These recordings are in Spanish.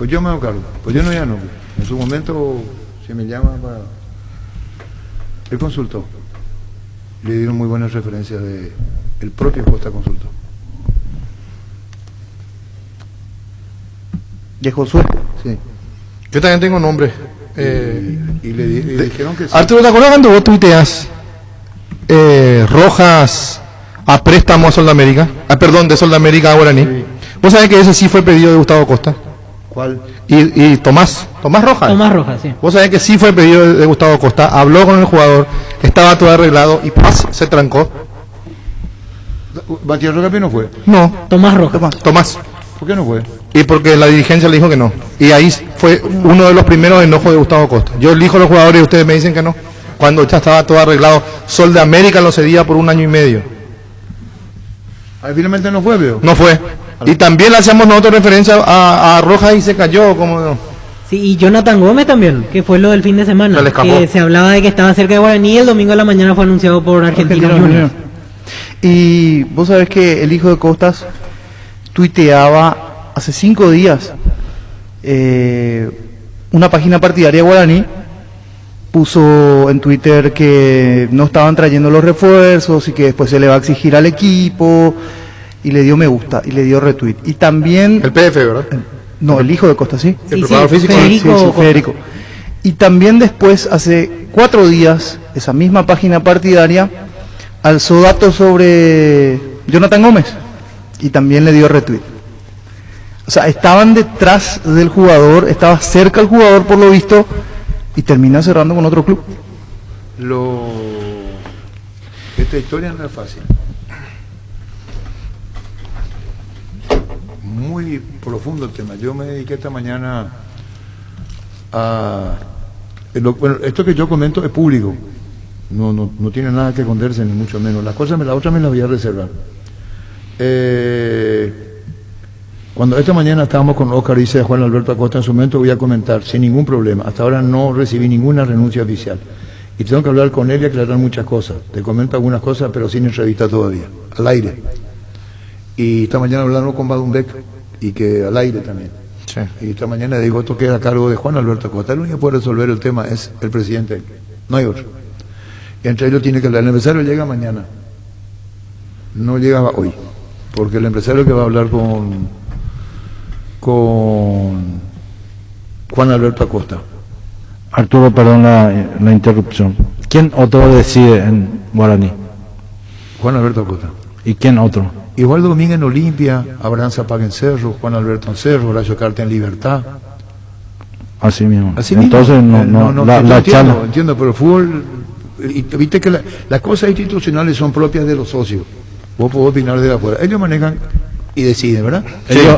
Pues yo me hago cargo, pues yo no ya no. En su momento se me llama para... Él consultó. Le dieron muy buenas referencias de el propio Costa consultó. ¿De Josué? Sí. Yo también tengo nombre. Y le dijeron que sí. Arturo, ¿te acuerdas cuando vos tuiteas Rojas a préstamo a Soldamérica? Perdón, de Soldamérica a Guaraní. Sí. ¿Vos sabés que ese sí fue pedido de Gustavo Costa? ¿Cuál? Y Tomás Rojas. Tomás Rojas, sí. Vos sabés que sí fue pedido de Gustavo Costa, habló con el jugador, estaba todo arreglado y ¡paz! Se trancó. Batierro Capi no fue. No, Tomás Rojas. Tomás. ¿Por qué no fue? Y porque la dirigencia le dijo que no. Y ahí fue uno de los primeros enojos de Gustavo Costa. Yo elijo a los jugadores y ustedes me dicen que no. Cuando ya estaba todo arreglado. Sol de América lo cedía por 1 año y medio. Ahí finalmente no fue, veo. No fue. Y también le hacemos nosotros referencia a Rojas y se cayó como... Sí, y Jonathan Gómez también, que fue lo del fin de semana. Se le escapó. Que se hablaba de que estaba cerca de Guaraní y el domingo de la mañana fue anunciado por Argentinos Juniors. Y vos sabés que el hijo de Costas tuiteaba hace 5 días una página partidaria de Guaraní, puso en Twitter que no estaban trayendo los refuerzos y que después se le va a exigir al equipo, y le dio me gusta y le dio retweet. Y también El PF, ¿verdad? no, el hijo de Costa, sí. El Sí, preparador sí, físico. Federico Sí, Costa. Federico. Y también después, hace 4 días, esa misma página partidaria alzó datos sobre Jonathan Gómez y también le dio retweet. O sea, estaban detrás del jugador, estaba cerca el jugador por lo visto y termina cerrando con otro club. Esta historia no es fácil. Muy profundo el tema. Yo me dediqué esta mañana a... Bueno, esto que yo comento es público. No tiene nada que esconderse, ni mucho menos. La otra me la voy a reservar. Cuando esta mañana estábamos con Oscar, dice Juan Alberto Acosta, en su momento voy a comentar, sin ningún problema. Hasta ahora no recibí ninguna renuncia oficial. Y tengo que hablar con él y aclarar muchas cosas. Te comento algunas cosas, pero sin entrevista todavía, al aire. Y esta mañana hablando con Badumbeck, y que al aire también. Sí. Y esta mañana digo, esto queda a cargo de Juan Alberto Acosta. El único que puede resolver el tema es el presidente, no hay otro. Y entre ellos tiene que hablar. El empresario llega mañana, no llega hoy, porque el empresario que va a hablar con Juan Alberto Acosta. Arturo, perdón la interrupción. ¿Quién otro decide en Guaraní? Juan Alberto Acosta. ¿Y quién otro? Igual Domínguez en Olimpia, Abraham Zapaga en Cerro, Juan Alberto en Cerro, Horacio Carta en Libertad. Así mismo. Así mismo. Entonces la charla. Entiendo, pero el fútbol, viste que las cosas institucionales son propias de los socios. Vos podés opinar de afuera. Ellos manejan y deciden, ¿verdad?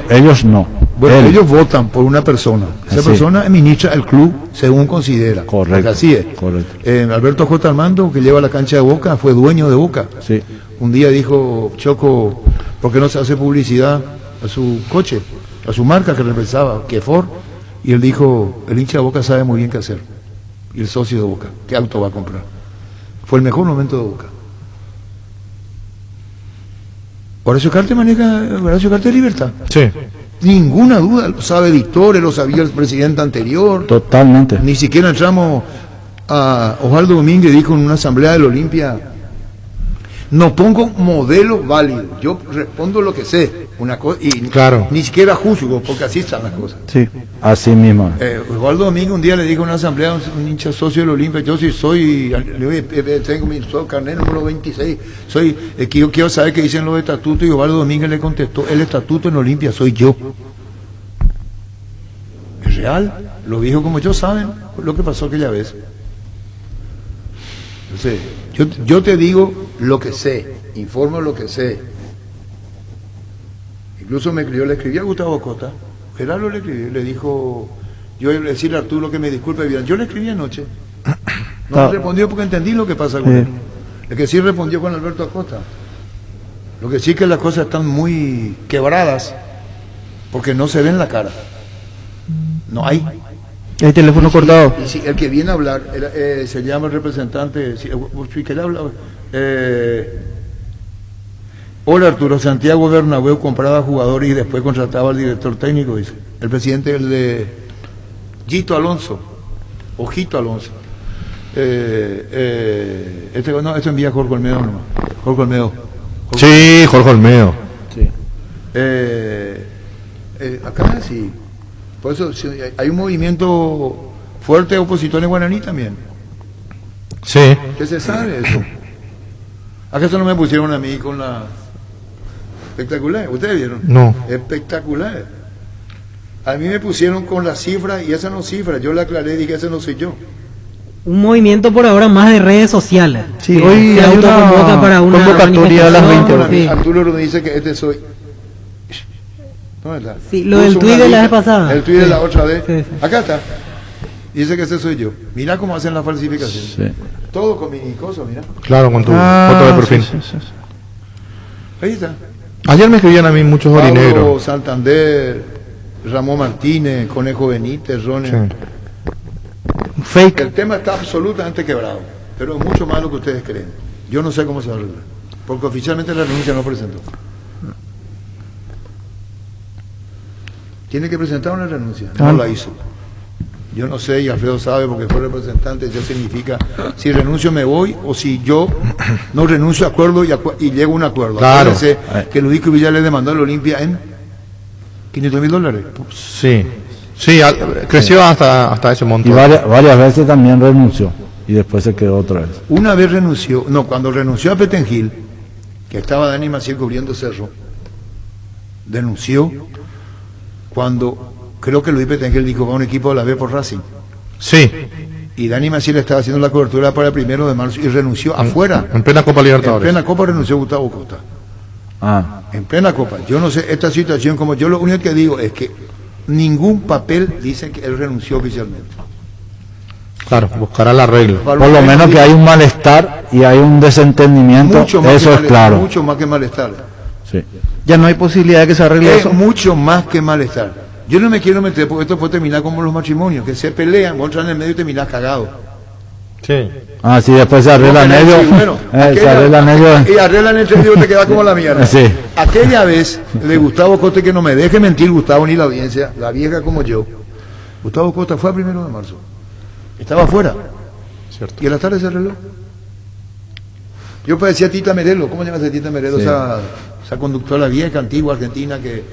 Ellos no. Bueno, Él. ellos votan por una persona. Esa Así. persona administra el club según considera. Correcto. Porque así es. Correcto. Alberto J. Armando, que lleva la cancha de Boca, fue dueño de Boca. Sí. Un día dijo, Choco, ¿por qué no se hace publicidad a su coche, a su marca que representaba, que Ford? Y él dijo, el hincha de Boca sabe muy bien qué hacer. Y el socio de Boca, ¿qué auto va a comprar? Fue el mejor momento de Boca. Horacio Carta maneja, Horacio Carta es Libertad. Sí. Ninguna duda, lo sabe Victoria, lo sabía el presidente anterior. Totalmente. Ni siquiera entramos a Osvaldo Domínguez, dijo en una asamblea del Olimpia, no pongo modelo válido, yo respondo lo que sé, una cosa, y Claro. ni siquiera juzgo, porque así están las cosas. Sí. Así mismo. Osvaldo Domínguez un día le dijo en una asamblea, un hincha socio del Olimpia, yo sí soy, tengo mi carnet número 26, soy, que yo quiero saber qué dicen los estatutos, y Osvaldo Domínguez le contestó, el estatuto en Olimpia soy yo. Es real, los viejos como yo saben lo que pasó aquella vez. Entonces, yo te digo lo que sé, informo lo que sé. Incluso le escribí a Gustavo Costa, Gerardo le escribió, le dijo, yo iba a decirle a Arturo que me disculpe, bien. Yo le escribí anoche, no me respondió porque entendí lo que pasa con él. El que sí respondió con Alberto Acosta. Lo que sí es que las cosas están muy quebradas, porque no se ven la cara. No hay. ¿Hay teléfono cortado? Y si el que viene a hablar se llama el representante, que le habla, hola Arturo, Santiago Bernabéu compraba jugadores y después contrataba al director técnico, dice. el presidente, el de Gito Alonso, Ojito Alonso. Esto envía Jorge Olmedo nomás. Jorge Olmedo. Sí, Jorge Olmedo. Sí. Acá sí. Por eso sí, hay un movimiento fuerte opositor en guaraní también. Sí. ¿Qué se sabe eso? ¿Acaso no me pusieron a mí con la espectacular? ¿Ustedes vieron? No. Espectacular. A mí me pusieron con la cifra y esa no cifra. Yo la aclaré y dije, ese no soy yo. Un movimiento por ahora más de redes sociales. Sí, que hoy se hay una autoconvoca para una convocatoria a las 20 horas. Sí. Arturo nos dice que este soy. ¿Dónde está? Sí, lo del Puso tuit una de la lista, vez pasada. El tuit de la Sí. otra vez. Sí, sí. Acá está. Dice que ese soy yo. Mira cómo hacen la falsificación. Sí. Todo con mi cosa, mira. Claro, con tu foto de perfil. sí, sí, sí. Ahí está. Ayer me escribían a mí muchos Pablo orineros. Santander, Ramón Martínez, Conejo Benítez, Ronnie. Sí. Fake. El tema está absolutamente quebrado, pero es mucho más lo que ustedes creen. Yo no sé cómo se va a arreglar, porque oficialmente la renuncia no presentó. Tiene que presentar una renuncia, no la hizo. Yo no sé, y Alfredo sabe porque fue representante, eso significa si renuncio me voy, o si yo no renuncio acuerdo y llego a un acuerdo. Claro. Acuérdense que Ludovico Villar le demandó a la Olimpia en $500,000. Sí. Sí, creció hasta ese monto. Y varias veces también renunció. Y después se quedó otra vez. Una vez renunció, no, cuando renunció a Petengil, que estaba Dani Maciel cubriendo Cerro, denunció cuando creo que Luis Petengil dijo va a un equipo de la B por Racing. Sí. Y Dani Maciel estaba haciendo la cobertura para el 1 de marzo y renunció afuera. En plena Copa En Libertadores. plena Copa renunció Gustavo Costa. Ah, En plena Copa. Yo no sé esta situación, como yo lo único que digo es que ningún papel dice que él renunció oficialmente. Claro, buscará el arreglo. por lo menos que hay un malestar y hay un desentendimiento, mucho más eso que es claro. Mucho más que malestar. Sí. Ya no hay posibilidad de que se arregle Es eso. mucho más que malestar. Yo no me quiero meter porque esto puede terminar como los matrimonios, que se pelean, vos entras en el medio y terminás cagado. Sí. Ah, sí, después se arreglan Sí, ellos. bueno, Se arreglan ellos. y arreglan entre ellos y te quedas como la mierda. Sí. Aquella vez de Gustavo Costa, que no me deje mentir Gustavo ni la audiencia, la vieja como yo, Gustavo Costa fue a 1 de marzo. Estaba afuera. Cierto. Y a la tarde se arregló. Yo parecía Tita Merelo, ¿cómo llamas a Tita Merelo? Sí. Esa conductora vieja, antigua, argentina, que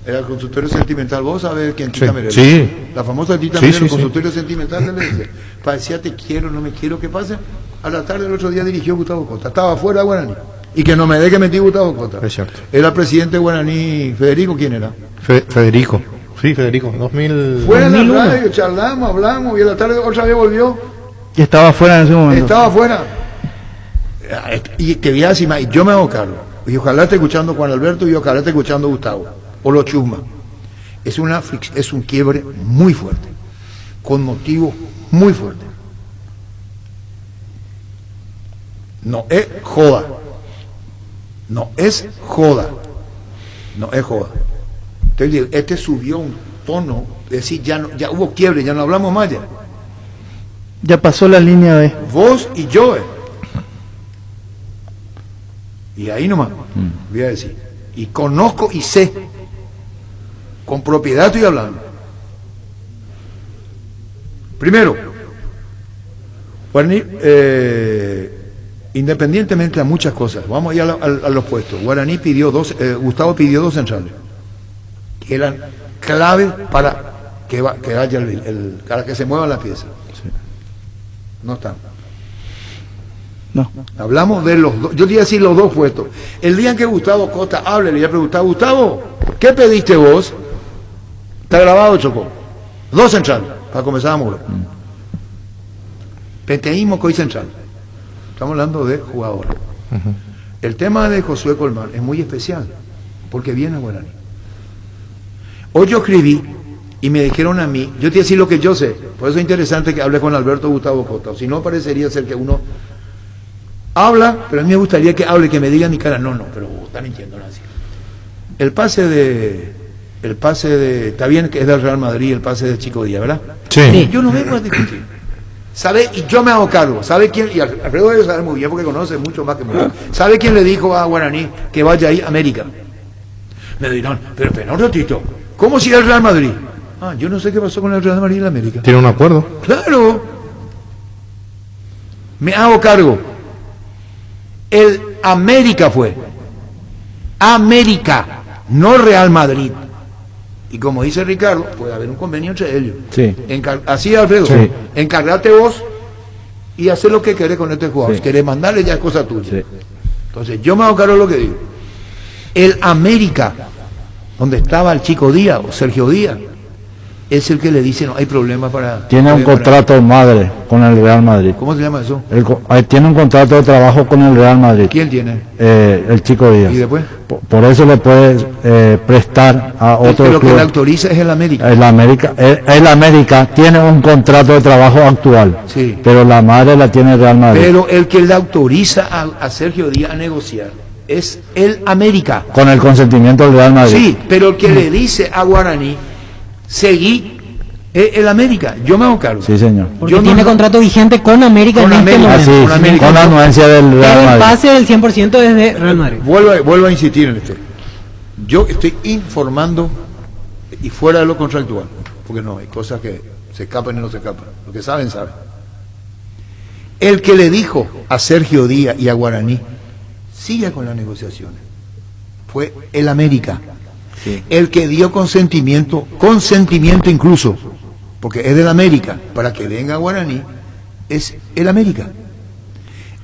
era consultorio sentimental. ¿Vos sabés quién es Tita Sí. Merelo? Sí. La famosa Tita Sí, Merelo, sí, sí. consultorio sentimental, se le dice. Parecía te quiero, no me quiero, ¿qué pasa? A la tarde del otro día dirigió Gustavo Costa. Estaba afuera de Guaraní. Y que no me deje mentir Gustavo Costa. Es cierto. Era presidente de Guaraní, Federico, ¿quién era? Federico. Sí, Federico. 2000. Fue en 2001. la radio, charlamos, hablamos, y a la tarde otra vez volvió. Y estaba fuera en ese momento. Estaba afuera. Y que veas y yo me hago cargo. Y ojalá esté escuchando Juan Alberto y ojalá esté escuchando Gustavo. O los Chusma. Es un quiebre muy fuerte. Con motivos muy fuertes. No es joda. No es joda. No es joda. Entonces, este subió un tono, es decir, ya hubo quiebre, ya no hablamos más ya. Ya pasó la línea de... Vos y yo. Y ahí nomás, voy a decir. Y conozco y sé. Con propiedad estoy hablando. Primero, Guaraní, independientemente de muchas cosas, vamos a ir a los puestos. Guaraní pidió Gustavo pidió 2 centrales, que eran clave para que haya para que se muevan las piezas. No están. No. Hablamos de los dos, yo te iba a decir los 2 puestos. El día en que Gustavo Costa hable, le voy a preguntar, Gustavo, ¿qué pediste vos? Está grabado, Chocó. 2 centrales, para comenzar a mover. Peteísmo, Coy central. Estamos hablando de jugadores. El tema de Josué Colmán es muy especial, porque viene a Guaraní. Hoy yo escribí y me dijeron a mí, yo te voy a decir lo que yo sé, por eso es interesante que hable con Alberto Gustavo Costa, si no parecería ser que uno habla, pero a mí me gustaría que hable, que me diga en mi cara, no, pero están mintiendo, no así. El pase de, está bien que es del Real Madrid, el pase de Chico Díaz, ¿verdad? Sí. Yo no vengo a discutir. ¿Sabe? Y yo me hago cargo. ¿Sabe quién? Y Alfredo debe saber muy bien porque conoce mucho más que yo. ¿Sabe quién le dijo a Guaraní que vaya ahí a América? Me dirán, pero un ratito, ¿cómo si es el Real Madrid? Ah, yo no sé qué pasó con el Real Madrid y el América. Tiene un acuerdo. Claro. Me hago cargo. El América fue. América, no Real Madrid. Y como dice Ricardo, puede haber un convenio entre ellos. Sí. Así, Alfredo. Sí. Encargate vos y hacer lo que querés con este jugador. Sí. Si querés mandarle, ya es cosa tuya. Sí. Entonces, yo me hago cargo de lo que digo. El América, donde estaba el Chico Díaz o Sergio Díaz, es el que le dice no hay problema para... Tiene un contrato madre con el Real Madrid. ¿Cómo se llama eso? Tiene un contrato de trabajo con el Real Madrid. ¿Quién tiene? El Chico Díaz. ¿Y después? Por eso le puede prestar a otro Pero que club. le autoriza es el América. El América tiene un contrato de trabajo actual, Sí. pero la madre la tiene el Real Madrid. Pero el que le autoriza a Sergio Díaz a negociar es el América. Con el consentimiento del Real Madrid. Sí, pero el que le dice a Guaraní, seguí, es el América. Yo me hago cargo. Sí, señor. Porque Yo no- tiene contrato vigente con América Con en este América. momento. Así, con América. con la anuencia del Real El Madrid. pase del 100% es de Real Madrid. Vuelvo a insistir en esto. Yo estoy informando y fuera de lo contractual, porque no, hay cosas que se escapan y no se escapan. Lo que saben, saben. El que le dijo a Sergio Díaz y a Guaraní, siga con las negociaciones, fue el América. Sí. El que dio consentimiento incluso, porque es del América, para que venga Guaraní, es el América.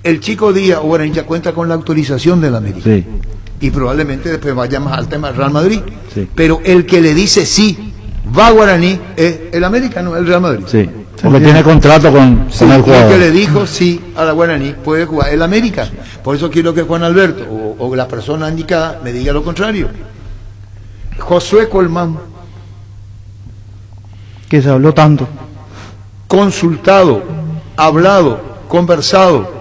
El Chico Díaz o Guaraní ya cuenta con la autorización del América. Sí. Y probablemente después vaya más al tema del Real Madrid. Sí. Pero el que le dice sí, va a Guaraní, es el América, no el Real Madrid. Sí. Porque tiene contrato con Sí, el el jugador. que le dijo sí a la Guaraní puede jugar el América. Por eso quiero que Juan Alberto o la persona indicada me diga lo contrario. Josué Colmán, Que se habló tanto. consultado, hablado, conversado.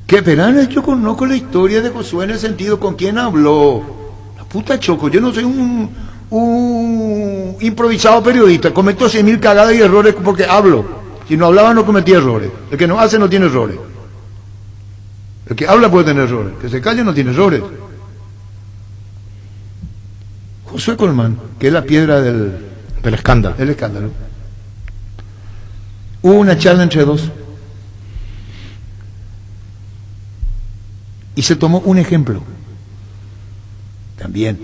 ¿Qué verán? Yo conozco la historia de Josué en el sentido con quién habló. La puta Choco, yo no soy un improvisado periodista, cometo 100.000 cagadas y errores porque hablo. Si no hablaba no cometía errores. El que no hace no tiene errores. El que habla puede tener errores. El que se calla no tiene errores. Josué Colmán, que es la piedra del escándalo. escándalo. Hubo una charla entre dos. Y se tomó un ejemplo. También.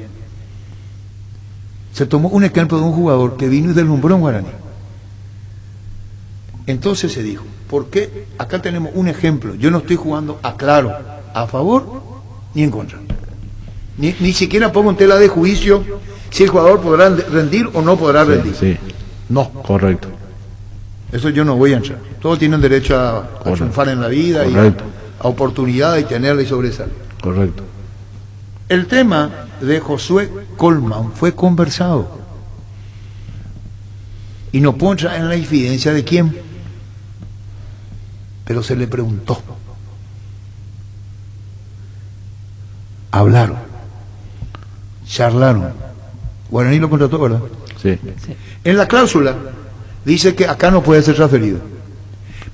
Se tomó un ejemplo de un jugador que vino y deslumbró en Guaraní. Entonces se dijo, ¿por qué? Acá tenemos un ejemplo. Yo no estoy jugando a claro, a favor ni en contra. Ni siquiera pongo en tela de juicio si el jugador podrá rendir o no podrá rendir. Sí, No, correcto. eso yo no voy a entrar. Todos tienen derecho a triunfar en la vida y Correcto. a oportunidad y tenerla y sobresalir. Correcto. El tema de Josué Colmán fue conversado. Y no puedo entrar en la infidencia de quién, pero se le preguntó. Hablaron, charlaron. Guaraní lo contrató, ¿verdad? Sí. En la cláusula dice que acá no puede ser transferido.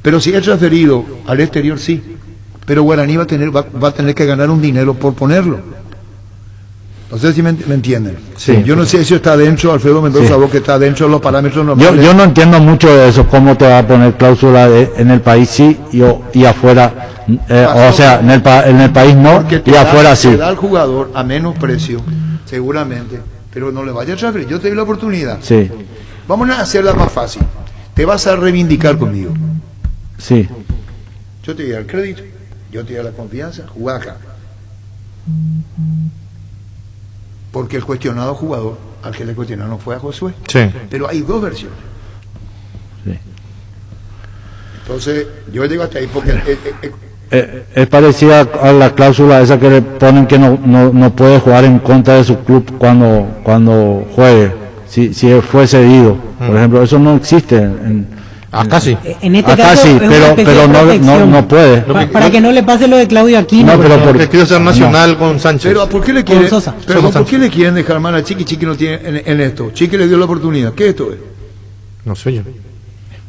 Pero si es transferido al exterior, sí. Pero Guaraní va a tener que ganar un dinero por ponerlo. No sé si me entienden. Sí. Yo no sé si eso está dentro, Alfredo Mendoza, Sí. vos que está dentro de los parámetros normales. Yo no entiendo mucho de eso, cómo te va a poner cláusula en el país sí y afuera, o sea, en el país no Porque te y afuera sí. te da al jugador a menos precio, seguramente, pero no le vaya a transferir. Yo te doy la oportunidad. Sí, Vamos a hacerla más fácil. Te vas a reivindicar conmigo. sí, Yo te doy el crédito, yo te doy la confianza, jugá acá. Porque el cuestionado jugador, al que le cuestionaron fue a Josué. Sí. Pero hay dos versiones. sí. Entonces, yo llego hasta ahí porque Es parecida a la cláusula esa que le ponen que no puede jugar en contra de su club cuando juegue, si fue cedido. Por ejemplo, eso no existe Acá sí. En este acá caso sí, es una especie pero de protección. no puede. Para que no le pase lo de Claudio Aquino. No, pero por por- Porque quiero ser nacional con Sánchez. pero ¿por qué le Con quieren, Sosa. pero Sosa ¿por qué le quieren dejar mal a Chiqui? Chiqui no tiene en esto. Chiqui le dio la oportunidad. ¿Qué esto es? No sé yo.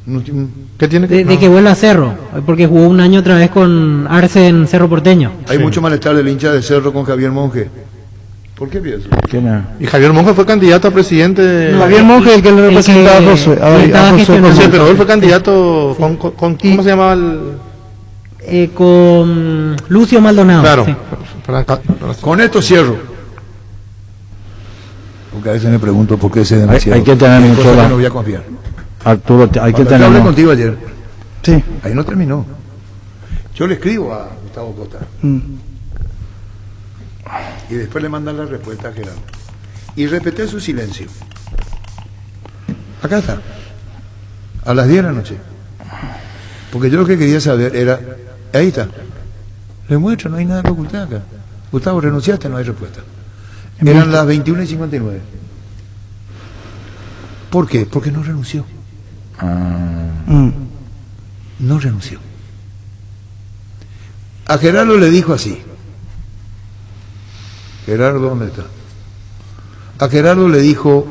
No tiene- ¿Qué tiene que de que vuelva a Cerro, porque jugó un año otra vez con Arce en Cerro Porteño. Hay Sí. mucho malestar del hincha de Cerro con Javier Monge. ¿Por qué pienso? ¿Quién es? Y Javier Monge fue candidato a presidente de... Javier Monge, el que le representaba a Josué. estaba A Josué gestionando. Sí, Colmán. pero él fue candidato ¿cómo se llamaba el...? Con Lucio Maldonado. Claro. sí. Con esto cierro. Porque a veces me pregunto por qué se demasiado. Hay que tener Hay mucho cosas la- que no voy a confiar. Arturo, hay que Cuando yo tener... hablé contigo ayer, Sí. ahí no terminó. Yo le escribo a Gustavo Costa Mm. y después le mandan la respuesta a Gerardo. Y respeté su silencio. Acá está. A las 10 de la noche. Porque yo lo que quería saber era, ahí está. Le muestro, no hay nada que ocultar acá. Gustavo, renunciaste, no hay respuesta. Eran las 21:59. ¿Por qué? Porque no renunció. Mm. No renunció. A Gerardo le dijo así. Gerardo, ¿dónde está? A Gerardo le dijo,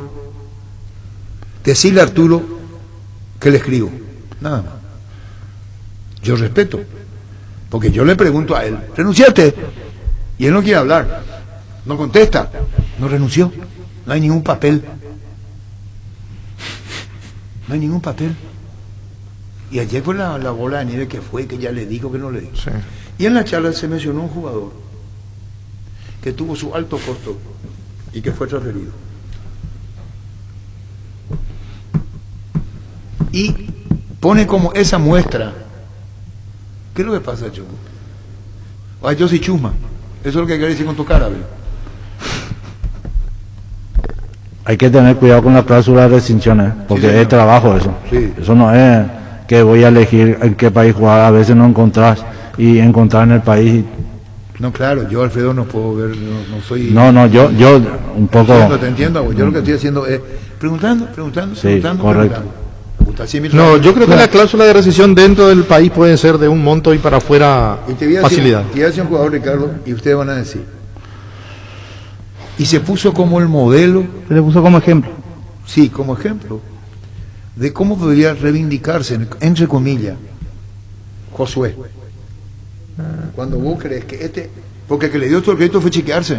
decirle a Arturo que le escribo. Nada más. Yo respeto. Porque yo le pregunto a él, ¿renunciaste? Y él no quiere hablar. No contesta. No renunció. No hay ningún papel. No hay ningún papel. Y ayer fue la bola de nieve que fue, que ya le dijo, que no le dijo. Sí. Y en la charla se mencionó un jugador que tuvo su alto costo y que fue transferido. Y pone como esa muestra. ¿Qué es lo que pasa, Choco? Ay, yo soy chusma. Eso es lo que querés decir con tu cara, ¿ve? Hay que tener cuidado con la cláusula de restricciones, porque señor. es trabajo eso. Sí. Eso no es que voy a elegir en qué país jugar, a veces no encontrás y encontrar en el país. No, claro, yo, Alfredo, no puedo ver, no soy... No, yo un poco... Te entiendo, yo lo que estoy haciendo es preguntando, Sí, preguntando. correcto. Puta, así es mi No, trabajo. yo creo que la cláusula de rescisión dentro del país puede ser de un monto y para afuera Y te voy a facilidad. decir, te voy a decir un jugador, Ricardo, y ustedes van a decir. Y se puso como el modelo, Se le puso como ejemplo. sí, como ejemplo, de cómo podría reivindicarse, entre comillas, Josué. Cuando vos crees que porque el que le dio todo el crédito fue Chiquearse.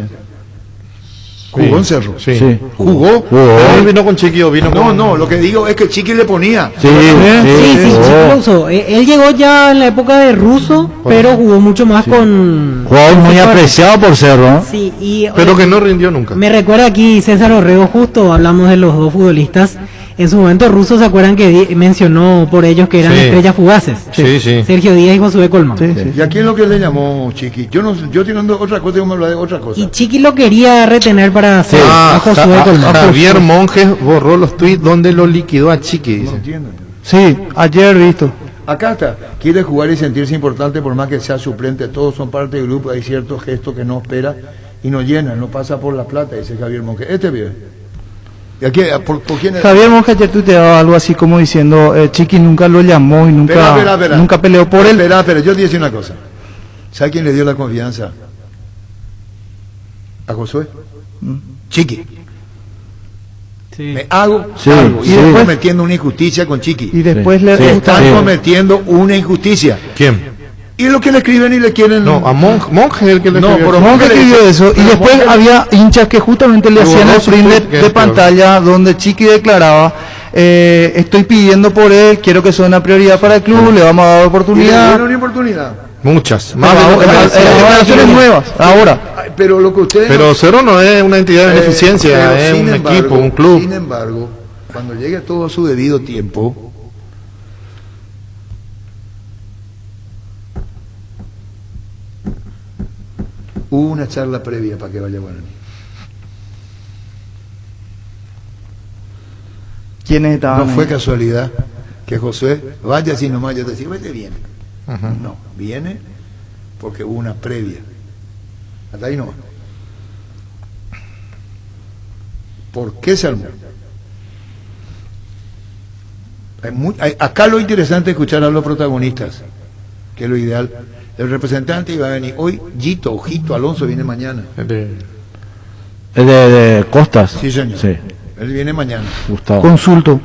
Jugó en Cerro. Sí. Sí. Jugó. Pero él vino con Chiqui o vino con... No, lo que digo es que Chiqui le ponía. Sí, Sí, sí, jugó. Chico lo usó. Él llegó ya en la época de Russo, pero jugó mucho más con... Jugador muy apreciado por Cerro, ¿eh? Sí, y Pero que no rindió nunca. me recuerda aquí César Orrego, justo hablamos de los dos futbolistas. En su momento Russo, ¿se acuerdan que mencionó por ellos que eran Sí. estrellas fugaces? Sí, sí. Sergio Díaz y Josué Colmán. Sí, sí. ¿Y a quién lo que le llamó Chiqui? Yo tirando otra cosa, yo me hablaba de otra cosa. Y Chiqui lo quería retener para hacer a Josué Colmán. Javier Monjes borró los tweets donde lo liquidó a Chiqui, No dice. entiendo. Sí, ayer visto. Acá está. Quiere jugar y sentirse importante por más que sea suplente. Todos son parte del grupo. Hay ciertos gestos que no espera y no llena. No pasa por la plata, dice Javier Monge. Este bien. ¿Y aquí, por quién es? Javier Monge ayer tuiteaba algo así como diciendo, Chiqui nunca lo llamó y nunca, Espera. nunca peleó por él. Espera, yo te decía una cosa. ¿Sabe quién le dio la confianza? A Josué. Chiqui. Sí. Me hago Sí, cargo. Y sí. están cometiendo una injusticia con Chiqui. Y después Sí, le sí, Están sí. cometiendo una injusticia. ¿Quién? Y lo que le escriben y le quieren... No, a Monje el que le No, escribió. pero Monge Monge le escribió dice- eso y pero después Monge- había hinchas que justamente le Pero hacían el borró su print tweet, que de es peor. pantalla donde Chiqui declaraba, estoy pidiendo por él, quiero que sea una prioridad para el club, le vamos a dar Y le oportunidad. dieron una oportunidad. Muchas. Más Más de lo que merecía. declaraciones nuevas, ahora. Ay, pero lo que ustedes... Pero Cerro no es una entidad de pero beneficencia, es sin un embargo, equipo, un club. Sin embargo, cuando llegue todo a su debido tiempo, hubo una charla previa para que vaya Guaraní. ¿Quiénes estaban? No fue ahí? casualidad que Josué vaya así nomás, yo te decía, vete bien. No, viene porque hubo una previa. Hasta ahí no. ¿Por qué se armó? Acá lo interesante es escuchar a los protagonistas, que es lo ideal. El representante iba a venir hoy, Gito, Ojito, Alonso viene mañana. Es de Costas. Sí, señor. Sí, Él viene mañana. Gustavo. Consulto.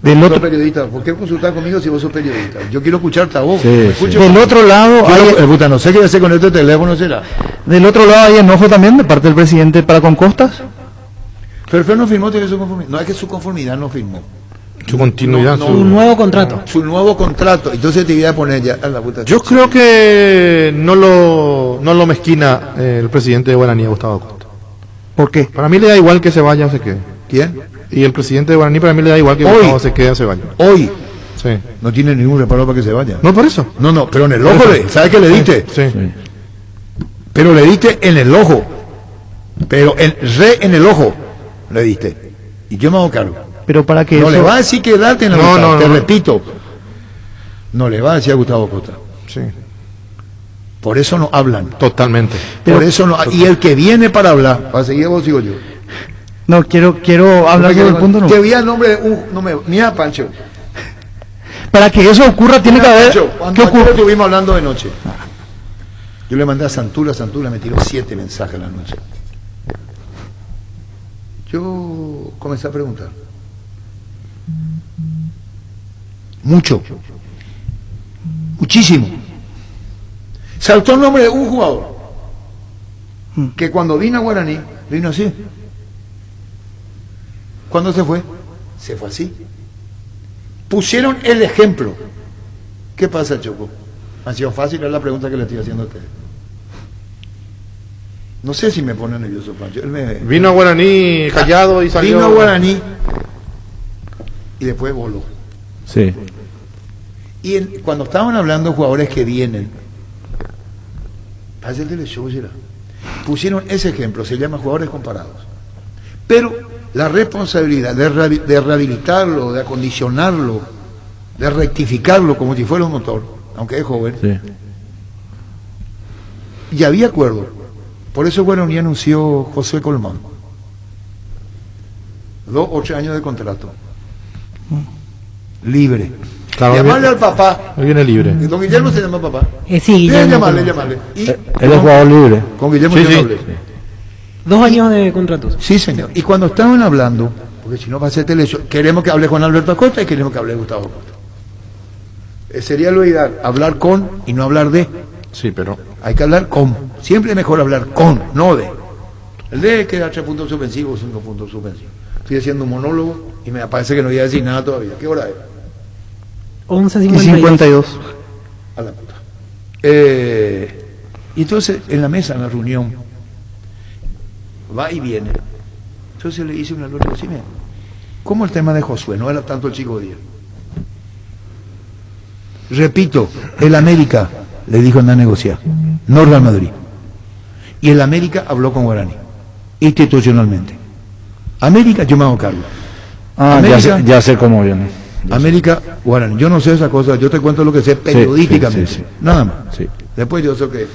Del Sos otro, periodista, ¿por qué consultar conmigo si vos sos periodista? Yo quiero escucharte a vos. Sí, ¿Me escuchas? del otro lado Puta, no sé qué hacer con este teléfono, será. del otro lado hay enojo también de parte del presidente para con Costas. Pero no firmó, tiene su conformidad. No es que su conformidad no firmó. Su continuidad. No, su- Un nuevo contrato. Su nuevo contrato. Entonces te voy a poner ya a la puta. Yo creo que no lo mezquina el presidente de Guaraní, Gustavo Costa. ¿Por qué? Para mí le da igual que se vaya o se quede. ¿Quién? Y el presidente de Guaraní para mí le da igual que Hoy. Gustavo se quede o se vaya. Hoy Sí. no tiene ningún reparo para que se vaya. No por eso. No, pero en el ojo le. ¿Sabes qué le diste? Sí. Sí. Pero le diste en el ojo. Pero en el ojo le diste. Y yo me hago cargo. Pero para que No eso, le va a decir que date en la No, mitad, no, te no. repito. No le va a decir a Gustavo Costa. Sí. Por eso no hablan. Totalmente. Por eso no. Y el que viene para hablar, para seguir vos sigo yo. no quiero hablar sobre el punto no. Te voy a nombre de un. No me. Mira, Pancho. Para que eso ocurra tiene que Mira, haber Pancho, ¿qué cuando ayer ocurre? estuvimos hablando de noche. Yo le mandé a Santula me tiró 7 mensajes a la noche. Yo comencé a preguntar. Mucho. Muchísimo. Saltó el nombre de un jugador que cuando vino a Guaraní, vino así. ¿Cuándo se fue? Se fue así. Pusieron el ejemplo. ¿Qué pasa, Choco? Ha sido fácil, es la pregunta que le estoy haciendo a ustedes. No sé si me pone nervioso, Pancho. Él me... Vino a Guaraní callado y salió. Vino a Guaraní y después voló. Sí. Y cuando estaban hablando de jugadores que vienen, parece el teleshow, será. Pusieron ese ejemplo, se llama jugadores comparados. Pero la responsabilidad de rehabilitarlo, de acondicionarlo, de rectificarlo como si fuera un motor, aunque es joven, Sí. y había acuerdo. Por eso Guaraní anunció José Colmán. 2 o 3 años de contrato. Libre. Claro, Llamarle él al papá. viene libre. Don Guillermo se llama papá. Sí, Guillermo. Llamarle. Y Él es jugador libre. con Guillermo Sí, yo sí. no hablé. 2 años de contratos. Sí, señor. Y cuando estaban hablando, porque si no va a ser televisión, queremos que hable con Alberto Acosta y queremos que hable Gustavo Acosta. Sería lo ideal, hablar con y no hablar de. Sí, pero. Hay que hablar con. Siempre es mejor hablar con, no de. El de queda 3 puntos suspensivos, 5 puntos suspensivos. Estoy haciendo un monólogo y me parece que no voy a decir nada todavía. ¿Qué hora es? 52. 11:52. A la puta. Y entonces, en la mesa, en la reunión, va y viene. Entonces le hice una nota así, mira, ¿cómo el tema de Josué? No era tanto el Chico Díaz. Repito, el América le dijo anda a negociar, no Real Madrid. Y el América habló con Guaraní, institucionalmente. América, yo me hago cargo. Ah, América- ya sé cómo viene. América, Guaraní. Yo no sé esa cosa, yo te cuento lo que sé periodísticamente. sí, sí. Nada más. Sí. Después yo sé que...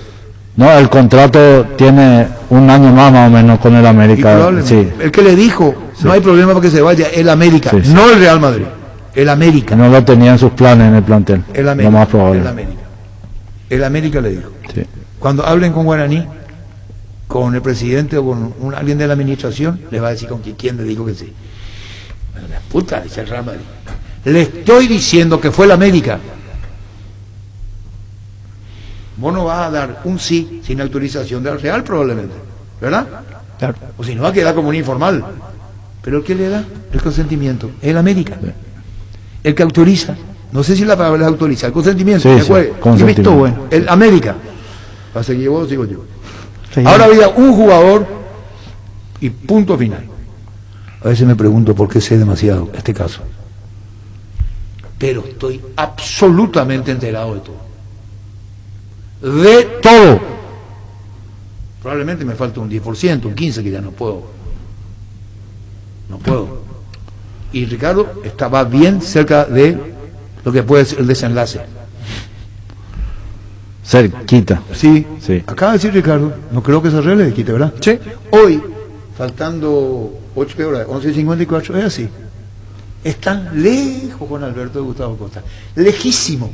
No, el contrato tiene un año más o menos con el y América. probablemente, Sí. el que le dijo, Sí. no hay problema para que se vaya, el América, Sí, sí. no el Real Madrid. El América. No lo tenía en sus planes en el plantel. El Lo América. más probable. El América. El América le dijo. Sí. Cuando hablen con Guaraní, con el presidente o con alguien de la administración, les va a decir con quién le dijo que sí. Bueno, la puta, dice el Real Madrid. Le estoy diciendo que fue el América. Vos no vas a dar un sí sin autorización del Real probablemente, ¿verdad? Claro. O si no va a quedar como un informal. Pero el que le da el consentimiento es el América. El que autoriza, no sé si la palabra es autoriza, el consentimiento. Sí, ¿me sí, acuerdas? consentimiento. Y visto bueno, el América. Va a seguir vos, sigo yo. Sí. Ahora había un jugador y punto final. A veces me pregunto por qué sé demasiado este caso. Pero estoy absolutamente enterado de todo. De todo. Probablemente me falta un 10%, un 15% que ya no puedo. No puedo. Y Ricardo estaba bien cerca de lo que puede ser el desenlace. Cerquita. Sí, Sí. acaba de decir Ricardo, no creo que se arregle de quite, ¿verdad? Sí. Hoy, faltando 8 horas, 11:54, es así. Están lejos con Alberto de Gustavo Costa, lejísimo.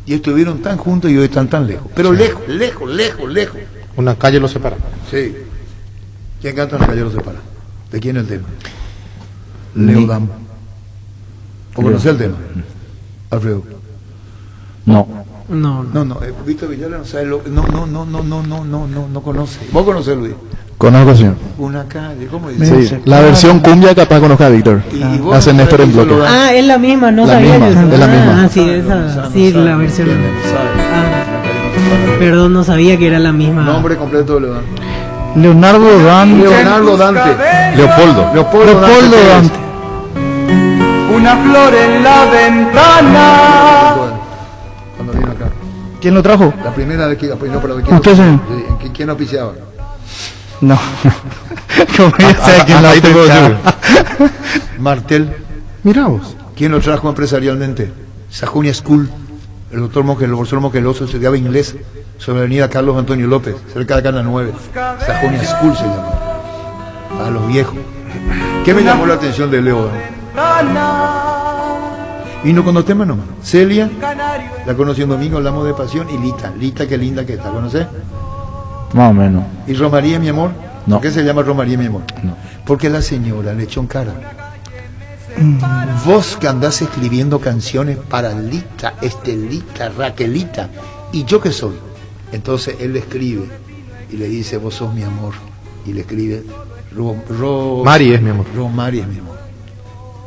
Y estuvieron tan juntos y hoy están tan lejos. Pero lejos, lejos, lejos, lejos. Una calle lo separa. Sí. ¿Quién canta en la calle los separa? ¿De quién es el tema? Leo Dam. ¿O conoces el tema? Alfredo. No. No. Víctor Villalba no sabe no conoce. ¿Vos conocés, Luis? Conozco, señor. Una calle, ¿cómo dice? Sí, la versión cumbia capaz conozca a Víctor. Y vos Hace no Néstor sabés en que bloque. solo dan- Es la misma, no La sabía misma, yo. es la misma. Ah, sí, esa, sí, la versión. Sabe. Perdón, no sabía que era la misma. Nombre completo le dan. Leonardo Dante. Leonardo Dante. Leopoldo. Leopoldo Dante. Una flor en la ventana. Cuando vino acá. ¿Quién lo trajo? La primera vez que no, pero ¿Usted, señor? ¿Quién auspiciaba? No. ¿Cómo ya sé quién lo Ahí te puedo trajo? decir. Martel. Mirá vos. ¿Quién lo trajo empresarialmente? Sajonia School. El profesor Moqueloso estudiaba inglés sobre la avenida Carlos Antonio López, cerca de Cana 9. Sajonia School se llama. A los viejos. ¿Qué me llamó la atención de Leo? Y no con dos temas nomás. Celia, la conocí un domingo, hablamos de pasión. Y Lita, qué linda que está, ¿conoces? Más o menos. ¿Y Romaría, mi amor? No. ¿Por qué se llama Romaría, mi amor? No. Porque la señora le echó en cara. Vos que andás escribiendo canciones para Lita, Estelita, Raquelita, ¿y yo qué soy? Entonces él le escribe y le dice, vos sos mi amor. Y le escribe, Mari es mi amor. Romari es mi amor.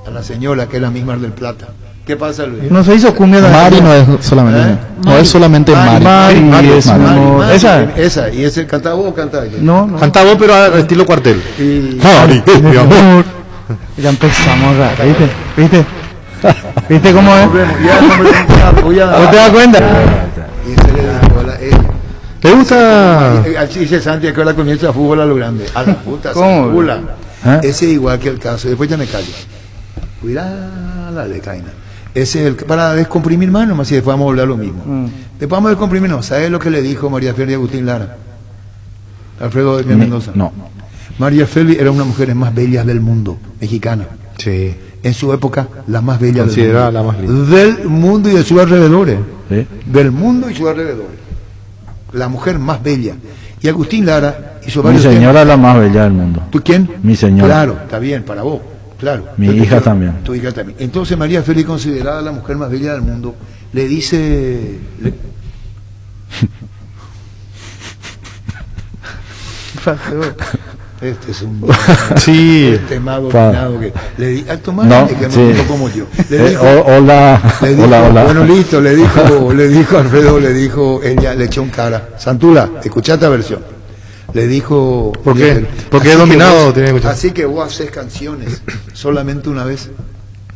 A la señora que es la misma del Plata. ¿Qué pasa, Luis? No se hizo cumbia de Mari no es solamente. ¿Eh? No es solamente Mari. Mari es Mari. amor. Esa. ¿Y ese cantaba vos o cantaba ella? No. Canta vos, pero al estilo cuartel. Y... Mari es mi amor. Ya empezamos, ¿viste? ¿Viste cómo es? Voy a ¿No te das cuenta? Y ese le dijo a la... ¿Te gusta? Así dice Santi que ahora comienza a fútbol a lo grande. A la puta, ¿Cómo? Santula. ¿Eh? Ese es igual que el caso. Después ya me callo. Cuidado la lecaina. Ese es el para descomprimir más nomás y después vamos a hablar lo mismo. Después vamos a descomprimir, no. ¿Sabes lo que le dijo María Feli y Agustín Lara? Alfredo de Mendoza. No. María Feli era una de las mujeres más bellas del mundo, mexicana. Sí. En su época, la más bella Considerada del mundo. la más linda. Del mundo y de sus alrededores. ¿Sí? Del mundo y sus alrededores. La mujer más bella. Y Agustín Lara hizo Mi varios señora es la más bella del mundo. ¿Tú quién? Mi señora. Claro, está bien, para vos. Claro. Mi Yo te hija quiero. también. Tu hija también. Entonces María Félix, considerada la mujer más bella del mundo, le dice... Este es un... Sí. Este más dominado que... Le di... Alto más No, que sí. no como yo. Le dijo... Hola. Le dijo, Hola. bueno, listo, le dijo Alfredo, le dijo, ella le echó un cara. Santula, escuchá esta versión. Le dijo... ¿Por qué? Miguel, Porque así es dominado, que vos- tiene que escuchar. Así que vos haces canciones solamente una vez,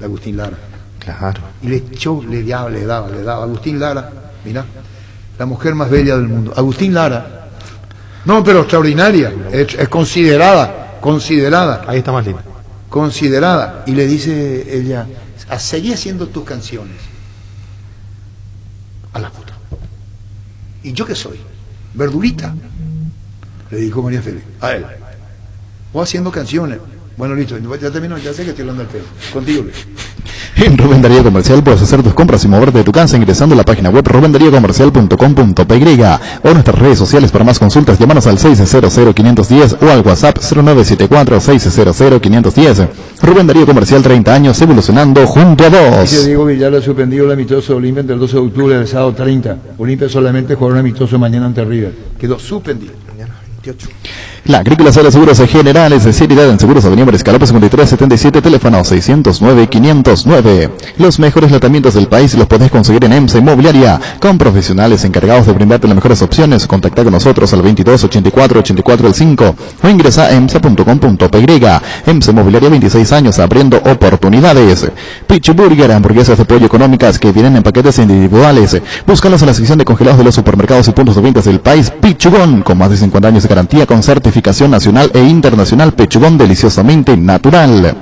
de Agustín Lara. Claro. Y le echó, le daba. Agustín Lara, mira, la mujer más bella del mundo. Agustín Lara, no, pero extraordinaria, es considerada. Ahí está más linda. Considerada. Y le dice ella, seguí haciendo tus canciones. A la puta. ¿Y yo qué soy? Verdurita. Le dijo María Félix, a él. Vos haciendo canciones. Bueno, listo, ya terminó, ya sé que estoy hablando al pedo. Contigo, Luis. En Rubén Darío Comercial puedes hacer tus compras y moverte de tu casa ingresando a la página web rubendariocomercial.com.py o nuestras redes sociales. Para más consultas, llámanos al 600-510 o al WhatsApp 0974-600-510. Rubén Darío Comercial, 30 años evolucionando junto a Dice vos. Diego Villar, ha suspendido el amistoso de Olimpia entre el 12 de octubre del sábado 30. Olimpia solamente jugará un amistoso mañana ante River. Quedó suspendido. La Agrícola Sala Seguros Generales de Seriedad en Seguros Avenida Mariscal 5377, teléfono 609-509. Los mejores tratamientos del país los podés conseguir en EMSA Inmobiliaria, con profesionales encargados de brindarte las mejores opciones. Contacta con nosotros al 22 84 84 5 o ingresa a emsa.com.py. EMSA Inmobiliaria, 26 años abriendo oportunidades. Pitch Burger, hamburguesas de pollo económicas que vienen en paquetes individuales. Búscalas en la sección de congelados de los supermercados y puntos de ventas del país. Pichugón, con más de 50 años de garantía, con certificación nacional e internacional. Pechugón, deliciosamente natural.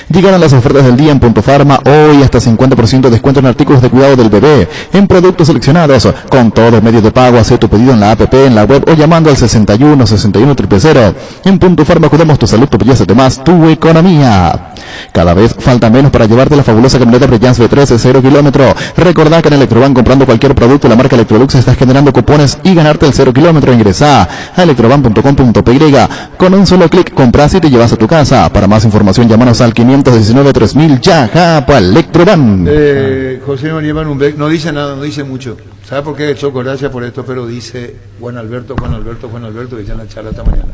Llegaron las ofertas del día en Punto Farma. Hoy hasta 50% de descuento en artículos de cuidado del bebé, en productos seleccionados, con todo medio de pago. Haz tu pedido en la app, en la web o llamando al 61 61 000. En Punto Farma cuidamos tu salud, tu belleza, además tu economía. Cada vez falta menos para llevarte la fabulosa camioneta Brillance V13 0 kilómetro. Recordá que en Electroban, comprando cualquier producto de la marca Electrolux, estás generando cupones y ganarte el 0 kilómetro. Ingresá a electroban.com.py Con un solo clic compras y te llevas a tu casa. Para más información, llámanos al 519-3000 Yajapa Electroban. José María Banumbeck no dice nada, no dice mucho. ¿Sabe por qué? Choco, gracias por esto, pero dice Juan Alberto, dice en la charla esta mañana.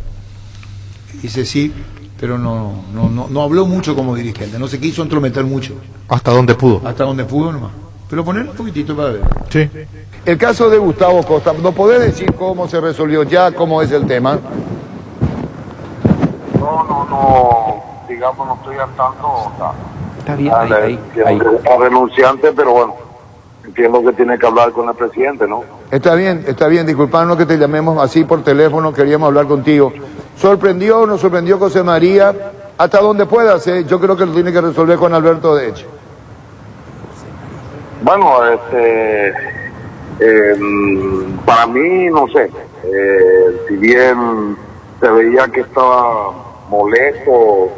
Dice sí, pero no habló mucho como dirigente, no se quiso entrometer mucho. Hasta donde pudo. Hasta donde pudo nomás. Pero poner un poquitito para ver. Sí. El caso de Gustavo Costa, ¿no podés decir cómo se resolvió ya, cómo es el tema? No, digamos, no estoy al tanto. O sea, Está bien, ahí. Está renunciante, pero bueno, entiendo que tiene que hablar con el presidente, ¿no? Está bien, disculpanos que te llamemos así por teléfono, queríamos hablar contigo. ¿Sorprendió o no sorprendió José María? Hasta donde puedas, yo creo que lo tiene que resolver con Alberto, de hecho. Bueno, para mí, no sé, si bien se veía que estaba molesto,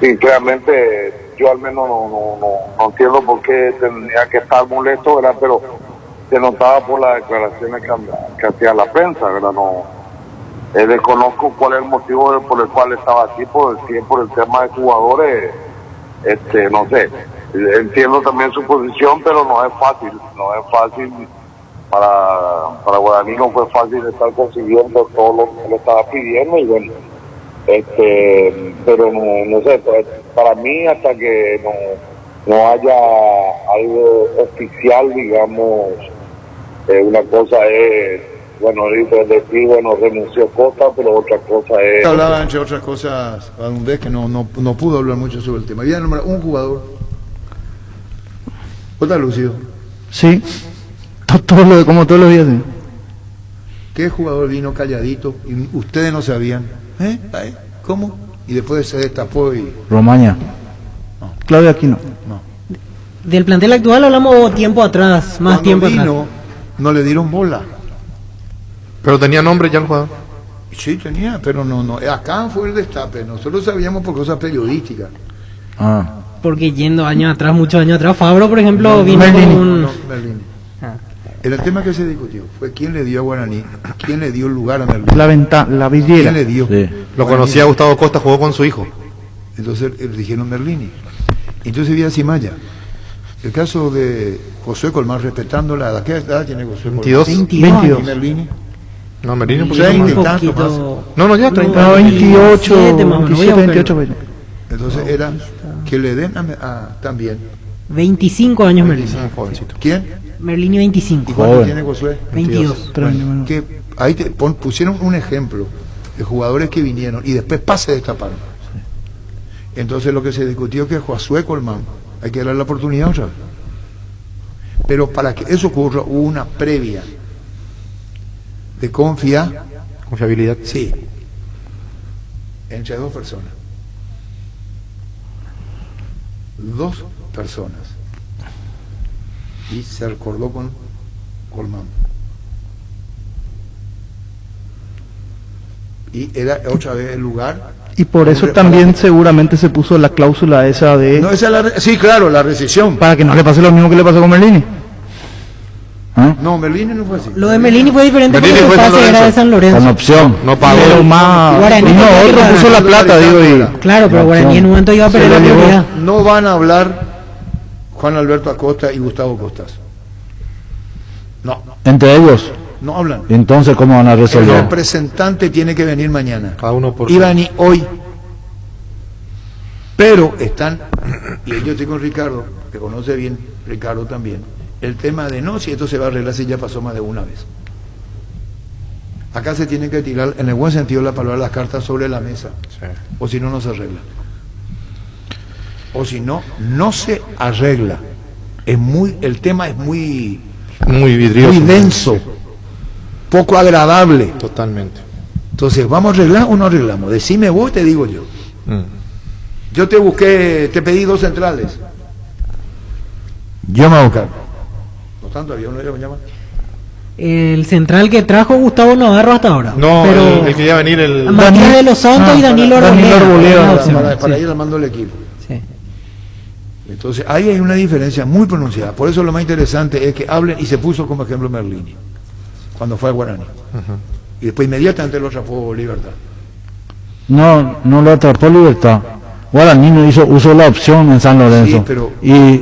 sinceramente yo al menos no entiendo por qué tenía que estar molesto, ¿verdad? Pero se notaba por las declaraciones que hacía la prensa, ¿verdad? Desconozco cuál es el motivo por el cual estaba así, por el tema de jugadores, no sé. Entiendo también su posición, pero no es fácil para Guaraní, no fue fácil estar consiguiendo todo lo que le estaba pidiendo y bueno, pero no sé, para mí hasta que no haya algo oficial, digamos, una cosa es, bueno, decir, bueno, renunció Costa, pero otra cosa es... Hablaba entre otras cosas, Banumbeck, que no pudo hablar mucho sobre el tema. Había nombrado un jugador. ¿Está lúcido? Sí, como todos los días. Sí. ¿Qué jugador vino calladito y ustedes no sabían? ¿Cómo? Y después se destapó y... Romaña. No. Claudio Aquino. No. Del plantel actual hablamos tiempo atrás, más Cuando tiempo vino, atrás. no le dieron bola. Pero tenía nombre ya el jugador. Sí, tenía, pero no. Acá fue el destape. Nosotros sabíamos por cosas periodísticas. Ah. Porque yendo años atrás, muchos años atrás, Fabro, por ejemplo, vino Merlini. con un... Merlini. El tema que se discutió fue quién le dio a Guaraní, quién le dio el lugar a Merlini. La vidriera. ¿Quién le dio? Sí. Lo conocía Gustavo Costa, jugó con su hijo. Entonces dijeron Merlini. Entonces vi a Simaya. El caso de Josué Colmán, respetando la edad. ¿Qué edad tiene Josué Colmán? 22. 22. ¿Y Merlini? No, Merino un un poquito 30 más. y tanto poquito... No, ya 30. No, 28, 27 más o menos, voy a 27, buscar. 28. Pues. Entonces era que le den también. 25 años Merlini. Un jovencito. ¿Quién? Merlini ¿Y 25. cuánto Joven. tiene Josué? 22. Bueno, que ahí pusieron un ejemplo de jugadores que vinieron y después se destaparon. Entonces lo que se discutió es que Josué Colmán hay que darle la oportunidad otra vez. Pero para que eso ocurra hubo una previa de Confiabilidad. sí, entre dos personas. Dos personas. Y se recordó con Colmán. Y era otra vez el lugar. Y por eso también seguramente se puso la cláusula esa de... No, esa es sí, claro, la rescisión. Para que no le pase lo mismo que le pasó con Merlini. ¿Ah? No, Merlini no fue así. Lo de Merlini fue diferente Merlini porque el fue San pase era de San Lorenzo. Con opción. No pagó. Pero más... Guaraní no, tenía otro que puso la pagar. plata, digo, y... Claro, pero Guaraní en un momento iba a perder la prioridad. No van a hablar Juan Alberto Acosta y Gustavo Costas. No, Entre ellos. no hablan. Entonces, ¿cómo van a El resolver? representante tiene que venir mañana. Cada uno por Iban y hoy. Pero están, y yo estoy con Ricardo, que conoce bien Ricardo también, el tema de no, si esto se va a arreglar si ya pasó más de una vez. Acá se tienen que tirar, en el buen sentido de la palabra, las cartas sobre la mesa. Sí. O si no, no se arregla. O si no, no se arregla. El tema es muy Muy denso, poco agradable. Totalmente. Entonces, ¿vamos a arreglar o no arreglamos? Decime vos, te digo yo. Yo te busqué, te pedí 2 centrales. Yo me voy a buscar. No tanto, había uno que me llama. El central que trajo Gustavo Navarro hasta ahora. No, pero el que iba a venir el... Matías de los Santos y Danilo Arboleda. Para ir armando el equipo. Sí. Entonces, ahí hay una diferencia muy pronunciada. Por eso lo más interesante es que hablen, y se puso como ejemplo Merlini, cuando fue a Guaraní. Y después inmediatamente lo atrapó Libertad. No, no lo atrapó Libertad. Guaraní no hizo uso de la opción en San Lorenzo. Sí, pero- y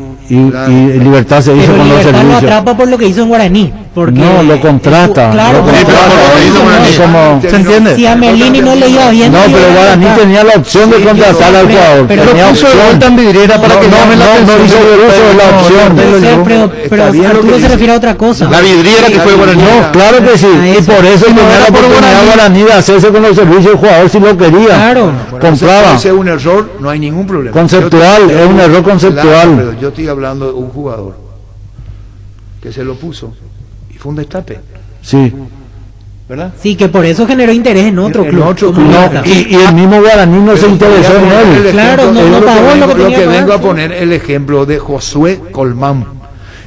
Claro. Libertad se hizo Pero con los Libertad lo servicios. atrapa por lo que hizo en Guaraní. Porque No, lo contrata. Claro, lo pero contrata. por lo que hizo Guaraní. Como- ¿Se entiende? si a Melini no le iba bien. No, le iba pero a Guaraní contratar. tenía la opción de Sí, contratar al pero- jugador. pero tenía Lo puso de opción. vuelta en vidriera para que llame la no atención. hizo uso de la opción. Puede ser, pero Está bien lo que Arturo se dice. refiere a otra cosa. La vidriera que fue Guaraní. No, claro que sí. A Y eso. por eso tenía era la por oportunidad Guaraní de hacerse con los servicios del jugador si lo quería. Claro. Compraba. Ese es un error, no hay ningún problema. Conceptual, es un error conceptual. Claro, pero yo estoy hablando de un jugador que se lo puso y fue un destape, Sí. ¿verdad? Sí, que por eso generó interés en otro En club. otro como club. Libertad. Y el mismo Guaraní no se Pero interesó voy a en poner el él. Claro, ejemplo, no es pagó lo que tenía que vengo a pagar. poner el ejemplo de Josué Colmán.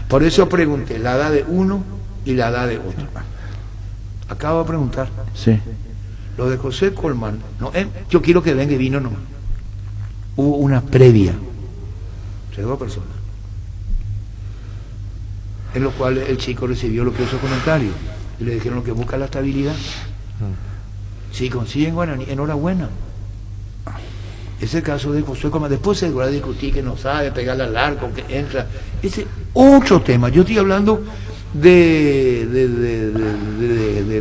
Por eso pregunté la edad de uno y la edad de otro. Acabo de preguntar. Sí. Lo de José Colmán, no, yo quiero que venga y vino nomás. Hubo una previa entre dos personas, en lo cual el chico recibió lo que esos comentarios y le dijeron que busca la estabilidad. Si consiguen Guaraní, enhorabuena. Ese caso de Josué Colmán, después se va a discutir que no sabe pegarle al arco, que entra. Ese otro tema. Yo estoy hablando de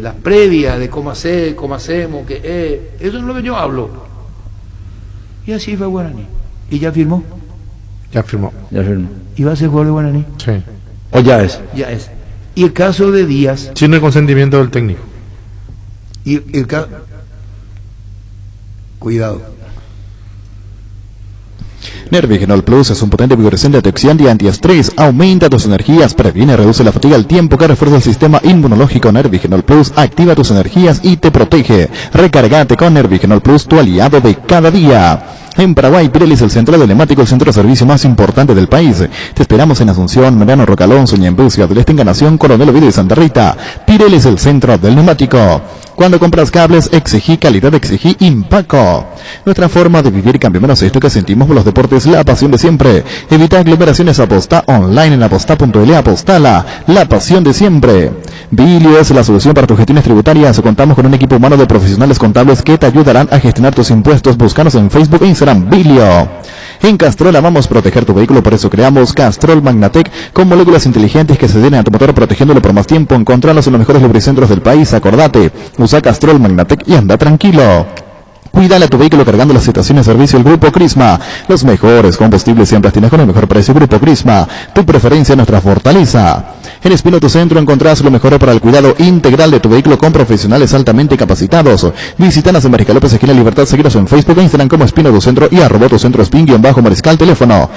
las previas, de cómo hacer, cómo hacemos, que eso es lo que yo hablo. Y así fue Guaraní. Y ya firmó. Ya firmó. Ya firmó. Y va a ser jugador de Guaraní. Sí. O ya es. Ya es. Y el caso de Díaz, Sin el consentimiento del técnico. y el caso. Cuidado. Nervigenol Plus es un potente vigorizante antioxidante y antiestrés. Aumenta tus energías, previene y reduce la fatiga al tiempo que refuerza el sistema inmunológico. Nervigenol Plus activa tus energías y te protege. Recargate con Nervigenol Plus, tu aliado de cada día. En Paraguay, Pirelli es el centro de neumático, el centro de servicio más importante del país. Te esperamos en Asunción, Mariano Rocalonso, Ñembú, Ciudad del Este, Encarnación, Coronel Oviedo y Santa Rita. Pirelli es el centro del neumático. Cuando compras cables, exigí calidad, exigí Impaco. Nuestra forma de vivir cambia, menos esto que sentimos por los deportes, la pasión de siempre. Evita aglomeraciones, aposta online en aposta.l, apostala, la pasión de siempre. Bilio es la solución para tus gestiones tributarias. Contamos con un equipo humano de profesionales contables que te ayudarán a gestionar tus impuestos. Búscanos en Facebook e Instagram, Bilio. En Castrol amamos proteger tu vehículo, por eso creamos Castrol Magnatec con moléculas inteligentes que se adhieren a tu motor protegiéndolo por más tiempo. Encontralos en los mejores lubricentros del país. Acordate, usa Castrol Magnatec y anda tranquilo. Cuídale a tu vehículo cargando las estaciones de servicio el Grupo Crisma. Los mejores combustibles siempre tienes con el mejor precio. Grupo Crisma, tu preferencia, nuestra fortaleza. En Espinoto Centro encontrás lo mejor para el cuidado integral de tu vehículo con profesionales altamente capacitados. Visítanos en Mariscal López, esquina Libertad. Seguiros en Facebook e Instagram como Espinoto Centro y @Autocentro Spin_Mariscal. Teléfono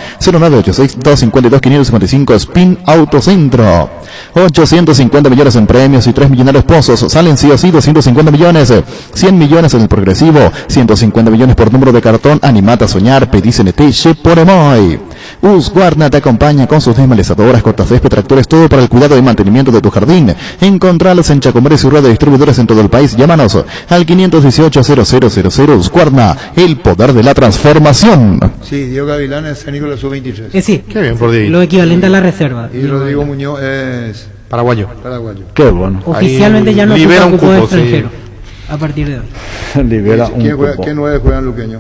0986-252-555 Spin Autocentro. 850 millones en premios y 3 millonarios pozos. Salen sí o sí 250 millones. 100 millones en el progresivo. 150 millones por número de cartón. Animate a soñar. Pedí CNT por Emoy. Husqvarna te acompaña con sus desmalezadoras, cortacésped, tractores, todo para el cuidado y mantenimiento de tu jardín. Encontralos en Chacomeres y Rueda de distribuidores en todo el país. Llámanos al 518-0000 Husqvarna, el poder de la transformación. Sí, Diego Gavilán es técnico de la sub-23. Sí, Qué bien por Diego. lo equivalente a la reserva. Y Rodrigo Muñoz es Paraguayo. paraguayo. Qué bueno. Oficialmente Ahí ya no libera ocupa un cupo de cupo, sí. extranjero. A partir de hoy. Libera un ¿Quién juega, cupo. ¿Qué 9 juegan luqueño?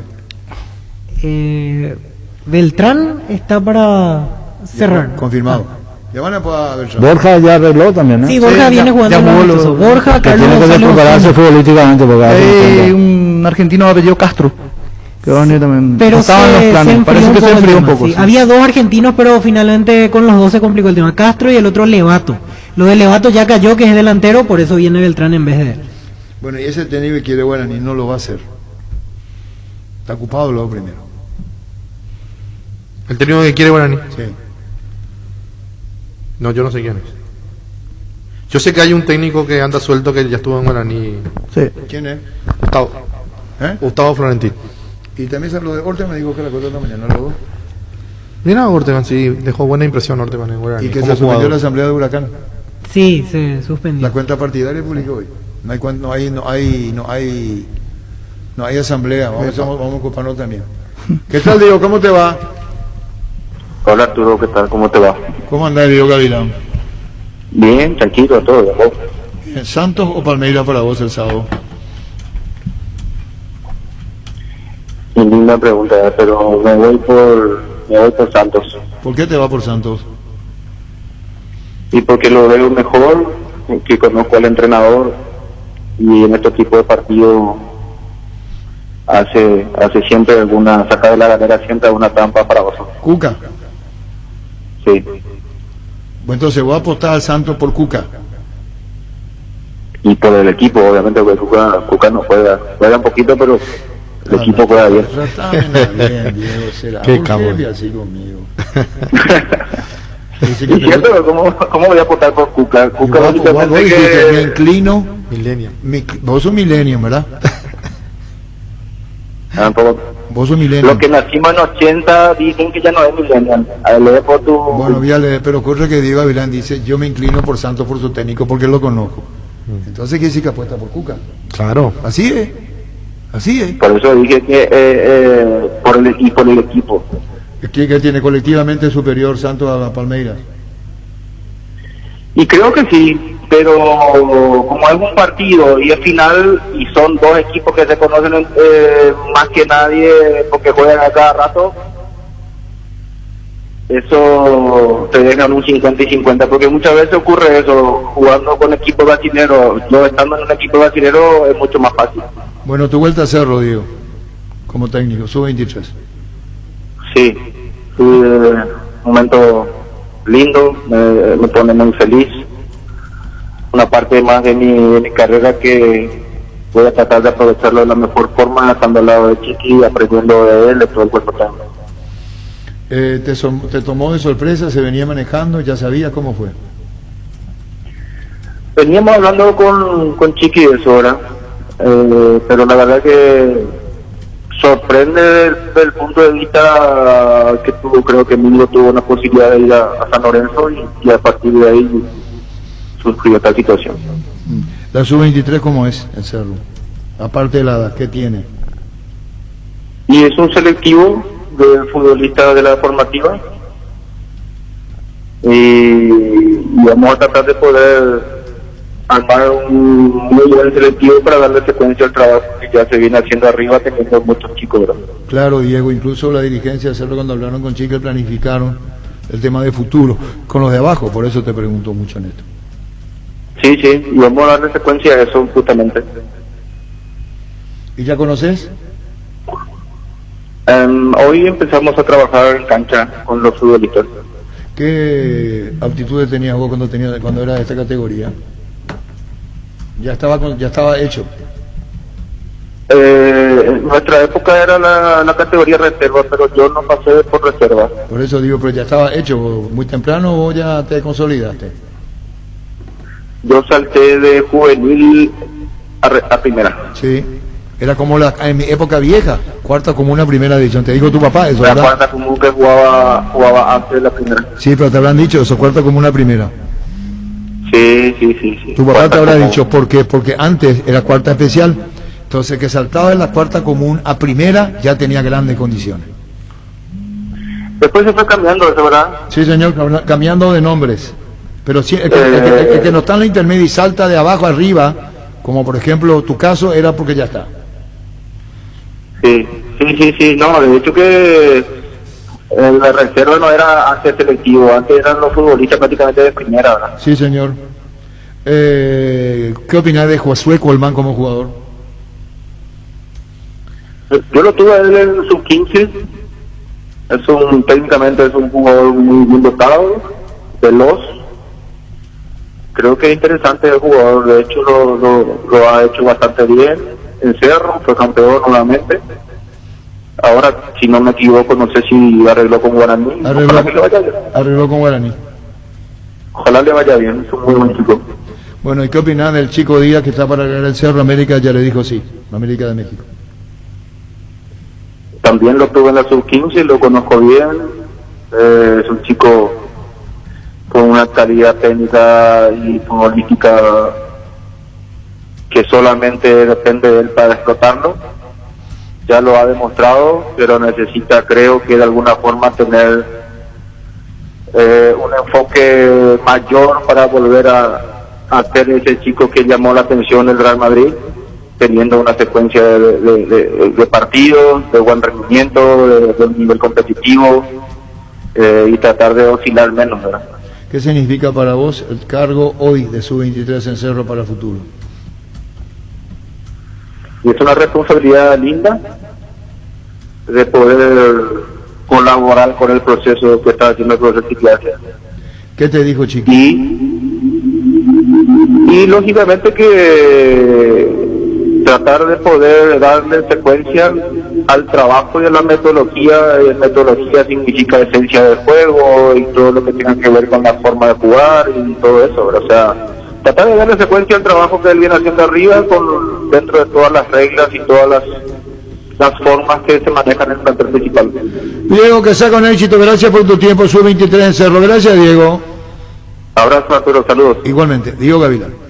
Beltrán está para cerrar. Confirmado. Ya van a poder ver. Borja ya arregló también, ¿eh? Sí, Borja Sí, viene ya- jugando ya en los jugó los- amistosos. Borja, Que Carlos tiene que González prepararse González. futbolísticamente porque hace un Un argentino de apellido Castro. Que va a venir también. Pero No estaban los se planes. enfrió Parece que se el enfrió un tema, poco. sí. sí. Había dos argentinos, pero finalmente con los dos se complicó el tema. Castro y el otro Levato. Lo de Levato ya cayó, que es delantero, por eso viene Beltrán en vez de él. Bueno, y ese técnico que quiere Guaraní no lo va a hacer. Está ocupado luego primero. El técnico que quiere Guaraní. Sí. No, yo no sé quién es. Yo sé que hay un técnico que anda suelto que ya estuvo en Guaraní. Sí. ¿Quién es? Gustavo. ¿Eh? Gustavo Florentín. Y también se habló de Ortega, me dijo que la cosa esta mañana, luego. Mira, Ortegan, sí, dejó buena impresión Ortegan en Guaraní. Y que como se suspendió jugador. la asamblea de Huracán. Sí, se suspendió. La cuenta partidaria publicó hoy. No hay asamblea. Vamos a ocuparnos también. ¿Qué tal, Diego? ¿Cómo te va? Hola Arturo, ¿qué tal? ¿Cómo te va? ¿Cómo anda Diego Gavilán? Bien, tranquilo, todo. ¿No? ¿Santos o Palmeiras para vos el sábado? Linda pregunta, pero me voy por Santos. ¿Por qué te va por Santos? Y porque lo veo mejor, que conozco al entrenador y en este tipo de partidos hace siempre saca de la galera siempre alguna trampa para vosotros. ¿Cuca? Sí. Bueno, entonces voy a apostar al Santos por Cuca. Y por el equipo, obviamente, porque Cuca no juega un poquito, pero el equipo juega bien. Bien, Diego, será. Qué ¿Por cabrón. qué así conmigo? Y cierto, ¿cómo voy a apostar por Cuca? Cuca Vos básicamente dijiste, me que... inclino. Milenio. Vos sos Millennium, ¿verdad? Vos sos Millennium. Los que nacimos en 80 dicen que ya no es millennial. A ver, lee por tu... Bueno, voy a leer, pero ocurre que Diego Avilán dice, yo me inclino por Santos por su técnico porque lo conozco. Entonces quiere decir que apuesta por Cuca. Claro. Así es. Así es. Por eso dije que por el equipo. Que tiene colectivamente superior Santos a Palmeiras. Y creo que sí, pero como es un partido y es final y son dos equipos que se conocen más que nadie porque juegan a cada rato, eso te dejan un 50 y 50, porque muchas veces ocurre eso, jugando con equipos brasileños, yo estando en un equipo brasilero es mucho más fácil. Bueno, tu vuelta a Cerro, Diego, como técnico, sub-23. Sí, un momento lindo, me pone muy feliz. Una parte más de mi carrera que voy a tratar de aprovecharlo de la mejor forma, estando al lado de Chiqui, aprendiendo de él, de todo el cuerpo técnico. ¿Te tomó de sorpresa? ¿Se venía manejando? ¿Ya sabía cómo fue? Veníamos hablando con Chiqui de eso, ¿verdad? Pero la verdad que sorprende del punto de vista que creo que Emilio tuvo una posibilidad de ir a San Lorenzo y a partir de ahí surgió esta situación. ¿La sub-23 cómo es en Cerro? Aparte de la edad, ¿qué tiene? Y es un selectivo de futbolista de la formativa y vamos a tratar de poder armar un muy buen selectivo para darle secuencia al trabajo que ya se viene haciendo arriba, teniendo muchos chicos, ¿verdad? Claro, Diego, incluso la dirigencia de Cerro, cuando hablaron con Chiqui, planificaron el tema de futuro con los de abajo, por eso te pregunto mucho en esto. Sí, y vamos a darle secuencia a eso justamente. ¿Y ya conoces? Hoy empezamos a trabajar en cancha con los futbolistas. ¿Qué aptitudes tenías vos cuando eras de esta categoría? Ya estaba hecho. En nuestra época era la categoría reserva, pero yo no pasé por reserva. Por eso digo, pero ya estaba hecho muy temprano o ya te consolidaste. Yo salté de juvenil a primera. Sí, era como en mi época vieja, cuarta comuna, primera división. Te dijo tu papá eso, La ¿verdad? cuarta común que jugaba antes de la primera. Sí, pero te habrán dicho eso, cuarta comuna, primera. Sí. Tu papá Cuarta te habrá común. dicho, ¿por qué? Porque antes era cuarta especial, entonces que saltaba de la cuarta común a primera ya tenía grandes condiciones. Después se fue cambiando eso, ¿verdad? Sí, señor, cambiando de nombres. Pero sí, el que no está en la intermedia y salta de abajo arriba, como por ejemplo tu caso, era porque ya está. Sí, no, de hecho que la reserva no era antes selectivo, antes eran los futbolistas prácticamente de primera, ¿verdad? Sí, señor. ¿Qué opinas de Josué Colmán como jugador? Yo lo tuve a él en sub-15, técnicamente es un jugador muy dotado, veloz. Creo que es interesante el jugador, de hecho lo ha hecho bastante bien en Cerro, fue campeón nuevamente. Ahora, si no me equivoco, no sé si arregló con Guaraní. Ojalá que le vaya bien. Arregló con Guaraní. Ojalá le vaya bien, es un muy buen chico. Bueno, ¿y qué opinas del chico Díaz que está para ganar el Cerro? América ya le dijo sí, América de México. También lo tuve en la sub-15, lo conozco bien, es un chico con una calidad técnica y futbolística que solamente depende de él para explotarlo. Ya lo ha demostrado, pero necesita, creo que de alguna forma tener un enfoque mayor para volver a ser ese chico que llamó la atención del Real Madrid, teniendo una secuencia de partidos, de buen rendimiento, de nivel competitivo, y tratar de oscilar menos, ¿verdad? ¿Qué significa para vos el cargo hoy de Sub-23 en Cerro para el futuro? Y es una responsabilidad linda de poder colaborar con el proceso que está haciendo el profesor Chiquiacia. ¿Qué te dijo Chiqui? Y lógicamente que tratar de poder darle secuencia al trabajo y a la metodología. Metodología significa esencia del juego y todo lo que tenga que ver con la forma de jugar y todo eso, ¿verdad? O sea, tratar de darle secuencia al trabajo que él viene haciendo arriba dentro de todas las reglas y todas las formas que se manejan en el plantel principal. Diego, que sea con éxito, gracias por tu tiempo, Sub-23 en Cerro. Gracias, Diego. Abrazo, Arturo, saludos. Igualmente, Diego Gavilán.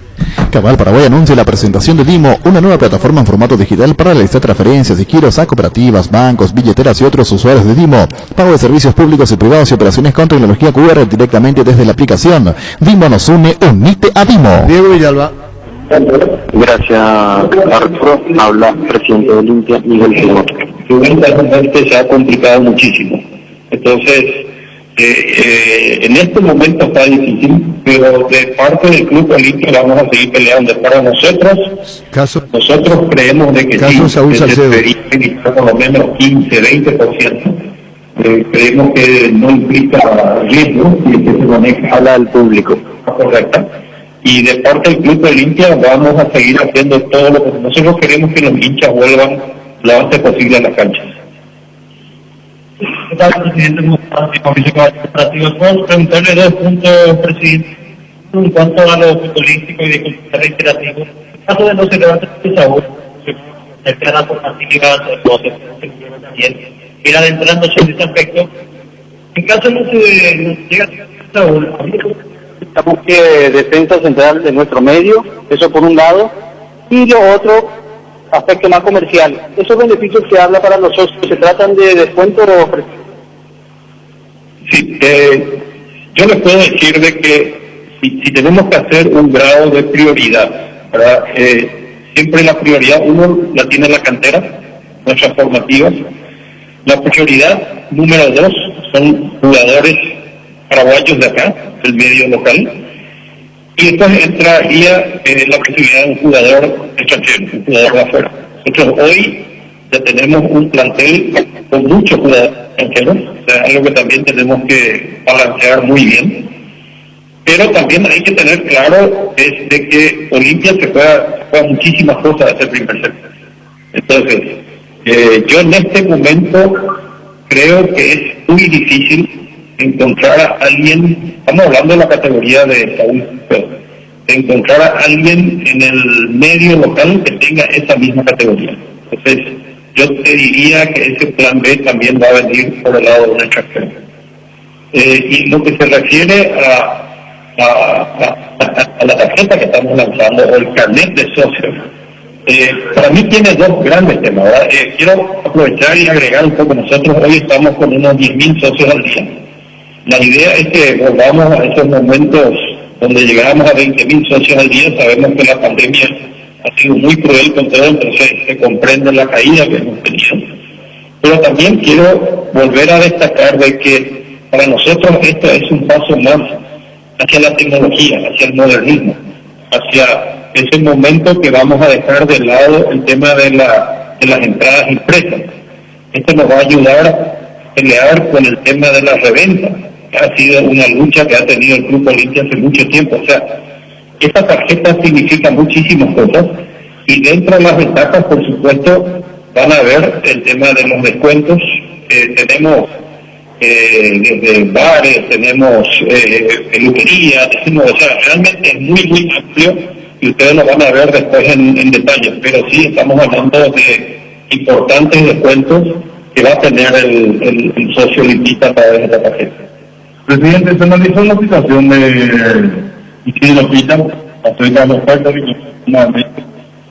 Cabal Paraguay anuncia la presentación de Dimo, una nueva plataforma en formato digital para realizar transferencias y giros a cooperativas, bancos, billeteras y otros usuarios de Dimo, pago de servicios públicos y privados y operaciones con tecnología QR directamente desde la aplicación. Dimo nos une, unite a Dimo. Diego Villalba. Gracias, Arturo. Habla presidente de Olimpia, Miguel Gilmón. Realmente se ha complicado muchísimo. Entonces, en este momento está difícil, pero de parte del Club Olimpia vamos a seguir peleando. Para nosotros, nosotros creemos de que sí, se debería evitar por lo menos 15-20%. Creemos que no implica riesgo y que se maneja habla al público. Correcta. Y de parte del Club Olimpia vamos a seguir haciendo todo lo que nosotros queremos, que los hinchas vuelvan lo antes posible a las canchas. ¿Qué tal, presidente? ¿Puedo preguntarle dos puntos, presidente? En cuanto a lo futbolístico y de reiterativo, en caso de no se levante el sabor, se queda por partida, también, ir adentrándose en ese aspecto. En caso no se llega a sabor, estamos que defensa central de nuestro medio, eso por un lado, y lo otro, aspecto más comercial. Esos beneficios que habla para los socios, ¿se tratan de descuento o ofrecimiento? Sí, yo les puedo decir de que si tenemos que hacer un grado de prioridad, ¿verdad? Siempre la prioridad, uno la tiene la cantera, nuestras formativas. La prioridad número 2 son jugadores paraguayos de acá, del medio local, y después entraría la posibilidad de un jugador extranjero, un jugador de afuera. Nosotros hoy ya tenemos un plantel con muchos jugadores extranjeros, o sea, algo que también tenemos que balancear muy bien, pero también hay que tener claro es de que Olimpia se juega muchísimas cosas desde el primer set. Entonces, yo en este momento creo que es muy difícil encontrar a alguien, estamos hablando de la categoría de Saúl, encontrar a alguien en el medio local que tenga esa misma categoría. Entonces, yo te diría que ese plan B también va a venir por el lado de un extranjero. Y lo que se refiere a la tarjeta que estamos lanzando, o el carnet de socios, para mí tiene dos grandes temas, ¿verdad? Quiero aprovechar y agregar un poco. Nosotros hoy estamos con unos 10.000 socios al día. La idea es que volvamos a esos momentos donde llegábamos a 20.000 socios al día. Sabemos que la pandemia ha sido muy cruel con todo, entonces se comprende la caída que hemos tenido. Pero también quiero volver a destacar de que para nosotros esto es un paso más hacia la tecnología, hacia el modernismo, hacia ese momento que vamos a dejar de lado el tema de las entradas impresas. Esto nos va a ayudar a pelear con el tema de la reventa, que ha sido una lucha que ha tenido el Club Olimpia hace mucho tiempo. O sea, esta tarjeta significa muchísimas cosas, y dentro de las ventajas, por supuesto, van a ver el tema de los descuentos. Tenemos desde bares, tenemos peluquería, o sea, realmente es muy, muy amplio, y ustedes lo van a ver después en detalle, pero sí estamos hablando de importantes descuentos que va a tener el socio olimpista a través de esta tarjeta. Presidente, se analizó la situación de Isidropita, acerca de la oferta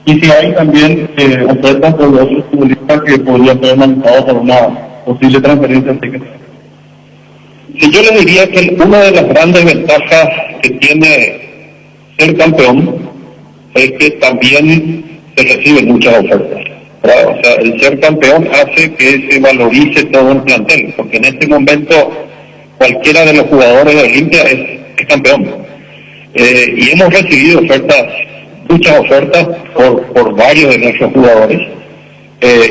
y si hay también ofertas por los otros futbolistas que podrían ser analizados por una posible transferencia. Sí, yo le diría que una de las grandes ventajas que tiene ser campeón es que también se reciben muchas ofertas, ¿verdad? O sea, el ser campeón hace que se valorice todo el plantel, porque en este momento cualquiera de los jugadores de Olimpia es campeón. Y hemos recibido ofertas, muchas ofertas por varios de nuestros jugadores,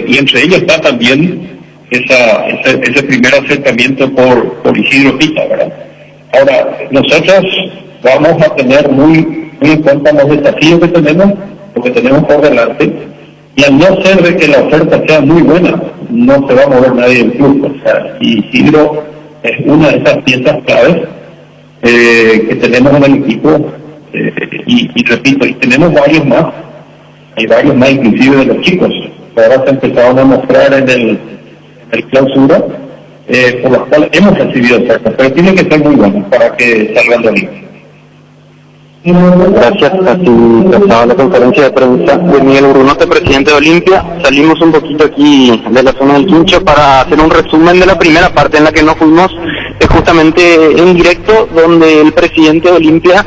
y entre ellos está también ese primer acercamiento por Isidro Pita, ¿verdad? Ahora, nosotros vamos a tener muy en cuenta los desafíos que tenemos, lo que tenemos por delante, y al no ser de que la oferta sea muy buena, no se va a mover nadie del club. O sea, Isidro es una de esas piezas claves que tenemos en el equipo, y repito, y tenemos varios más, hay varios más inclusive de los chicos, que ahora se empezaron a mostrar en el clausura, por los cuales hemos recibido ofertas, pero tiene que ser muy buenos para que salgan de ahí. Gracias. Así trataba la conferencia de prensa de Miguel Brunote, presidente de Olimpia. Salimos un poquito aquí de la zona del Quincho para hacer un resumen de la primera parte en la que nos fuimos justamente en directo, donde el presidente de Olimpia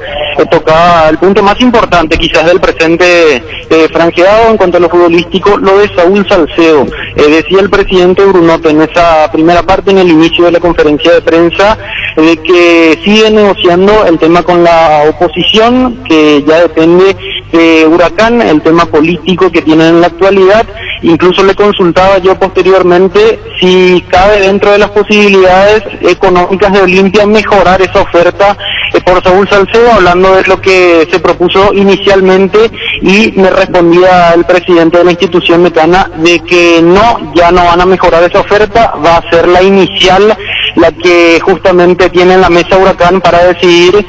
tocaba el punto más importante quizás del presente franjeado en cuanto a lo futbolístico, lo de Saúl Salcedo. Decía el presidente Brunote en esa primera parte, en el inicio de la conferencia de prensa, de que sigue negociando el tema con la oposición, que ya depende de Huracán, el tema político que tienen en la actualidad. Incluso le consultaba yo posteriormente si cabe dentro de las posibilidades económicas de Olimpia mejorar esa oferta por Saúl Salcedo, hablando de lo que se propuso inicialmente, y me respondía el presidente de la institución mecana de que no, ya no van a mejorar esa oferta, va a ser la inicial la que justamente tiene en la mesa Huracán para decidir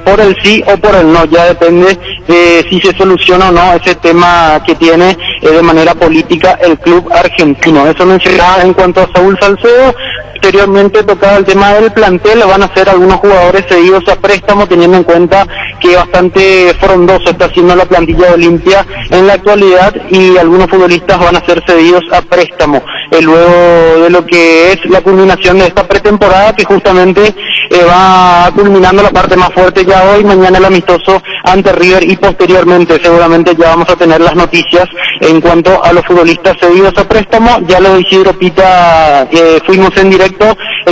por el sí o por el no. Ya depende de si se soluciona o no ese tema que tiene de manera política el club argentino. Eso mencionaba en cuanto a Saúl Salcedo. Posteriormente tocaba el tema del plantel, van a ser algunos jugadores cedidos a préstamo, teniendo en cuenta que bastante frondoso está haciendo la plantilla de Olimpia en la actualidad, y algunos futbolistas van a ser cedidos a préstamo, luego de lo que es la culminación de esta pretemporada, que justamente va culminando la parte más fuerte ya hoy, mañana el amistoso ante River, y posteriormente seguramente ya vamos a tener las noticias en cuanto a los futbolistas cedidos a préstamo. Ya lo de Isidro Pita, fuimos en directo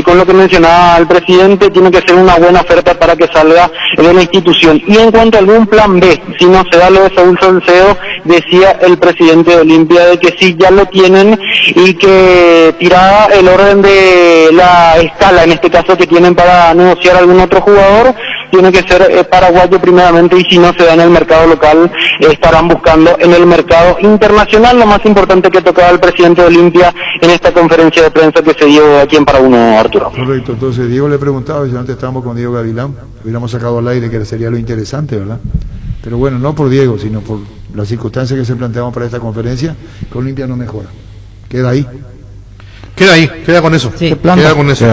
con lo que mencionaba el presidente, tiene que ser una buena oferta para que salga de la institución. Y en cuanto a algún plan B, si no se da lo de Saúl Salcedo, decía el presidente de Olimpia de que sí, ya lo tienen, y que tiraba el orden de la escala, en este caso, que tienen para negociar algún otro jugador, tiene que ser paraguayo primeramente, y si no se da en el mercado local, estarán buscando en el mercado internacional. Lo más importante que tocaba el presidente de Olimpia en esta conferencia de prensa que se dio aquí en Paraguay, Arturo. Correcto, entonces Diego le preguntaba, si antes estábamos con Diego Gavilán, hubiéramos sacado al aire, que sería lo interesante, ¿verdad? Pero bueno, no por Diego, sino por las circunstancias que se planteaban para esta conferencia, que Olimpia no mejora. Queda ahí. Queda con eso. Sí. Queda con eso.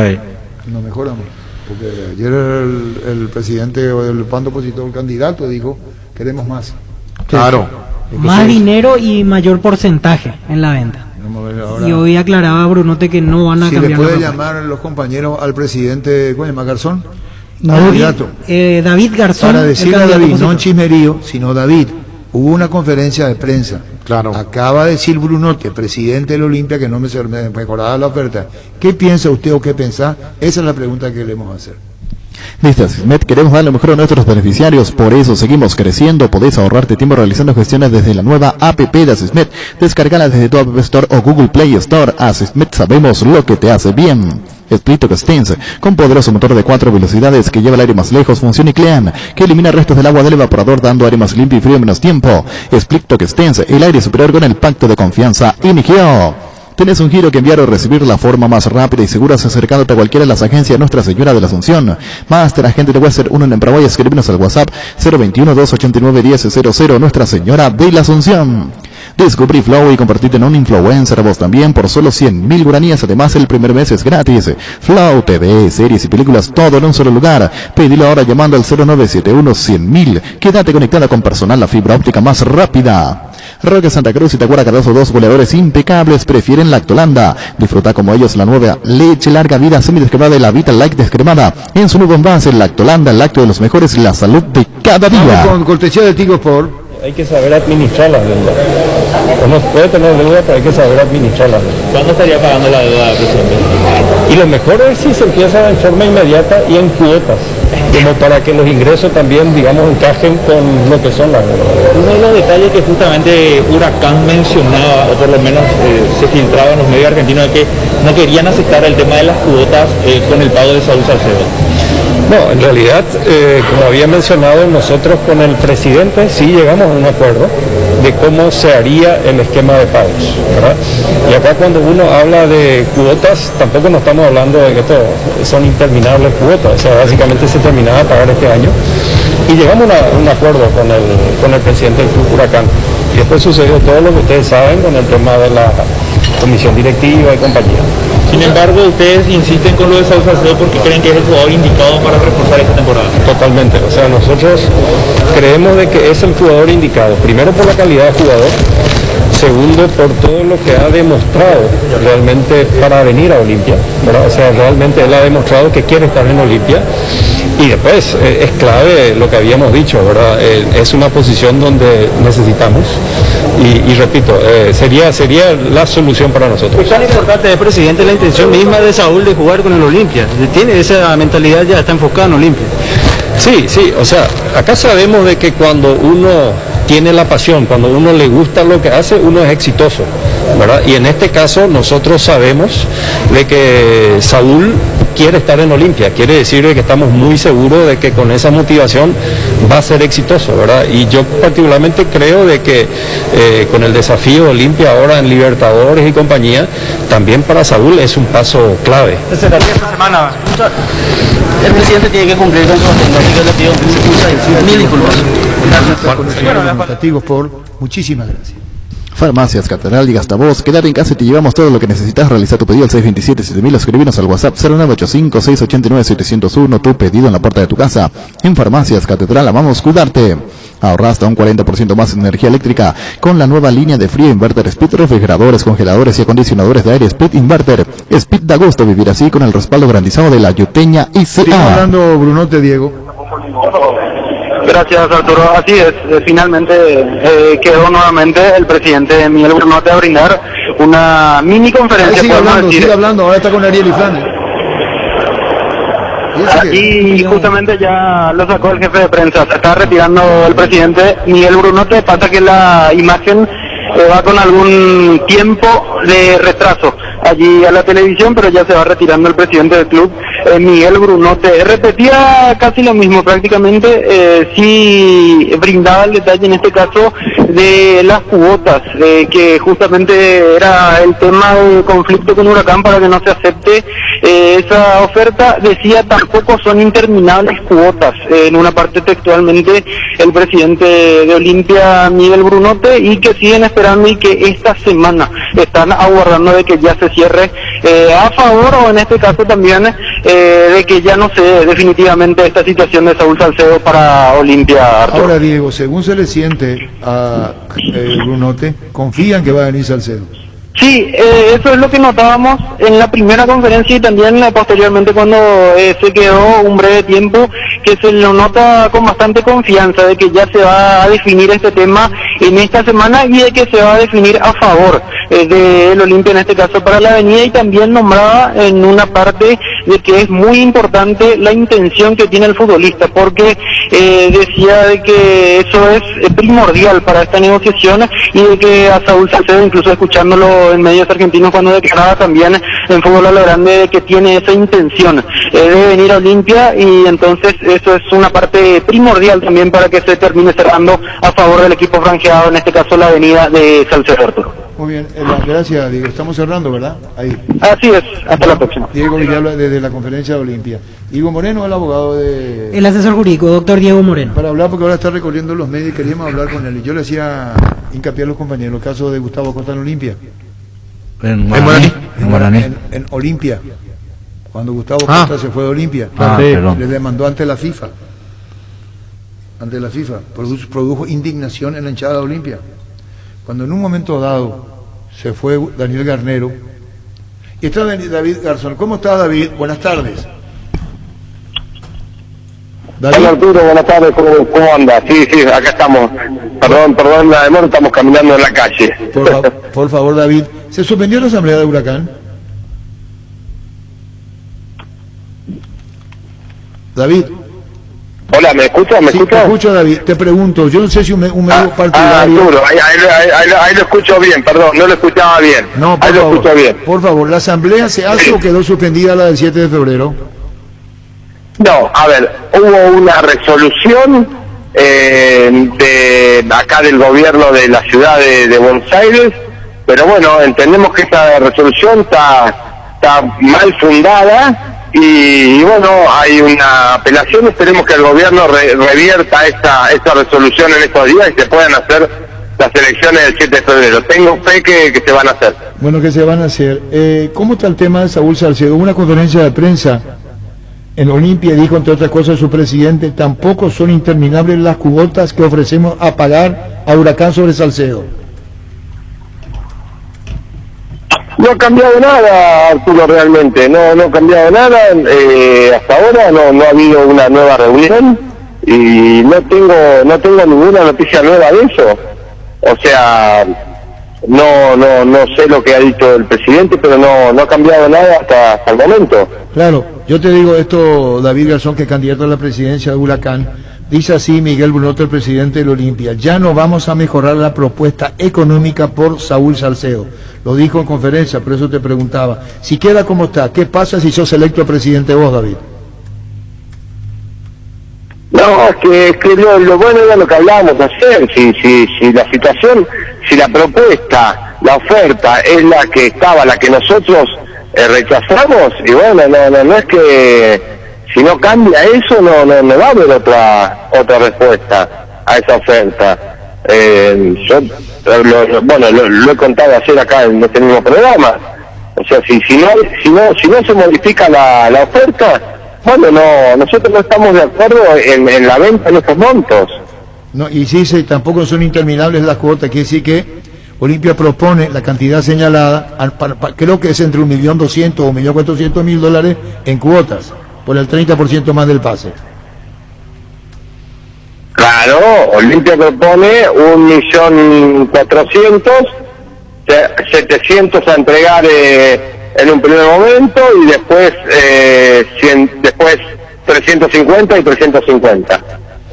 No mejoramos. Porque ayer el presidente o el bando opositor, el candidato, dijo, queremos más. Claro. Más dinero y mayor porcentaje en la venta. Vamos a ver ahora. Y hoy aclaraba Brunote que no van a Si cambiar le puede la propuesta. llamar los compañeros al presidente, ¿cómo se llama? Garzón, David, candidato, David Garzón, para el decirle a candidato David, no opositor. en chismerío, sino David, hubo una conferencia de prensa. Claro. Acaba de decir Brunote, presidente del Olimpia, que no me mejoraba la oferta. ¿Qué piensa usted o qué pensás? Esa es la pregunta que le vamos a hacer. Desde Asismet queremos dar lo mejor a nuestros beneficiarios, por eso seguimos creciendo. Podés ahorrarte tiempo realizando gestiones desde la nueva APP de Asismet. Descárgala desde tu App Store o Google Play Store. Asismet, sabemos lo que te hace bien. Splittock Stens, con poderoso motor de 4 velocidades que lleva el aire más lejos, función Clean, que elimina restos del agua del evaporador dando aire más limpio y frío en menos tiempo. Splittock Stens, el aire superior con el pacto de confianza Inigeo. Tenés un giro que enviar o recibir, la forma más rápida y segura es acercándote a cualquiera de las agencias de Nuestra Señora de la Asunción. Master Agente de Western 1 en Paraguay, escríbenos al WhatsApp 021-289-1000, Nuestra Señora de la Asunción. Descubrí Flow y convertirte en un influencer vos también por solo 100.000 guaraníes. Además, el primer mes es gratis. Flow TV, series y películas, todo en un solo lugar. Pedilo ahora llamando al 0971 100.000. Quédate conectada con personal, la fibra óptica más rápida. Roque Santa Cruz y Tacuara Cardoso, dos goleadores impecables, prefieren Lactolanda. Disfruta como ellos la nueva leche larga vida semidescremada de la Vita Like descremada. En su nuevo envase, Lactolanda, el lácteo de los mejores, la salud de cada día. Vamos con cortesía de Tigo Sport. Hay que saber administrar las deudas. Uno puede tener deuda, pero hay que saber administrar las deudas. ¿Cuándo estaría pagando la deuda, presidente? Y lo mejor es si se empieza en forma inmediata y en cuotas, como para que los ingresos también, digamos, encajen con lo que son las deudas. Uno de los detalles que justamente Huracán mencionaba, o por lo menos se filtraba en los medios argentinos, es que no querían aceptar el tema de las cuotas con el pago de Saúl Salcedo. No, en realidad, como había mencionado, nosotros con el presidente sí llegamos a un acuerdo de cómo se haría el esquema de pagos, ¿verdad? Y acá cuando uno habla de cuotas, tampoco nos estamos hablando de que son interminables cuotas, o sea, básicamente se terminaba de pagar este año. Y llegamos a un acuerdo con el presidente del Club Huracán. Y después sucedió todo lo que ustedes saben con el tema de la comisión directiva y compañía. Sin embargo, ustedes insisten con lo de Saúl Salcedo porque creen que es el jugador indicado para reforzar esta temporada. Totalmente, o sea, nosotros creemos de que es el jugador indicado, primero por la calidad de jugador, segundo por todo lo que ha demostrado realmente para venir a Olimpia, ¿verdad? O sea, realmente él ha demostrado que quiere estar en Olimpia. Y después es clave lo que habíamos dicho, ¿verdad? Es una posición donde necesitamos y repito, sería la solución para nosotros. ¿Cuán importante es, presidente, la intención misma de Saúl de jugar con el Olimpia? Tiene esa mentalidad, ya está enfocada en Olimpia. Sí, o sea, acá sabemos de que cuando uno tiene la pasión, cuando uno le gusta lo que hace, uno es exitoso, ¿verdad? Y en este caso nosotros sabemos de que Saúl quiere estar en Olimpia, quiere decir que estamos muy seguros de que con esa motivación va a ser exitoso, ¿verdad? Y yo particularmente creo de que con el desafío de Olimpia ahora en Libertadores y compañía, también para Saúl es un paso clave. Esta semana el presidente tiene que cumplir con su agenda, así que le pido mil disculpas. Gracias por muchísimas gracias. Farmacias Catedral y Gastavoz, quedar en casa y te llevamos todo lo que necesitas. Realizar tu pedido al 627-7000, escribinos al WhatsApp 0985-689-701, tu pedido en la puerta de tu casa. En Farmacias Catedral amamos cuidarte. Ahorra hasta un 40% más en energía eléctrica con la nueva línea de frío Inverter Speed, refrigeradores, congeladores y acondicionadores de aire Speed Inverter. Speed da gusto vivir así con el respaldo garantizado de la Yuteña ICA. Sigue hablando Brunote, Diego. Gracias, Arturo. Así es, finalmente quedó nuevamente el presidente Miguel Brunote a brindar una mini conferencia. Sigue hablando, ahora está con Ariel y Flan. Y justamente ya lo sacó el jefe de prensa, se está retirando el presidente Miguel Brunote, pasa que la imagen va con algún tiempo de retraso allí a la televisión, pero ya se va retirando el presidente del club, Miguel Brunote. Repetía casi lo mismo prácticamente, sí brindaba el detalle en este caso de las cuotas, que justamente era el tema de conflicto con Huracán para que no se acepte esa oferta. Decía, tampoco son interminables cuotas, en una parte textualmente el presidente de Olimpia, Miguel Brunote, y que siguen esperando y que esta semana están aguardando de que ya se cierre a favor, o en este caso también de que ya no se dé definitivamente esta situación de Saúl Salcedo para Olimpia. Ahora, Diego, según se le siente a Brunote, confían que va a venir Salcedo. Sí, eso es lo que notábamos en la primera conferencia y también posteriormente cuando se quedó un breve tiempo, que se lo nota con bastante confianza de que ya se va a definir este tema en esta semana y de que se va a definir a favor del Olimpia, en este caso para la avenida, y también nombraba en una parte de que es muy importante la intención que tiene el futbolista, porque decía de que eso es primordial para esta negociación y de que a Saúl Salcedo, incluso escuchándolo en medios argentinos cuando declaraba también en Fútbol a lo Grande, de que tiene esa intención de venir a Olimpia, y entonces eso es una parte primordial también para que se termine cerrando a favor del equipo franjeado, en este caso la avenida de Salcedo, Arturo. Muy bien, gracias, Diego. Estamos cerrando, ¿verdad? Ahí. Así es, hasta la próxima. Diego Villalba desde la conferencia de Olimpia. Diego Moreno, el abogado de... El asesor jurídico, doctor Diego Moreno. Para hablar, porque ahora está recorriendo los medios y queríamos hablar con él. Y yo le hacía hincapié a los compañeros, el caso de Gustavo Costa en Olimpia. En Guaraní. En Guaraní. En Olimpia. Cuando Gustavo Costa se fue de Olimpia, le demandó ante la FIFA. Ante la FIFA. Produjo indignación en la hinchada de Olimpia. Cuando en un momento dado se fue Daniel Garnero, y está David Garzón. ¿Cómo está, David? Buenas tardes. David. Hola Arturo, buenas tardes, ¿cómo anda? Sí, acá estamos. Perdón la demora, estamos caminando en la calle. Por favor, David, ¿se suspendió la asamblea de Huracán? David. Hola, ¿me escuchas? Sí, te escucho, David. Te pregunto, yo no sé si un medio partidario... Arturo, ahí lo escucho bien, perdón, no lo escuchaba bien. No, ahí lo escucho bien. Por favor, ¿la asamblea se hace o quedó suspendida la del 7 de febrero? No, a ver, hubo una resolución de acá del gobierno de la ciudad de Buenos Aires, pero bueno, entendemos que esta resolución está mal fundada y bueno, hay una apelación, esperemos que el gobierno revierta esta resolución en estos días y se puedan hacer las elecciones del 7 de febrero. Tengo fe que se van a hacer. Bueno, que se van a hacer. ¿Cómo está el tema de Saúl Salcedo? Hubo una conferencia de prensa en Olimpia, dijo entre otras cosas su presidente, tampoco son interminables las cuotas que ofrecemos a pagar a Huracán sobre Salcedo. No ha cambiado nada, Arturo, realmente, no ha cambiado nada, hasta ahora no ha habido una nueva reunión y no tengo ninguna noticia nueva de eso. O sea, no sé lo que ha dicho el presidente, pero no ha cambiado nada hasta el momento. Claro, yo te digo esto, David Garzón, que es candidato a la presidencia de Huracán, dice así Miguel Brunoto, el presidente del Olimpia, ya no vamos a mejorar la propuesta económica por Saúl Salcedo. Lo dijo en conferencia, por eso te preguntaba. Si queda como está, ¿qué pasa si sos electo presidente vos, David? No, es que lo bueno era lo que hablábamos ayer, si la situación, si la propuesta, la oferta es la que nosotros rechazamos, y bueno, no es que si no cambia eso, no va a haber otra respuesta a esa oferta. Yo lo he contado ayer acá en este mismo programa. O sea, si no se modifica la oferta, bueno, nosotros no estamos de acuerdo en la venta de estos montos. No, y sí, tampoco son interminables las cuotas, quiere decir que Olimpia propone la cantidad señalada, creo que es entre 1.200.000 o 1.400.000 dólares en cuotas, por el 30% más del pase. Claro, Olimpia propone 1.400.000, 700 a entregar en un primer momento y después 350 y 350,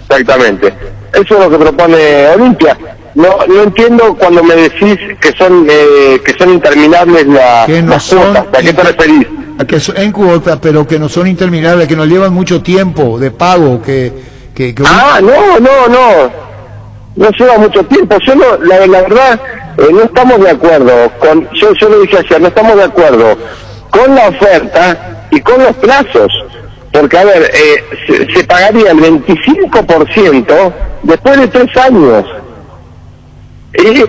exactamente. Eso es lo que propone Olimpia. No entiendo cuando me decís que son interminables las cuotas. ¿A qué te referís? A que son en cuotas, pero que no son interminables, que nos llevan mucho tiempo de pago, no lleva mucho tiempo. Yo la verdad no estamos de acuerdo con, yo lo dije ayer, no estamos de acuerdo con la oferta y con los plazos, porque a ver, se pagaría el 25% después de 3 años y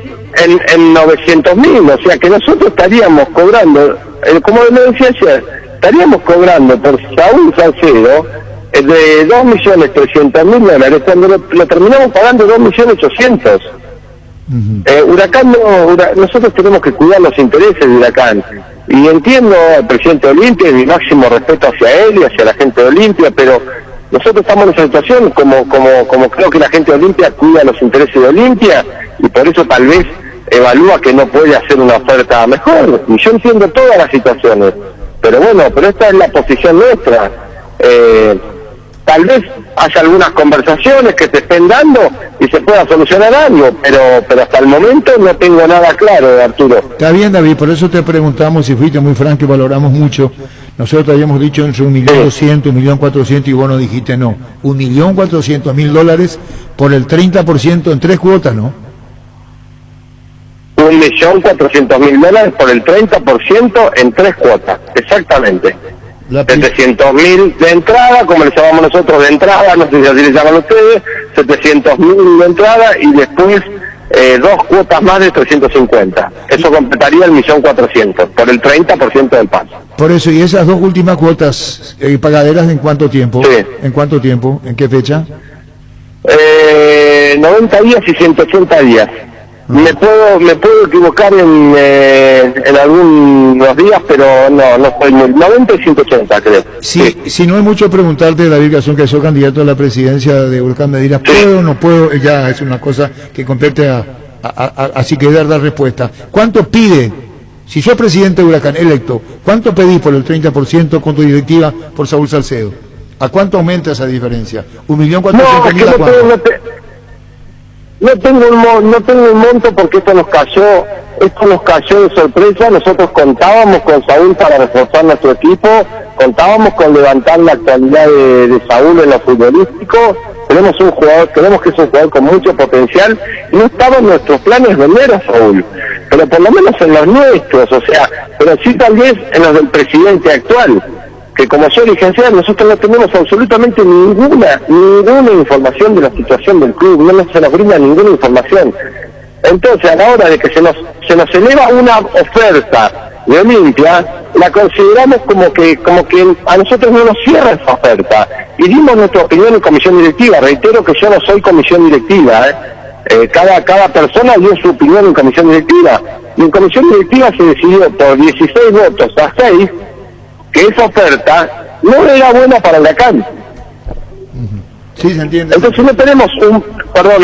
en 900.000, o sea que nosotros estaríamos cobrando, como le decía ayer, estaríamos cobrando por Saúl Salcedo de 2.300.000 dólares, cuando lo terminamos pagando 2.800.000. Huracán nosotros tenemos que cuidar los intereses de Huracán, y entiendo al presidente de Olimpia y mi máximo respeto hacia él y hacia la gente de Olimpia, pero nosotros estamos en esa situación como creo que la gente de Olimpia cuida los intereses de Olimpia, y por eso tal vez evalúa que no puede hacer una oferta mejor, y yo entiendo todas las situaciones, pero esta es la posición nuestra. Tal vez haya algunas conversaciones que se estén dando y se pueda solucionar algo, pero hasta el momento no tengo nada claro, Arturo. Está bien, David, por eso te preguntamos, si fuiste muy franco y valoramos mucho. Nosotros habíamos dicho entre 1.200.000, 1.400.000 y vos nos dijiste no. 1.400.000 dólares por el 30% en 3 cuotas, ¿no? 1.400.000 dólares por el 30% en 3 cuotas, exactamente. 700.000 de entrada, como le llamamos nosotros de entrada, no sé si así le llaman ustedes, 700.000 de entrada y después 2 cuotas más de 350. Eso completaría el 1.400.000 por el 30% del paso. Por eso, ¿y esas 2 últimas cuotas pagaderas en cuánto tiempo? Sí. ¿En cuánto tiempo? ¿En qué fecha? 90 días y 180 días. Me puedo equivocar en algunos días, pero no estoy muy... 90 y 180, creo. Si no hay mucho preguntarte, David Garzón, que soy candidato a la presidencia de Huracán Medina, ¿puedo o no puedo? Ya es una cosa que compete así que dar respuesta. ¿Cuánto pide, si soy presidente de Huracán electo, cuánto pedís por el 30% con tu directiva por Saúl Salcedo? ¿A cuánto aumenta esa diferencia? ¿1.400.000 a cuánto? No tengo un monto porque esto nos cayó de sorpresa. Nosotros contábamos con Saúl para reforzar nuestro equipo, contábamos con levantar la actualidad de Saúl en lo futbolístico. Queremos que es un jugador con mucho potencial, y no estaba en nuestros planes vender a Saúl, pero por lo menos en los nuestros, pero sí tal vez en los del presidente actual, que como soy licenciado, nosotros no tenemos absolutamente ninguna información de la situación del club, no se nos brinda ninguna información. Entonces, a la hora de que se nos eleva una oferta de Olimpia, la consideramos como que a nosotros no nos cierra esa oferta, y dimos nuestra opinión en comisión directiva. Reitero que yo no soy comisión directiva, cada persona dio su opinión en comisión directiva, y en comisión directiva se decidió por 16 votos a 6 que esa oferta no era buena para Huracán. Sí, se entiende. Entonces no tenemos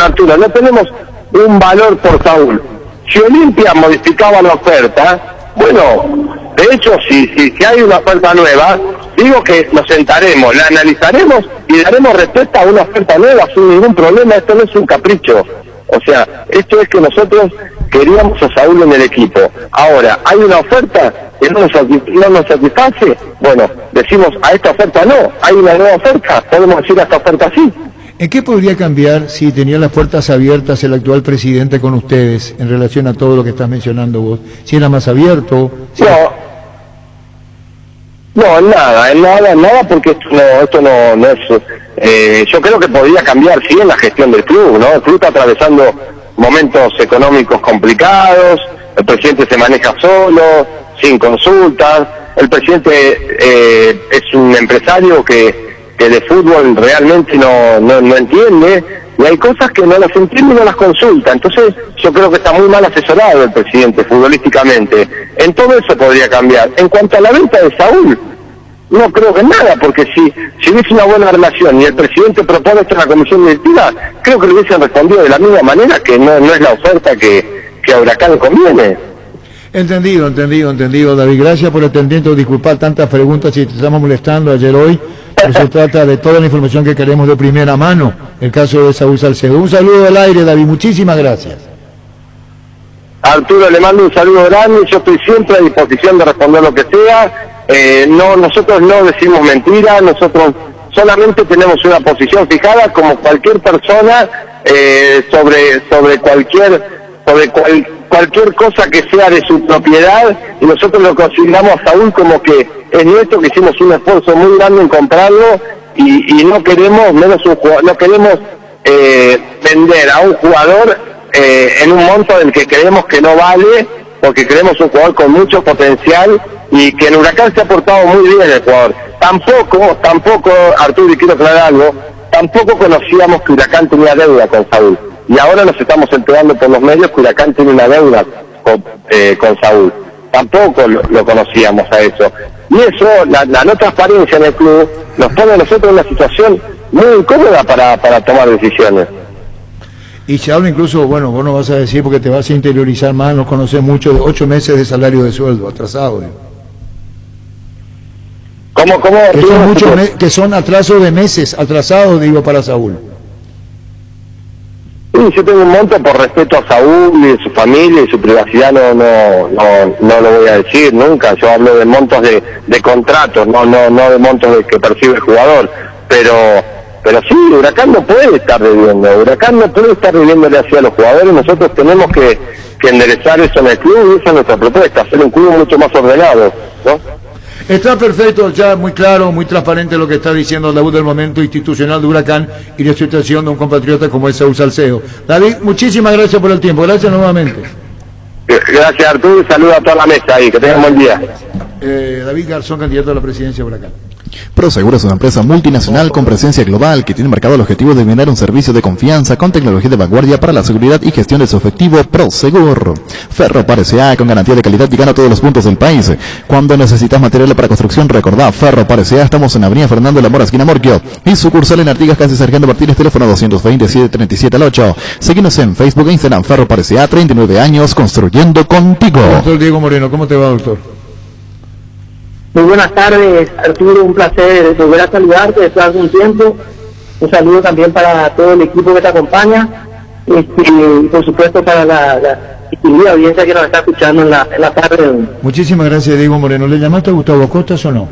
Arturo, no tenemos un valor por Saúl. Si Olimpia modificaba la oferta, bueno, de hecho, si hay una oferta nueva, digo que nos sentaremos, la analizaremos y daremos respuesta a una oferta nueva sin ningún problema. Esto no es un capricho. O sea, esto es que nosotros queríamos a Saúl en el equipo. Ahora, hay una oferta que no nos satisface. Bueno, decimos a esta oferta no, hay una nueva oferta, podemos decir a esta oferta sí. ¿En qué podría cambiar si tenía las puertas abiertas el actual presidente con ustedes en relación a todo lo que estás mencionando vos? ¿Si era más abierto? Si No, en nada, porque esto no es... yo creo que podría cambiar, sí, en la gestión del club, ¿no? El club está atravesando momentos económicos complicados, el presidente se maneja solo, sin consultas, el presidente es un empresario que de fútbol realmente no entiende, y hay cosas que no las entiende y no las consulta. Entonces yo creo que está muy mal asesorado el presidente futbolísticamente. En todo eso podría cambiar. En cuanto a la venta de Saúl, no creo que nada, porque si hubiese una buena relación y el presidente propone esto en la comisión directiva, creo que le hubiesen respondido de la misma manera, que no es la oferta que a Huracán le conviene. Entendido, David. Gracias por atendiendo. Disculpad tantas preguntas si te estamos molestando ayer hoy. No se trata de toda la información que queremos de primera mano, el caso de Saúl Salcedo. Un saludo al aire, David. Muchísimas gracias. Arturo, le mando un saludo grande. Yo estoy siempre a disposición de responder lo que sea. Nosotros no decimos mentiras. Nosotros solamente tenemos una posición fijada, como cualquier persona, sobre cualquier cosa que sea de su propiedad, y nosotros lo consideramos a Saúl como que es nuestro, que hicimos un esfuerzo muy grande en comprarlo, y no queremos vender a un jugador en un monto del que creemos que no vale, porque creemos un jugador con mucho potencial, y que en Huracán se ha portado muy bien el jugador. Tampoco, Arturo, y quiero aclarar algo, tampoco conocíamos que Huracán tenía deuda con Saúl. Y ahora nos estamos enterando por los medios que Huracán tiene una deuda con Saúl. Tampoco lo conocíamos a eso. Y eso, la no transparencia en el club, nos pone a nosotros en una situación muy incómoda para tomar decisiones. Y se habla incluso, bueno, vos no vas a decir porque te vas a interiorizar más, nos conocés mucho, de 8 meses de salario de sueldo atrasado. ¿Cómo? Que son atrasos de meses, atrasados, digo, para Saúl. Sí, yo tengo un monto por respeto a Saúl y de su familia y su privacidad, no lo voy a decir nunca. Yo hablo de montos de contratos, no de montos de que percibe el jugador. Pero sí, Huracán no puede estar debiéndole hacia los jugadores. Nosotros tenemos que enderezar eso en el club, y esa es nuestra propuesta, hacer un club mucho más ordenado, ¿no? Está perfecto, ya muy claro, muy transparente lo que está diciendo David del momento institucional de Huracán y la situación de un compatriota como es Saúl Salcedo. David, muchísimas gracias por el tiempo, gracias nuevamente. Gracias, Arturo, saludos a toda la mesa ahí, que tengan buen día. David Garzón, candidato a la presidencia de Huracán. Prosegur es una empresa multinacional con presencia global que tiene marcado el objetivo de brindar un servicio de confianza con tecnología de vanguardia para la seguridad y gestión de su efectivo. Prosegur. Ferropar S.A. con garantía de calidad y gana todos los puntos del país. Cuando necesitas material para construcción, recordá Ferropar S.A. Estamos en Avenida Fernando de la Mora, esquina Morquio, y sucursal en Artigas, casi Sargento Martínez, teléfono 220-737-8. Seguinos en Facebook e Instagram. Ferropar S.A. 39 años construyendo contigo. Doctor Diego Moreno, ¿cómo te va, doctor? Muy buenas tardes, Arturo, un placer volver a saludarte después de algún tiempo. Un saludo también para todo el equipo que te acompaña y por supuesto para la distinguida audiencia que nos está escuchando en la tarde de hoy. Muchísimas gracias, Diego Moreno. ¿Le llamaste a Gustavo Costas o no?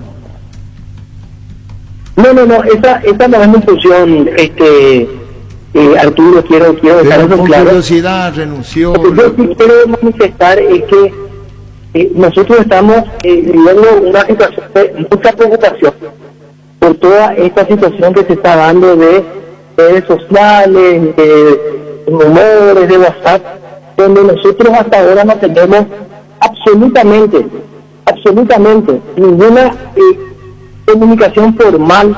No, esa no es mi función, Arturo, quiero dejar eso claro. Curiosidad, renunció. Lo que yo sí quiero manifestar es que nosotros estamos viviendo una situación de mucha preocupación por toda esta situación que se está dando de redes sociales, de rumores, de WhatsApp, donde nosotros hasta ahora no tenemos absolutamente ninguna comunicación formal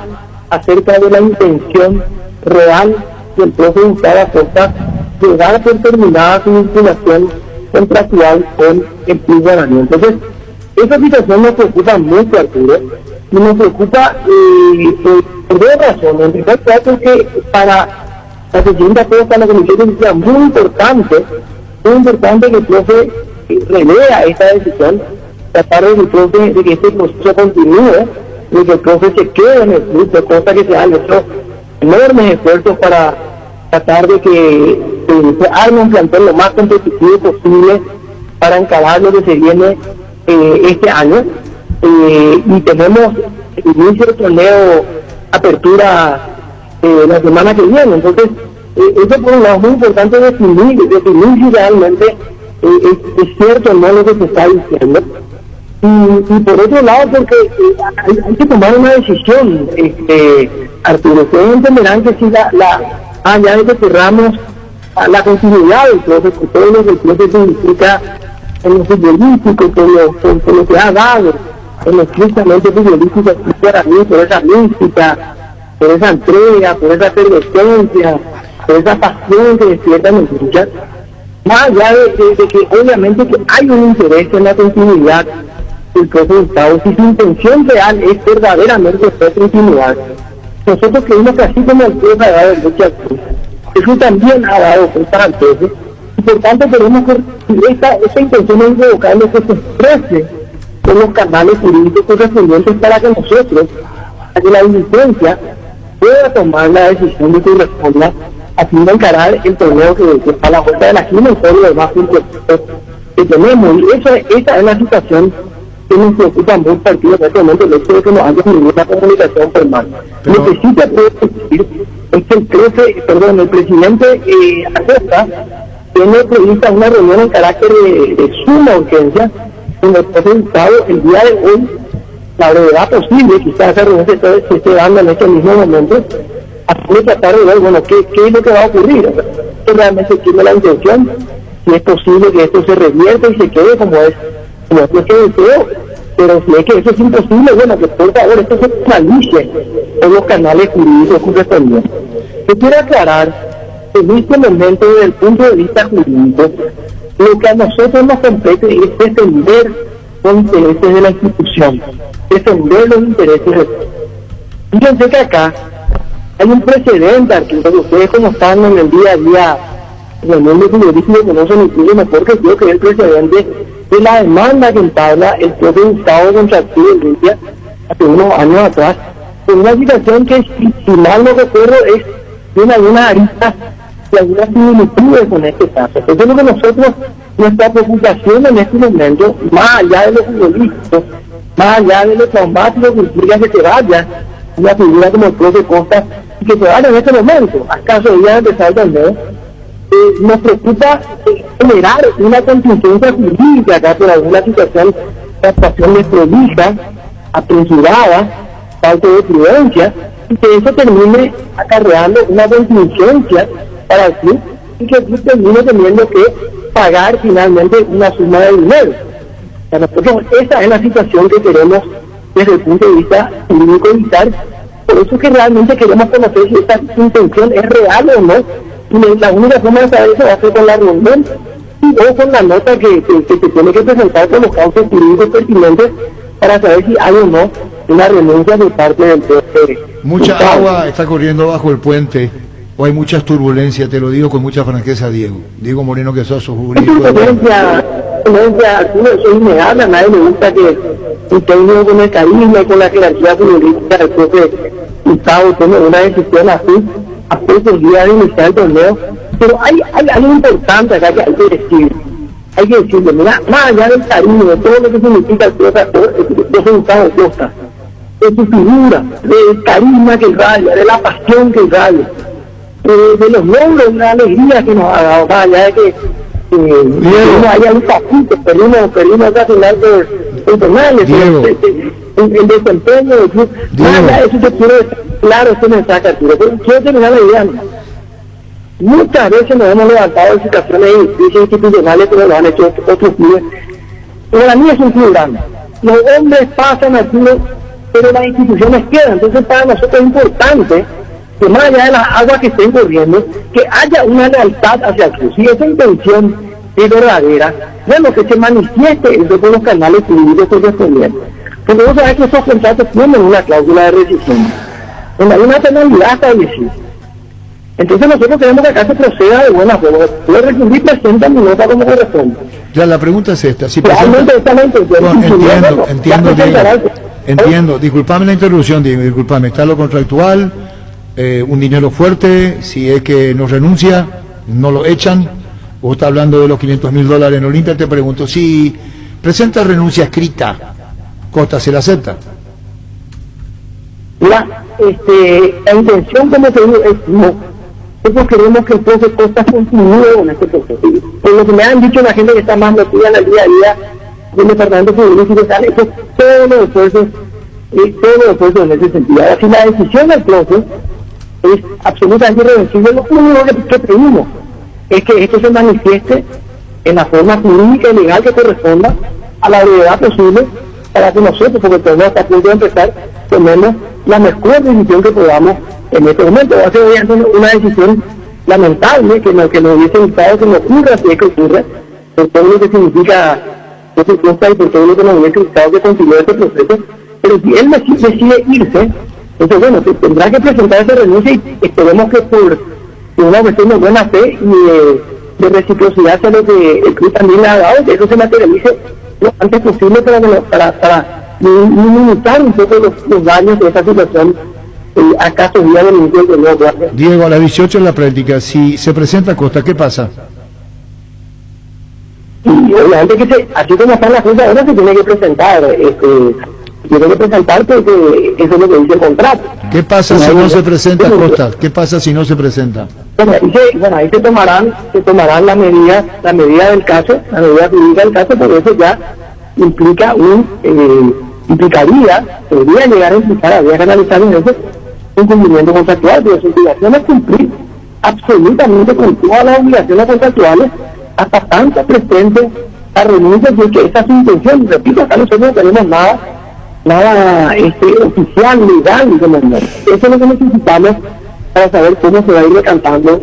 acerca de la intención real del profe Gustavo Acosta de dar por terminada su vinculación contractual con el Club Guaraní. Entonces, esa situación nos preocupa mucho, Arturo, y nos preocupa por dos razones. En primer lugar, porque para la presidenta Acosta, la comisión es muy importante que el profe relea esta decisión, tratar de que este proceso continúe, de que el profe se quede en el club, de cosa que se han hecho enormes esfuerzos para tratar de que se arme un plantel lo más competitivo posible para encarar lo que se viene este año. Y tenemos el inicio del torneo apertura la semana que viene. Entonces, eso por un lado es muy importante definir si realmente es cierto o no lo que se está diciendo. Y por otro lado, porque hay que tomar una decisión, Arturo. Ustedes entenderán que si allá de que cerramos la continuidad del proceso, todo lo que el proceso significa en lo futbolístico, por lo que ha dado en lo estrictamente futbolístico para mí, por esa mística, por esa entrega, por esa efervescencia, por esa pasión que despierta en el hinchas, más allá de que obviamente que hay un interés en la continuidad del proceso de Estado, si su intención real es verdaderamente hacer continuidad. Nosotros creemos que así como el profe ha dado muchas cosas, eso también ha dado cosas al profe, y por tanto queremos que esta intención es invocarle que se exprese con los canales jurídicos correspondientes para que nosotros, para que la dirigencia pueda tomar la decisión de que responda a fin de encarar el torneo que está a la vuelta de la esquina y todo lo demás que tenemos. Y esa es la situación que nos preocupa mucho partido en este momento, el hecho de que no haya ninguna comunicación formal. Lo que sí te puedo decir es que el presidente Acosta tiene prevista una reunión en carácter de suma urgencia con el profe Gustavo el día de hoy, la brevedad posible, quizás esa reunión se esté dando en este mismo momento, a fin de tratar de ver, bueno, qué es lo que va a ocurrir, si realmente tiene la intención, si es posible que esto se revierta y se quede como es lo que deseo, pero si es que eso es imposible, bueno, que por favor esto se finalice en los canales jurídicos correspondientes. Yo quiero aclarar que en este momento, desde el punto de vista jurídico, lo que a nosotros nos compete es defender los intereses de la institución, defender los intereses de... Fíjense que acá hay un precedente, Arturo, que ustedes como están en el día a día en el mundo periodístico conocen incluso mejor que yo, que es el precedente de la demanda que entabla el propio Gustavo contra el Club Olimpia hace unos años atrás, con una situación que, si mal no recuerdo, tiene algunas aristas y algunas similitudes con este caso. Entonces, lo que nosotros, nuestra preocupación en este momento, más allá de los futbolísticos, más allá de lo traumático que implica que se vaya una figura como el profe Costa y que se vaya en este momento, acaso ya empezar el torneo, nos preocupa generar una contingencia jurídica acá por alguna situación de actuación desprolija apresurada, falta de prudencia, y que eso termine acarreando una contingencia para el club y que el club termine teniendo que pagar finalmente una suma de dinero. O sea, nosotros, esa es la situación que queremos desde el punto de vista jurídico evitar. Por eso que realmente queremos conocer si esta intención es real o no, y la única forma de saber eso va a ser con la reunión o con la nota que se tiene que presentar con los cauces jurídicos pertinentes para saber si hay o no una renuncia de parte del PSR. Mucha agua está corriendo bajo el puente, o hay muchas turbulencias, te lo digo con mucha franqueza, Diego Moreno, que sos jurídico. Turbulencia, soy innegable, a nadie le gusta que un técnico con el carisma y con la jerarquía futbolística del profe Gustavo tome una decisión así, a pocos días de iniciar el torneo. Pero hay algo importante acá que hay que decir. Hay que decirlo, mira, más allá del cariño, de todo lo que significa el profe Gustavo Costa, de su figura, del carisma que irradia, de la pasión que irradia, de los logros, de la alegría que nos ha dado, más allá de que no haya un capítulo, perdimos otra final por penales, el desempeño del club, más allá de eso yo quiero dejar claro este mensaje, Arturo, pero quiero terminar la idea, ¿no? Muchas veces nos hemos levantado en situaciones de crisis institucionales como lo han hecho otros clubes. Para mí es un club grande. Los hombres pasan al club, pero las instituciones quedan. Entonces para nosotros es importante que más allá de las aguas que estén corriendo, que haya una lealtad hacia el club. Si esa intención es verdadera, bueno, que se manifieste eso con los canales jurídicos correspondientes. Porque vos sabés que esos contratos tienen una cláusula de rescisión, donde hay una penalidad establecida. Entonces nosotros queremos que acá se proceda de buena forma. Yo rescindí, presenta mi nota como corresponde. Ya, la pregunta es esta. Si presenta... Entiendo. Disculpame la interrupción, disculpame. Está lo contractual, un dinero fuerte, si es que no renuncia, no lo echan, o está hablando de los $500.000 en Olimpia, te pregunto, si presenta renuncia escrita, Costa, ¿se la acepta? Mira, la intención, como te digo, es no. Nosotros queremos que el profe Costa continúe con este proceso. Por lo que me han dicho la gente que está más metida en el día a día del departamento futbolístico, están hechos todos los esfuerzos en ese sentido. Ahora, si la decisión del profe es absolutamente irreversible, lo único que pedimos es que esto se manifieste en la forma jurídica y legal que corresponda a la brevedad posible para que nosotros, porque el torneo está a punto de empezar, tomemos la mejor decisión que podamos en este momento. Va a ser obviamente una decisión lamentable que nos hubiese gustado que no ocurra, si es que ocurre, por todo lo que significa ese Costa y por todo lo que nos hubiese gustado que continúe este proceso. Pero si él decide irse, entonces bueno, tendrá que presentar esa renuncia y esperemos que por una cuestión de buena fe y de reciprocidad sea lo que el club también le ha dado, que eso se materialice lo antes posible para minimizar un poco los daños de esta situación. ¿Acaso día del inicio del nuevo guardia? Diego, a las 18 en la práctica, si se presenta Costa, ¿qué pasa? Y obviamente que así como están las cosas ahora se tiene que presentar, porque eso es lo que dice el contrato. ¿Qué pasa si no se presenta Costa? ¿Qué pasa si no se presenta? Bueno, ahí se tomarán la medida del caso, la medida jurídica del caso, pero eso ya podría llegar a implicar, habría que analizar en eso, un cumplimiento contractual, pero su obligación es cumplir absolutamente con todas las obligaciones contractuales, hasta tanto presente la renuncia, porque esa es su intención. Repito, acá nosotros no tenemos nada oficial, legal, eso es lo que necesitamos para saber cómo se va a ir decantando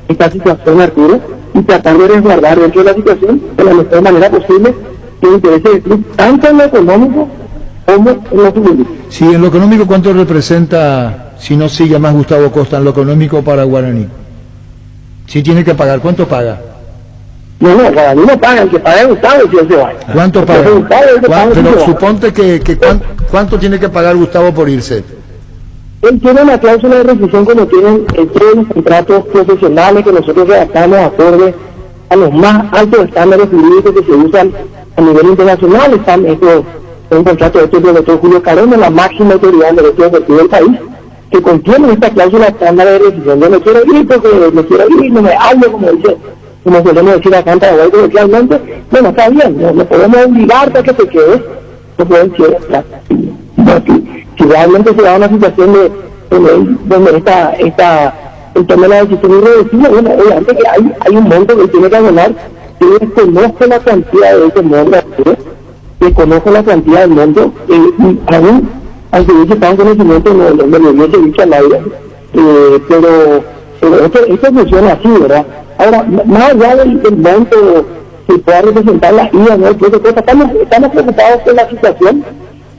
esta situación, Arturo, y tratar de resguardar dentro de la situación de la mejor manera posible los intereses del club, tanto en lo económico como en lo futbolístico. Sí, en lo económico, ¿cuánto representa, si no sigue más Gustavo Costa, en lo económico para Guaraní? Si tiene que pagar, ¿cuánto paga? No, Guaraní no paga, el que paga es Gustavo si él se va. ¿Cuánto paga? Pero suponte que ¿cuánto tiene que pagar Gustavo por irse? Él tiene una cláusula de rescisión como tienen todos los contratos profesionales que nosotros redactamos acorde a los más altos estándares jurídicos que se usan a nivel internacional. Están estos, un contrato hecho por el doctor Julio Carona, la máxima autoridad en derecho deportivo del país, que contiene esta cláusula estándar de rescisión. Yo no quiero ir porque me quiero ir, no me hablo, como solemos decir acá en Paraguay coloquialmente. Bueno, está bien, no podemos obligarte a que te quedes, no pueden quedar. Si realmente se da una situación donde el tema de la decisión irreversible, bueno, obviamente que hay un monto que tiene que abonar. Yo desconozco la cantidad de ese monto, desconozco la cantidad del monto, y aún, aunque hubiese estado en conocimiento, no lo hubiese dicho al aire, pero esto funciona así, ¿verdad? Ahora, más allá del monto que pueda representar la IA, ¿no? Estamos preocupados por la situación,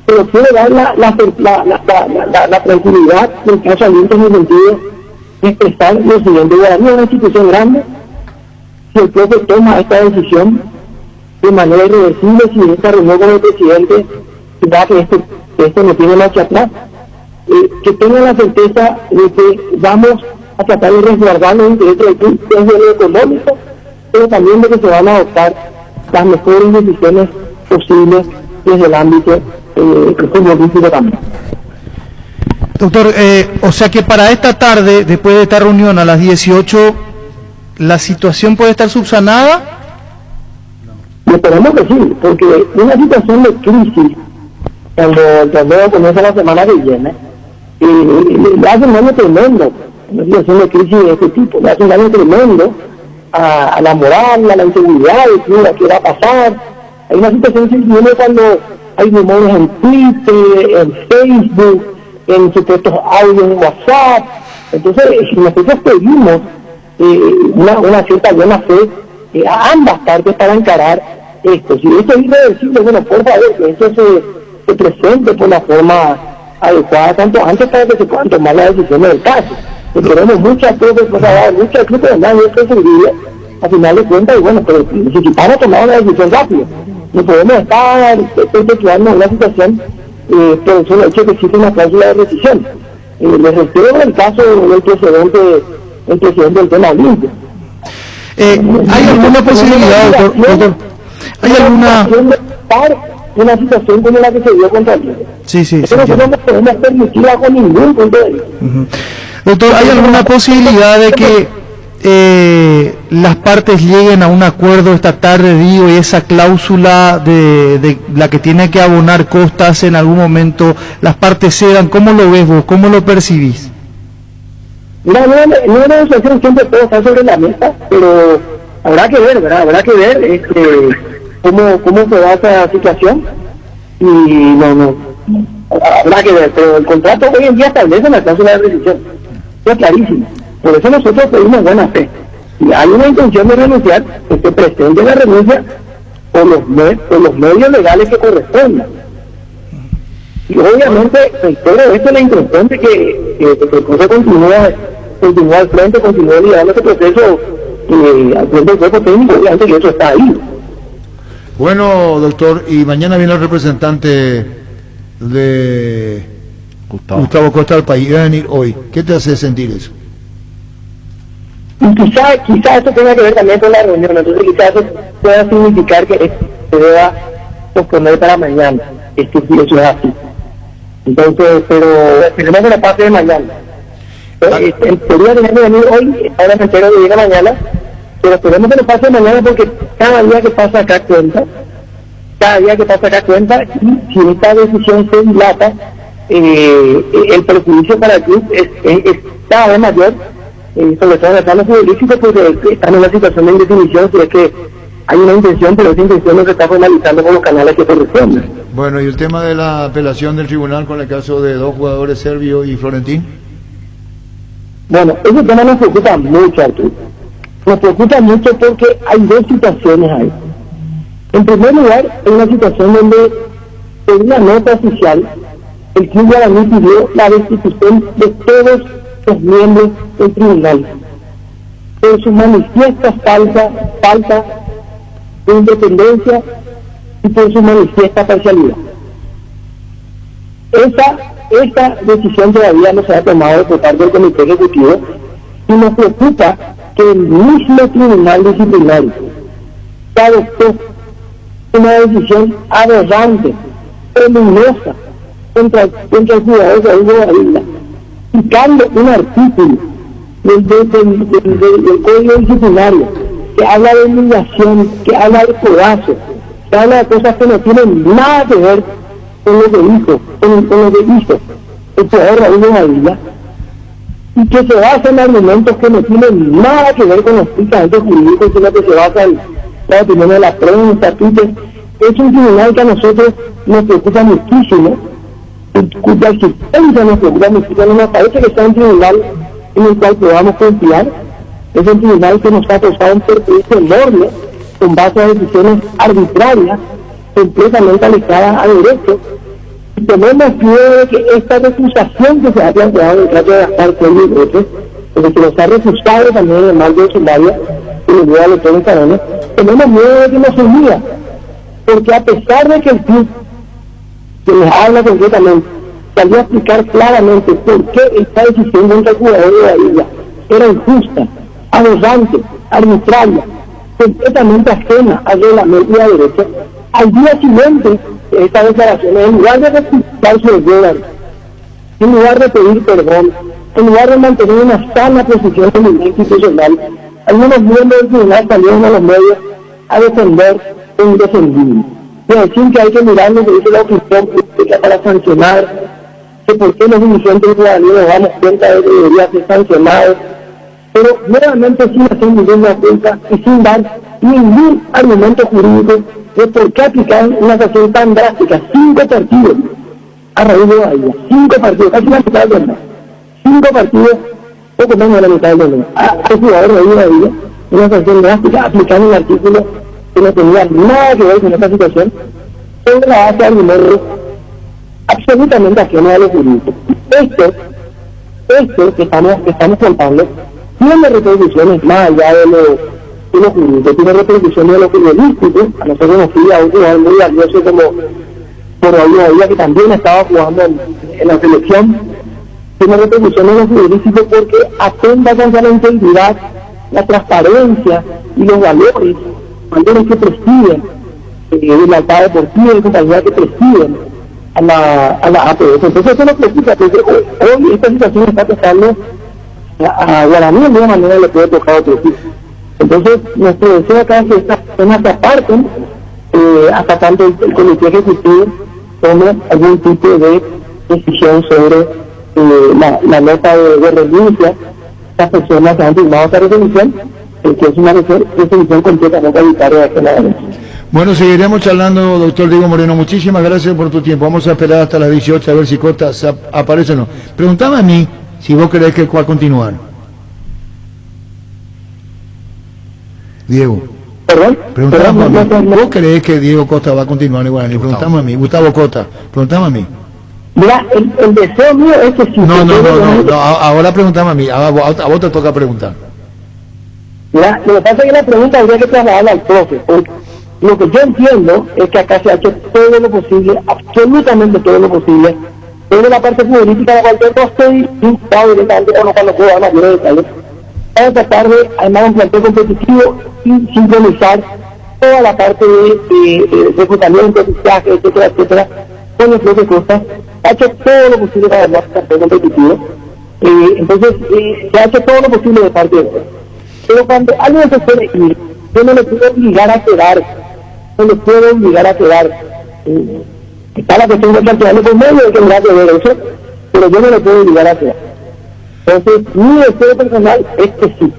pero quiero dar la tranquilidad del caso Alianza en el sentido de expresar lo siguiente: Guaraní es una institución grande. Si el profe toma esta decisión de manera irreversible, si esta reunión con el presidente da que esto no tiene marcha atrás, que tengan la certeza de que vamos a tratar de resguardar los intereses del club desde lo económico, pero también de que se van a adoptar las mejores decisiones posibles desde el ámbito futbolístico también. Doctor, o sea que para esta tarde, después de esta reunión a las 18, ¿la situación puede estar subsanada? Esperemos que sí, porque una situación de crisis, cuando el torneo comienza la semana que viene, le hace un daño tremendo. Una situación de crisis de este tipo le hace un daño tremendo a la moral, a la integridad de qué va a pasar. Hay una situación que viene cuando hay rumores en Twitter, en Facebook, en supuestos audios en WhatsApp. Entonces, si nosotros pedimos una cierta buena fe a ambas partes para encarar esto, si esto es irreversible, bueno, por favor, que esto se presente por la forma adecuada, tanto antes para que se puedan tomar las decisiones del caso. Que tenemos muchas cosas, muchas cosas, nada, y esto es servible, a final de cuentas, y bueno, pero necesitamos tomar una decisión rápida. No podemos estar perpetuando una situación por el solo hecho que existe una cláusula de rescisión. Les refiero el caso del presidente del tema Olimpia. ¿Hay alguna posibilidad, doctor? ¿Hay alguna una situación como la que se dio contra el Olimpia? Sí. Nosotros no podemos permitirla con ningún punto de vista. Doctor, ¿hay alguna posibilidad de que las partes lleguen a un acuerdo esta tarde, digo, y esa cláusula de la que tiene que abonar costas en algún momento, las partes cedan? ¿Cómo lo ves vos? ¿Cómo lo percibís? Mira, una negociación siempre puede estar sobre la mesa, pero habrá que ver, ¿verdad? Habrá que ver cómo se da esa situación, y no, habrá que ver, pero el contrato hoy en día establece una cláusula de rescisión, es clarísimo. Por eso nosotros pedimos buena fe. Si hay una intención de renunciar, que se presente la renuncia por los medios legales que correspondan. Y obviamente, reitero, esto es la intención de que el proceso continúe al frente, continúe liderando este proceso al frente del cuerpo técnico, obviamente que eso está ahí. Bueno, doctor, y mañana viene el representante de Gustavo Costa al país. Va a venir hoy. ¿Qué te hace sentir eso? Y quizá esto tenga que ver también con la reunión, entonces quizás eso pueda significar que se deba posponer para mañana, si eso es así. Entonces, pero esperemos que la pase de mañana. En teoría tenemos que venir hoy, ahora me entero de llegar mañana, pero esperemos que lo pase de mañana porque cada día que pasa acá cuenta, y si esta decisión se dilata, el perjuicio para el club es cada vez mayor, sobre todo en el plano futbolístico, porque están en una situación de indefinición, si es que hay una intención, pero esa intención no se está formalizando con los canales que corresponden. Bueno, y el tema de la apelación del tribunal con el caso de 2 jugadores, Servio y Florentín. Bueno, ese tema nos preocupa mucho, Arturo. Nos preocupa mucho porque hay 2 situaciones ahí. En primer lugar, hay una situación donde, en una nota oficial, el club Guaraní pidió la destitución de todos los miembros del tribunal por su manifiesta falta de independencia y por su manifiesta parcialidad. Esta decisión todavía no se ha tomado por parte del comité ejecutivo, y nos preocupa que el mismo tribunal disciplinario adoptó una decisión aberrante, peligrosa contra el jugador de Hugo Gaviria, citando un artículo del código disciplinario que habla de humillación, que habla de codazo, que habla de cosas que no tienen nada que ver con lo que hizo el jugador Raúl Bobadilla, y que se basa en argumentos que no tienen nada que ver con los estrictamente jurídicos, sino que se basa en la opinión de la prensa, Twitter. Es un tribunal que a nosotros nos preocupa muchísimo, cuya existencia nos preocupa muchísimo. No nos parece que sea un tribunal en el cual podamos confiar. Es un tribunal que nos ha causado un perjuicio enorme con base a decisiones arbitrarias, completamente alejadas a derecho. Y tenemos miedo de que esta recusación que se ha planteado en el caso de Gaspar Celio y otros, porque se nos ha refusado también el mal de Somalia y el día de los Carones, tenemos miedo de que nos unida, porque a pesar de que el club que les habla concretamente salió a explicar claramente por qué esta decisión contra el jugador de la isla era injusta, arrogante, arbitraria, completamente ajena al reglamento y a derecho, al día siguiente de estas declaraciones, en lugar de rectificar su error, en lugar de pedir perdón, en lugar de mantener una sana posición en el institucional, algunos miembros del tribunal salieron a los medios a defender lo indefendible, y a decir que hay que mirar lo que dice la opinión pública para sancionar, que por qué los dirigentes ciudadanos nos damos cuenta de que debería ser sancionado, pero nuevamente sin hacer ninguna cuenta y sin dar ningún argumento jurídico de por qué aplicar una sanción tan drástica. 5 partidos a Raúl Bobadilla, 5 partidos, casi la mitad del torneo, 5 partidos, poco menos de la mitad del torneo, al jugador Raúl Bobadilla, una sanción drástica, aplicando un artículo que no tenía nada que ver con esta situación, sobre la base de argumentos absolutamente ajenos a lo jurídico. Esto que estamos contando tiene repercusiones más allá de lo jurídico, tiene repercusiones de lo periodístico. A nosotros nos pide a un jugador muy valioso como por Raúl Bobadilla, que también estaba jugando en la selección, tiene repercusiones de lo periodístico porque atenta contra la integridad, la transparencia y los valores que presiden de la alta deportiva y compañía que presiden a la APS. Entonces eso nos preocupa, porque hoy esta situación está tocando a Guaraní, de alguna manera le puede tocar a otro equipo. Entonces nuestro deseo acá es que estas personas se aparten hasta tanto el comité ejecutivo tome algún tipo de decisión sobre la nota de renuncia. Las personas que han firmado esta resolución, que es una resolución completamente arbitraria de este lado. Bueno, seguiremos charlando, doctor Diego Moreno. Muchísimas gracias por tu tiempo. Vamos a esperar hasta las 18 a ver si Costa aparece o no. Preguntame a mí si vos creés que va a continuar. Diego. ¿Perdón? Preguntame a mí. ¿Vos creés que Diego Costa va a continuar en Guaraní? Preguntame a mí. Gustavo Costa. Preguntame a mí. Mira, el deseo mío es que si... No, ahora preguntame a mí. A vos te toca preguntar. Mira, lo que pasa es que la pregunta habría que trasladarla al profe, porque lo que yo entiendo es que acá se ha hecho todo lo posible, absolutamente todo lo posible, desde la parte futbolística, la cual yo estoy vinculado directamente con cuando puedo dar mayores detalles, para tratar de armar un plantel competitivo y sincronizar toda la parte de reclutamiento, fichaje, etcétera, etcétera, con el profe Costa. Ha hecho todo lo posible para armar un plantel competitivo. Entonces, se ha hecho todo lo posible de parte de él. Pero cuando alguien se puede ir, yo no le puedo obligar a quedar, está la cuestión de plantearlo por medio de que me de ver eso, pero yo no le puedo obligar a quedar. Entonces, mi deseo personal es que sí.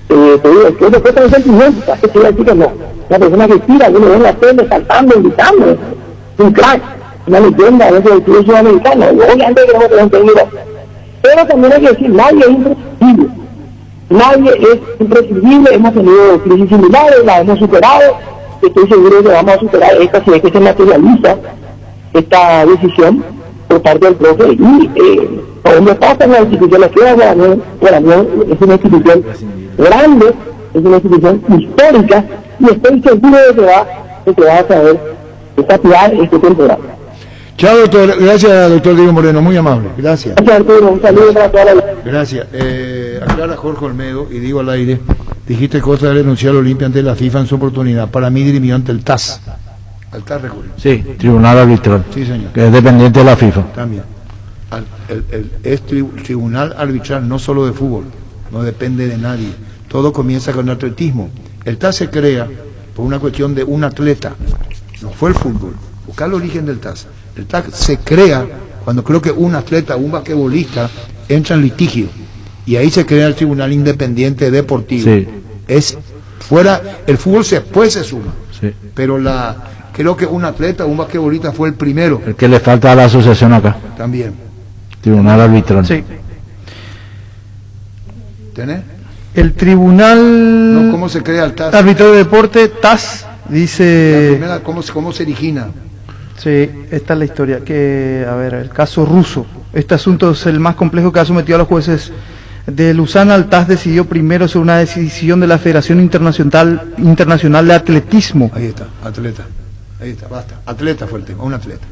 Te digo, es que eso fue un sentimiento, que quiere decir que no. La persona que tira, uno ve en la tele, saltando, gritando, un crack, una leyenda dentro del club sudamericano, obviamente queremos tener un técnico. Pero también hay que decir, nadie es imprescindible. Nadie es imprescindible, hemos tenido crisis similares, la hemos superado, estoy seguro de que vamos a superar esta si es que se materializa esta decisión por parte del profe. Y donde pasa en la institución, la ciudad de Guaraní es una institución grande, es una institución histórica, y estoy seguro de que va a saber desafiar esta temporada. Chao, doctor. Gracias, doctor Diego Moreno. Muy amable. Gracias. Gracias, Arturo. Un saludo para toda la... Gracias. Aclara Jorge Olmedo, y digo al aire, dijiste Costa de denunciar a Olimpia ante la FIFA en su oportunidad. Para mí dirimió ante el TAS. Al TAS recurrió. Sí, Tribunal Arbitral. Sí, señor. Que es dependiente de la FIFA. También. Es tribunal arbitral, no solo de fútbol. No depende de nadie. Todo comienza con el atletismo. El TAS se crea por una cuestión de un atleta. No fue el fútbol. Buscar el origen del TAS. El TAC se crea cuando creo que un atleta, un basquetbolista, entra en litigio. Y ahí se crea el Tribunal Independiente Deportivo. Sí. Es fuera, el fútbol después se suma. Sí. Pero creo que un atleta, un basquetbolista fue el primero. El que le falta a la asociación acá. También. Tribunal Arbitral. Sí. ¿Tenés? El Tribunal No, ¿cómo se crea el TAS? Árbitro de Deporte, TAS, dice... La primera, ¿cómo se origina? Sí, esta es la historia. A ver, el caso ruso. Este asunto es el más complejo que ha sometido a los jueces de Lausana. El TAS decidió primero sobre una decisión de la Federación Internacional de Atletismo. Ahí está, atleta. Ahí está, basta. Atleta fue el tema, un atleta.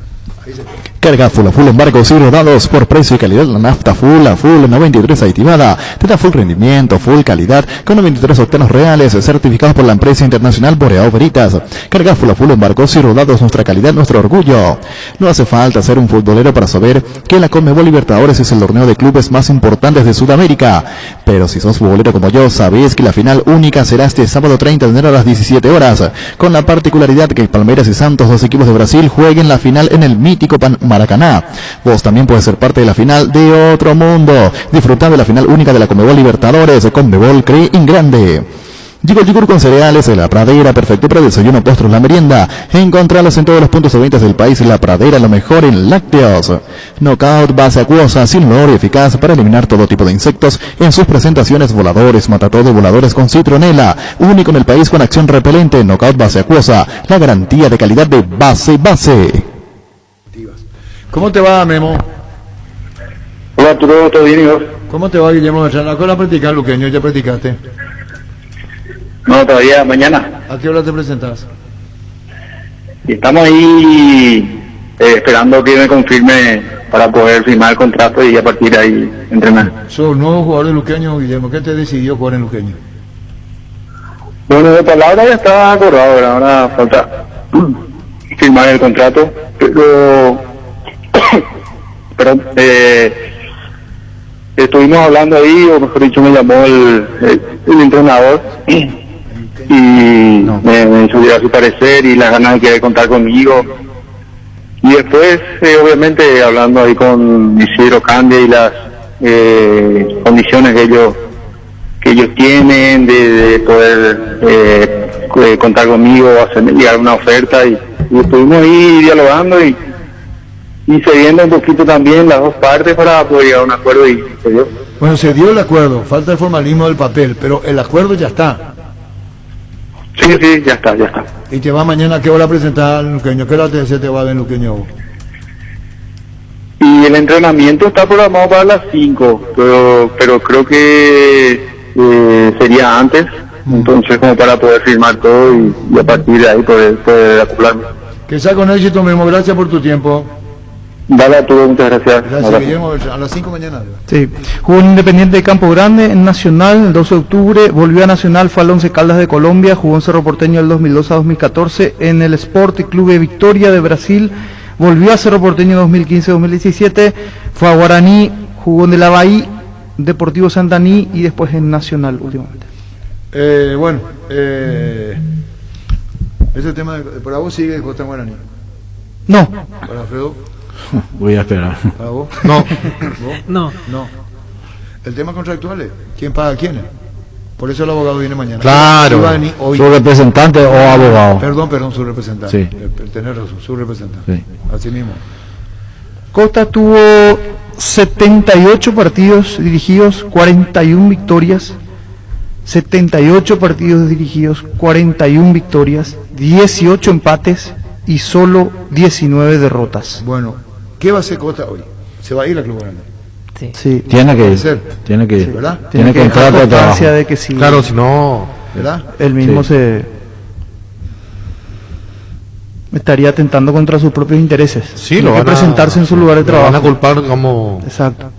Ahí se queda. Carga full a full en barcos y rodados por precio y calidad. La nafta full a full 93 aditivada. Te da full rendimiento, full calidad, con 93 octanos reales, certificados por la empresa internacional Boreao Veritas. Carga full a full en barcos y rodados, nuestra calidad, nuestro orgullo. No hace falta ser un futbolero para saber que la Conmebol Libertadores es el torneo de clubes más importantes de Sudamérica. Pero si sos futbolero como yo, sabés que la final única será este sábado 30 de enero a las 17 horas, con la particularidad que Palmeiras y Santos, dos equipos de Brasil, jueguen la final en el mítico Maracaná. Vos también puedes ser parte de la final de otro mundo. Disfrutad de la final única de la Conmebol Libertadores. Conmebol cree en grande. Llegó el yogur con cereales de La Pradera, perfecto para el desayuno, postres, la merienda. Encontralos en todos los puntos de venta del país. La Pradera, lo mejor en lácteos. Knockout base acuosa, sin olor y eficaz para eliminar todo tipo de insectos en sus presentaciones: voladores, matatodo, voladores con citronela. Único en el país con acción repelente. Knockout base acuosa, la garantía de calidad de base. ¿Cómo te va, Memo? Hola, ¿todo bien y vos? ¿Cómo te va, Guillermo Bertrán? ¿A qué hora practicar, Luqueño? ¿Ya practicaste? No, todavía mañana. ¿A qué hora te presentás? Y estamos ahí esperando que me confirme para poder firmar el contrato y a partir de ahí entrenar. ¿Sos nuevo jugador de Luqueño, Guillermo? ¿Qué te decidió jugar en Luqueño? Bueno, de palabra ya está acordado, ¿verdad? Ahora falta firmar el contrato, pero estuvimos hablando ahí, o mejor dicho me llamó el entrenador y me hizo llegar su parecer y las ganas de querer contar conmigo, y después obviamente hablando ahí con Isidro Candia y las condiciones que ellos tienen de poder contar conmigo, hacerme llegar una oferta, y estuvimos ahí dialogando y cediendo un poquito también las dos partes para poder llegar a un acuerdo, y se dio. Bueno, se dio el acuerdo, falta el formalismo del papel, pero el acuerdo ya está. Sí, ya está. ¿Y te va mañana a qué hora a presentar en Luqueño? ¿Qué hora te va a ver en Luqueño? Y el entrenamiento está programado para las 5, pero creo que sería antes, entonces como para poder firmar todo y a partir de ahí poder acoplarme. Que sea con éxito, Memo, gracias por tu tiempo. Dale a todos, muchas gracias. Gracias, Guillermo, a las 5 mañana. Sí, jugó en Independiente de Campo Grande, en Nacional el 12 de octubre, volvió a Nacional, fue al Once Caldas de Colombia, jugó en Cerro Porteño del 2002 a 2014, en el Sport Club de Victoria de Brasil, volvió a Cerro Porteño 2015-2017, fue a Guaraní, jugó en el Avaí, Deportivo Santaní y después en Nacional últimamente. Ese tema, ¿para vos sigue Costa Guaraní? No. ¿Para Alfredo? Voy a esperar. ¿Para vos? No. ¿Vos? No. ¿El tema contractual es? ¿Quién paga a quiénes? Por eso el abogado viene mañana. Claro. Su representante o abogado. Perdón, su representante. Sí. Tenés razón, su representante. Sí. Así mismo. Costa tuvo 78 partidos dirigidos, 41 victorias. 78 partidos dirigidos, 41 victorias, 18 empates y solo 19 derrotas. Bueno, ¿qué va a hacer Costa hoy? ¿Se va a ir a Club Grande? Sí. Tiene que ir. Sí, ¿verdad? Tiene que entrar a trabajo. De que sí. Claro, si no, ¿verdad? Él mismo se estaría atentando contra sus propios intereses. Sí, Tiene lo que van a presentarse en su lugar de trabajo. Van a culpar como Exacto.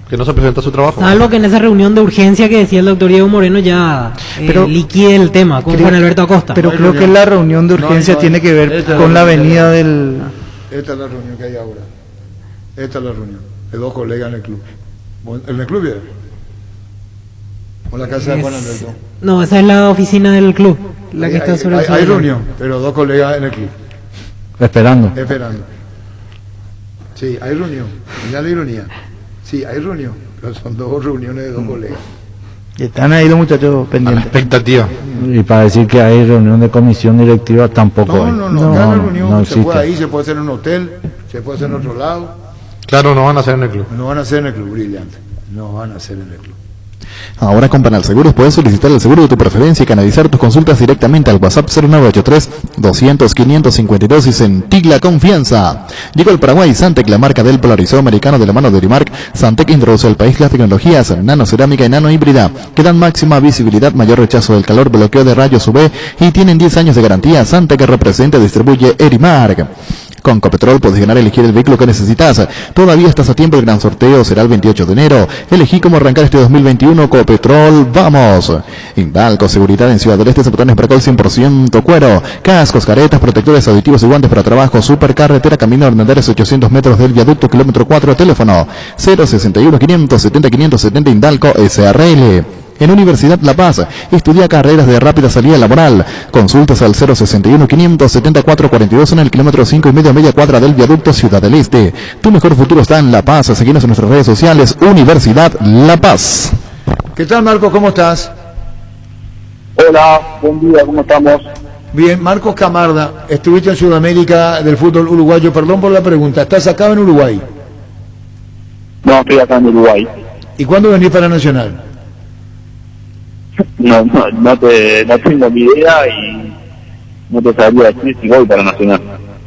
que no se presenta su trabajo. Salvo que en esa reunión de urgencia que decía el doctor Diego Moreno ya liquide el tema con Juan Alberto Acosta. Pero creo que la reunión de urgencia tiene que ver con la venida del... Esta es la reunión que hay ahora. Esta es la reunión de dos colegas en el club. ¿En el club ya? ¿O la casa de Juan Alberto? No, esa es la oficina del club. La que está sobre hay reunión, pero dos colegas en el club. Esperando. Sí, hay reunión. Mira la ironía. Sí, hay reunión. Pero son 2 reuniones de 2 colegas. Y están ahí los muchachos pendientes. Expectativa. Y para decir que hay reunión de comisión directiva tampoco hay. No, cada reunión no se puede existe. ahí, se puede hacer en un hotel, se puede hacer en otro lado. Claro, no van a hacer en el club. No van a hacer en el club, brillante. No van a hacer en el club. Ahora con Panal Seguros puedes solicitar el seguro de tu preferencia y canalizar tus consultas directamente al WhatsApp 0983-200-552 y sentí la confianza. Llegó al Paraguay Santec, la marca del polarizado americano de la mano de Orimark. Santec introduce al país las tecnologías nanocerámica y nanohíbrida que dan máxima visibilidad, mayor rechazo del calor, bloqueo de rayos UV y tienen 10 años de garantía. Santec representa y distribuye Erimark. Con Copetrol puedes ganar, elegir el vehículo que necesitas. Todavía estás a tiempo, el gran sorteo será el 28 de enero. Elegí cómo arrancar este 2021, Copetrol, vamos. Indalco, seguridad en Ciudad del Este, zapatones Bracol 100% cuero. Cascos, caretas, protectores auditivos y guantes para trabajo. Supercarretera, camino de Hernández, 800 metros del viaducto, kilómetro 4, teléfono 061-570-570 Indalco SRL. En Universidad La Paz, estudia carreras de rápida salida laboral. Consultas al 061-570-442 en el kilómetro 5 y media cuadra del viaducto Ciudad del Este. Tu mejor futuro está en La Paz. Seguinos en nuestras redes sociales, Universidad La Paz. ¿Qué tal, Marcos? ¿Cómo estás? Hola, buen día, ¿cómo estamos? Bien, Marcos Camarda, estuviste en Sudamérica del fútbol uruguayo. Perdón por la pregunta, ¿estás acá en Uruguay? No, estoy acá en Uruguay. ¿Y cuándo venís para Nacional? No tengo ni idea y no te sabría decir si voy para Nacional.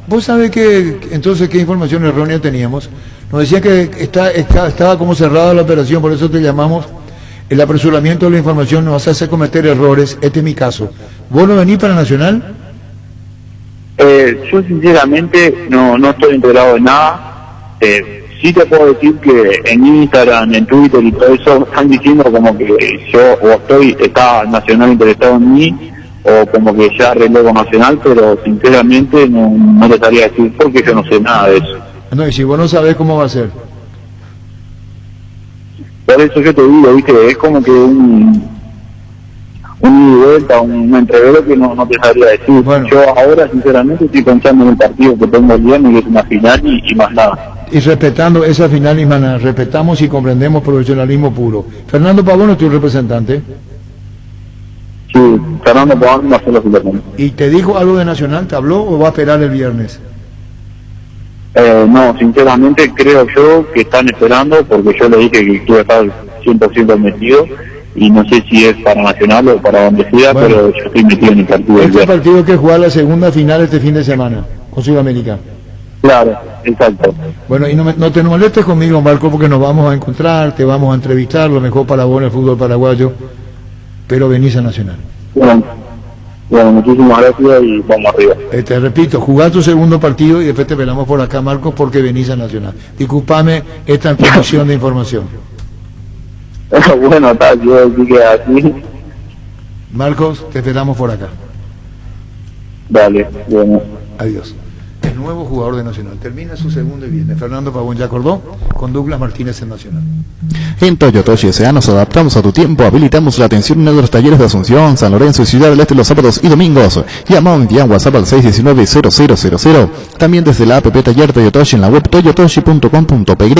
¿Vos sabés que entonces qué información errónea teníamos? Nos decían que estaba como cerrada la operación, por eso te llamamos. El apresuramiento de la información nos hace cometer errores. Este es mi caso. ¿Vos no venís para Nacional? Yo sinceramente no estoy enterado de nada. Sí te puedo decir que en Instagram, en Twitter y todo eso están diciendo como que yo está Nacional interesado en mí o como que ya arreglé con Nacional, pero sinceramente no te sabría decir porque yo no sé nada de eso. No, y si vos no sabés cómo va a ser. Por eso yo te digo, viste, es como que un ida y vuelta, un entrevero que no te sabría decir. Bueno. Yo ahora sinceramente estoy pensando en el partido que tengo el viernes, que es una final y más nada. Y respetando esa final y maná, respetamos y comprendemos profesionalismo puro. Fernando Pavón es tu representante. Sí, Fernando Pavón va a ser lo que. ¿Y te dijo algo de Nacional? ¿Te habló o va a esperar el viernes? No, sinceramente creo yo que están esperando porque yo le dije que iba a estar 100% metido y no sé si es para Nacional o para donde sea, bueno, pero yo estoy metido en el partido. Este partido que juega la segunda final este fin de semana con Sudamérica. Claro, exacto. Bueno, y no te molestes conmigo, Marco, porque nos vamos a encontrar, te vamos a entrevistar, lo mejor para vos en el fútbol paraguayo, pero venís a Nacional. Bueno, muchísimas gracias y vamos arriba. Te repito, jugás tu segundo partido y después te velamos por acá, Marcos, porque venís a Nacional. Disculpame esta introducción de información. Bueno, está, yo decir que así. Marcos, te esperamos por acá. Dale, bueno. Adiós. El nuevo jugador de Nacional termina su segundo y viene. Fernando Pavón ya acordó con Douglas Martínez en Nacional. En Toyotoshi S.A. nos adaptamos a tu tiempo, habilitamos la atención en nuestros talleres de Asunción, San Lorenzo y Ciudad del Este los sábados y domingos. Llama o envía WhatsApp al 619-0000. También desde la app Taller Toyotoshi en la web toyotoshi.com.py.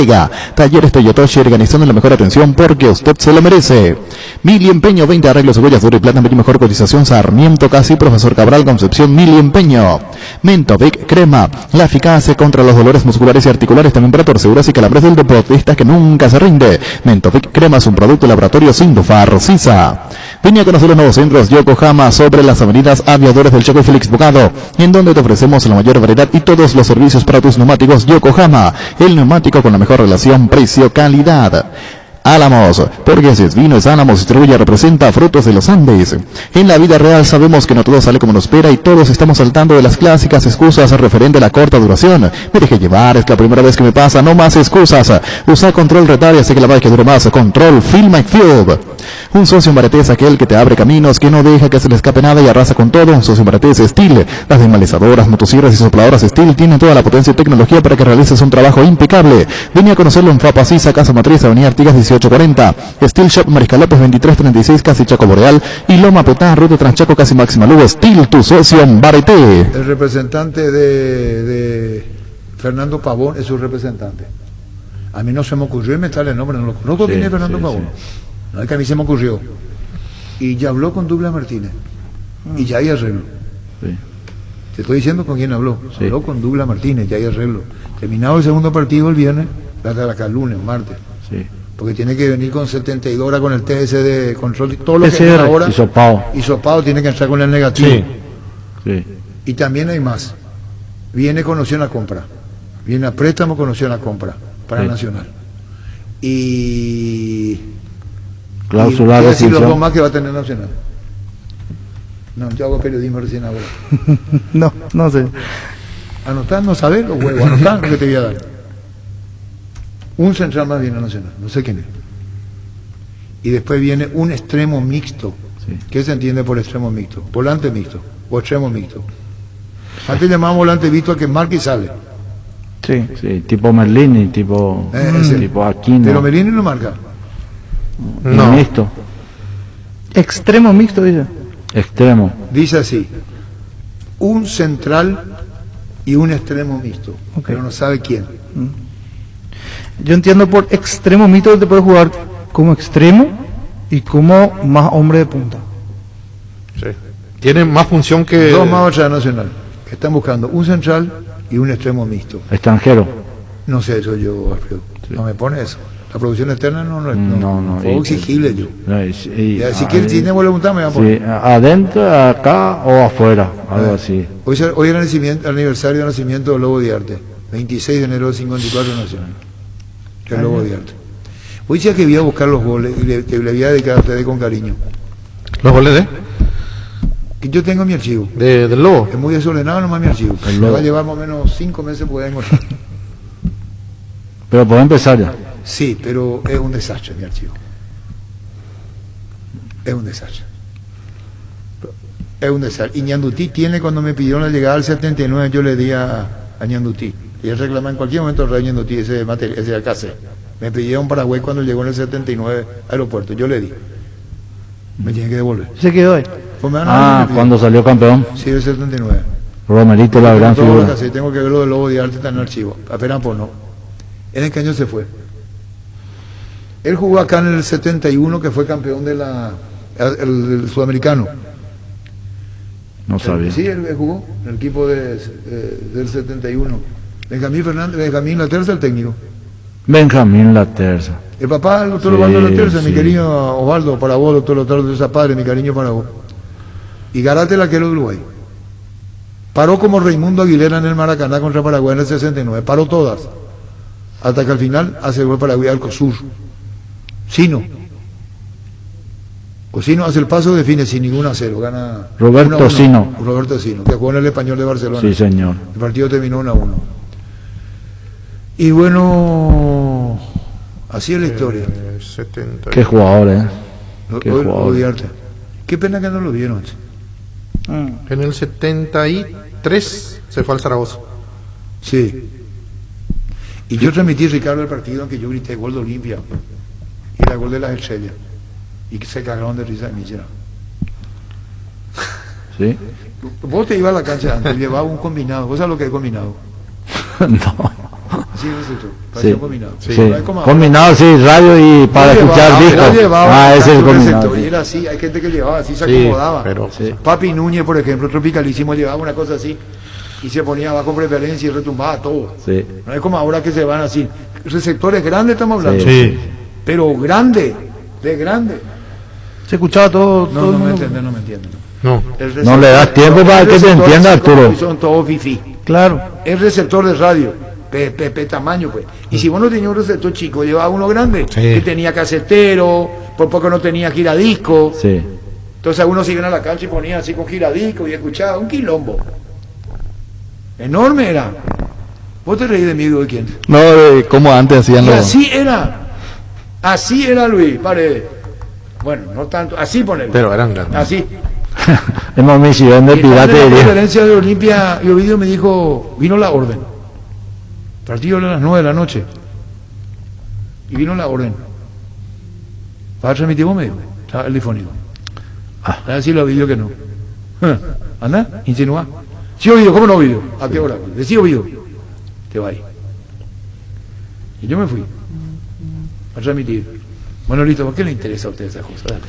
Talleres Toyotoshi, organizando la mejor atención porque usted se lo merece. Mili Empeño, 20 arreglos, huellas de oro y plata, mejor cotización, Sarmiento Casi, Profesor Cabral, Concepción, Mili Empeño. Mentovic Crema, la eficacia contra los dolores musculares y articulares, también para torceduras y calambres del deportista que nunca se rinde. Mentovic Crema es un producto de laboratorio Sindufar Sisa. Vení a conocer los nuevos centros Yokohama sobre las avenidas Aviadores del Chaco y Félix Bogado, en donde te ofrecemos la mayor variedad y todos los servicios para tus neumáticos. Yokohama, el neumático con la mejor relación precio-calidad. Álamos, porque si es vino es Álamos, distribuye, representa frutos de los Andes. En la vida real sabemos que no todo sale como nos espera y todos estamos saltando de las clásicas excusas referente a la corta duración. Me dejé llevar, es la primera vez que me pasa, no más excusas. Usa Control Retar y hace que la bike dure más. Control Film My Field. Un socio en Barete es aquel que te abre caminos, que no deja que se le escape nada y arrasa con todo. Un socio en Barete es Steel. Las desmalizadoras, motosierras y sopladoras Steel tienen toda la potencia y tecnología para que realices un trabajo impecable. Vení a conocerlo en Fapa Sisa, Casa Matriz, Avenida Artigas 1840. Steel Shop Mariscal López 2336, casi Chaco Boreal. Y Loma Petá, Ruta Transchaco, casi Máxima Lugo. Steel, tu socio en Barete. El representante de Fernando Pavón es su representante. A mí no se me ocurrió inventarle el nombre, no lo conozco quién es Fernando Pavón. No es que a mí se me ocurrió. Y ya habló con Douglas Martínez. Y ya hay arreglo. Te estoy diciendo con quién habló. Habló con Douglas Martínez, ya hay arreglo. Terminado el segundo partido el viernes, hasta acá el lunes, martes. Porque tiene que venir con 72 horas con el TS de control, todo lo que es ahora. Hisopado tiene que entrar con el negativo. Y también hay más. Viene con opción a compra. Viene a préstamo con opción a compra para Nacional. Y cláusula de decir los dos más que va a tener Nacional. No, yo hago periodismo recién ahora. no sé. Anotar, no saber los huevos, anotar lo que te voy a dar. Un central más viene a Nacional, no sé quién es. Y después viene un extremo mixto. ¿Qué se entiende por extremo mixto? Volante mixto o extremo mixto. Antes llamábamos volante mixto al que marca y sale. Sí, tipo Merlini, tipo Aquino. Pero Merlini no marca. No. Mixto. Extremo mixto, dice. Extremo. Dice así: un central y un extremo mixto. Pero no sabe quién. Yo entiendo por extremo mixto que te puede jugar como extremo y como más hombre de punta. Tiene más función que... Dos más otra Nacional. Que están buscando un central y un extremo mixto. Extranjero. No sé eso yo, Alfredo. No me pone eso. La producción externa no fue exigible yo. Si quiere, si le preguntar, me va a poner. Adentro, acá o afuera, algo así. Hoy era el aniversario de nacimiento del Lobo de Arte. 26 de enero del 54 Nacional. El Lobo de Arte. Hoy decía que iba a buscar los goles y le voy a dedicar a ustedes con cariño. ¿Los goles de? Que yo tengo mi archivo. ¿Del Lobo? Es muy desordenado nomás mi archivo. Me va a llevar más o menos 5 meses poder encontrar. Pero puede empezar ya. Sí, pero es un desastre mi archivo. Es un desastre. Es un desastre. Y Ñandutí tiene, cuando me pidieron la llegada al 79, yo le di a Ñandutí. Y él reclama en cualquier momento el rey Ñandutí ese alcance. Me pidieron Paraguay cuando llegó en el 79 aeropuerto. Yo le di. Me tiene que devolver. ¿Se quedó ahí? Cuando salió campeón. Sí, el 79. Romerito, la gran figura. Tengo que ver lo del Lobo de Arte, está en el archivo. Apenas por no. ¿En qué año se fue? Él jugó acá en el 71, que fue campeón de el sudamericano. No sabía. Sí, él jugó en el equipo del 71. Benjamín Laterza, el técnico. Benjamín Laterza. El papá, el doctor Osvaldo Laterza, mi querido Osvaldo, para vos, doctor Laterza, padre, mi cariño para vos. Y Garate, el arquero de Uruguay. Paró como Raimundo Aguilera en el Maracaná contra Paraguay en el 69. Paró todas. Hasta que al final hace el gol Paraguay al Cosur. Sino hace el paso, define sin ningún 0, gana Roberto Sino, que jugó en el Español de Barcelona. Sí, señor. El partido terminó 1-1. Y bueno, así es la historia. 70. Qué jugador, Qué jugador. Qué pena que no lo vieron. En el 73 se fue al Zaragoza. Sí. Y yo transmití, Ricardo, el partido, aunque yo grité gol de Olimpia. Y era gol de las estrellas. Y que se cagaron de risa de mí. Sí. Vos te ibas a la cancha antes, llevaba un combinado. ¿Vos sabés lo que es combinado? No. Sí, eso parecía un combinado. Sí. No es combinado, sí, radio y para escuchar discos. Ese es el combinado. Y era así, hay gente que llevaba así, se acomodaba. Pero, Papi Núñez, por ejemplo, tropicalísimo, llevaba una cosa así. Y se ponía abajo preferencia y retumbaba todo. Sí. No es como ahora que se van así. Receptores grandes estamos hablando. Sí. Pero grande, de grande. Se escuchaba todo. No me entienden. No le das tiempo para que te entienda, Arturo. Son todos fifi. Claro. Es receptor de radio. Tamaño, pues. Y si vos no tenías un receptor chico, llevaba uno grande, que tenía casetero, por poco no tenía giradisco. Sí. Entonces algunos siguen a la cancha y ponían así con giradisco y escuchaba un quilombo. Enorme era. ¿Vos te reís de mí, de quién? No, como antes hacían los... Así era Luis Paredes. Bueno, no tanto, así ponerlo. Pero eran grandes. Así. Hemos misión de pirata. En la conferencia de Olimpia, y Ovidio me dijo, vino la orden. Partido a las 9 de la noche. Y vino la orden. ¿Para transmitir vos? Me dijo. Estaba el difónico. A decirle a Ovidio que no. ¿Anda? Insinúa. Sí, Ovidio, ¿cómo no, Ovidio? ¿A qué hora? Decí, Ovidio. te va ahí. Y yo me fui a transmitir. Bueno, listo, ¿por qué le interesa a usted esa cosa? Dale.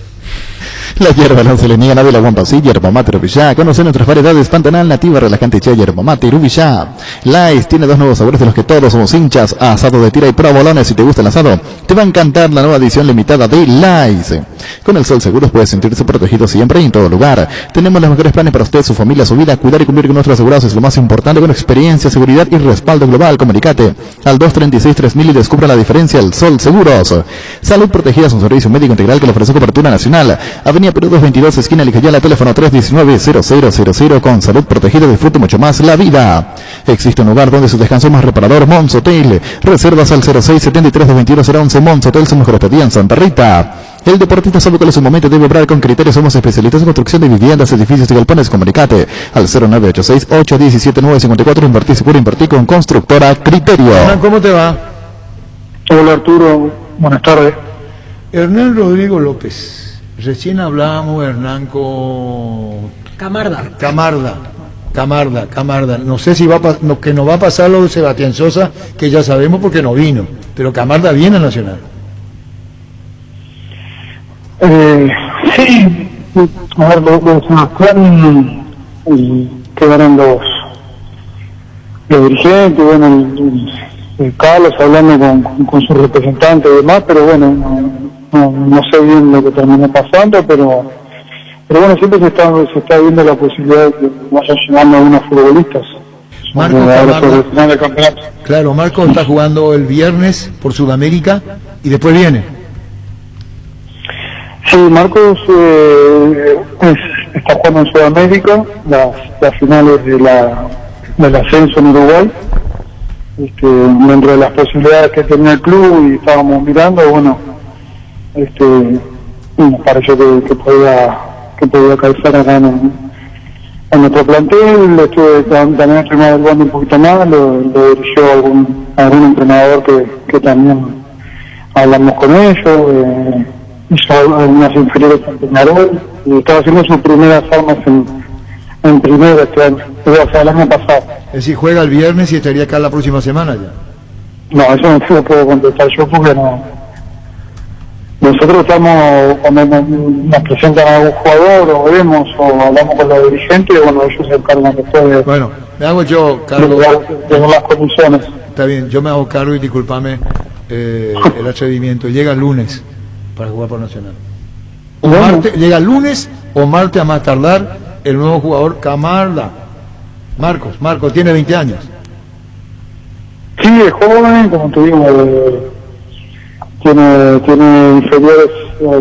La hierba no se le niega a nadie, la aguanta así, yerba mate Rubillá. Conoce nuestras variedades: Pantanal, Nativa, Relajante, Chá, yerba mate y Rubillá. Lais tiene 2 nuevos sabores de los que todos somos hinchas: asado de tira y provolones. Si te gusta el asado, te va a encantar la nueva edición limitada de Lais. Con el Sol Seguros puedes sentirse protegido siempre y en todo lugar. Tenemos los mejores planes para usted, su familia, su vida. Cuidar y cumplir con nuestros asegurados es lo más importante, con experiencia, seguridad y respaldo global. Comunicate al 236-3000 y descubra la diferencia. El Sol Seguros. Salud Protegida es un servicio médico integral que le ofrece cobertura nacional. Avenida Perú 222, esquina Lijayala, teléfono 319-0000. Con Salud Protegida disfrute mucho más la vida. Existe un lugar donde su descanso es más reparador: Mons Hotel. Reservas al 06-73-22011. Mons Hotel, su mejor estadía en Santa Rita. El deportista sabe cuál es su momento, debe obrar con criterios. Somos especialistas en construcción de viviendas, edificios y galpones. Comunicate al 0986-817-954. Invertí seguro, invertí con Constructora Criterio. Hernán, ¿cómo te va? Hola Arturo, buenas tardes. Hernán Rodrigo López. Recién hablábamos, Hernán, con Camarda. No sé si que nos va a pasar lo de Sebastián Sosa, que ya sabemos porque no vino, pero Camarda viene a Nacional. Sí, a ver, los Sebastián quedaron los dirigentes, bueno, el Carlos hablando con su representante y demás, pero bueno, no sé bien lo que terminó pasando, pero bueno, siempre se está viendo la posibilidad de que vayan llegando algunos futbolistas. Marco Camarda, sobre el final del campeonato. Claro, Marco está jugando el viernes por Sudamérica y después viene. Sí, Marcos está jugando en Sudamérica, las finales del ascenso en Uruguay. Dentro de las posibilidades que tenía el club y estábamos mirando, bueno, nos pareció que podía calzar acá en nuestro plantel. También estuvimos evaluando un poquito más, lo dirigió algún entrenador que también hablamos con ellos, hizo algunas inferiores en Peñarol y estaba haciendo sus primeras armas en primera este año, o sea, el año pasado. Es decir, juega el viernes y estaría acá la próxima semana ya. No, eso no se lo puedo contestar yo porque no. Nosotros estamos, cuando nos presentan a algún jugador o vemos o hablamos con los dirigentes, bueno, ellos se encargan después de... Bueno, me hago yo cargo de las condiciones. Está bien, yo me hago cargo y discúlpame el atrevimiento. Llega el lunes para jugar por Nacional. Llega el lunes o martes a más tardar el nuevo jugador Camarda. Marcos tiene 20 años. Sí, es joven, como te digo, tiene inferiores,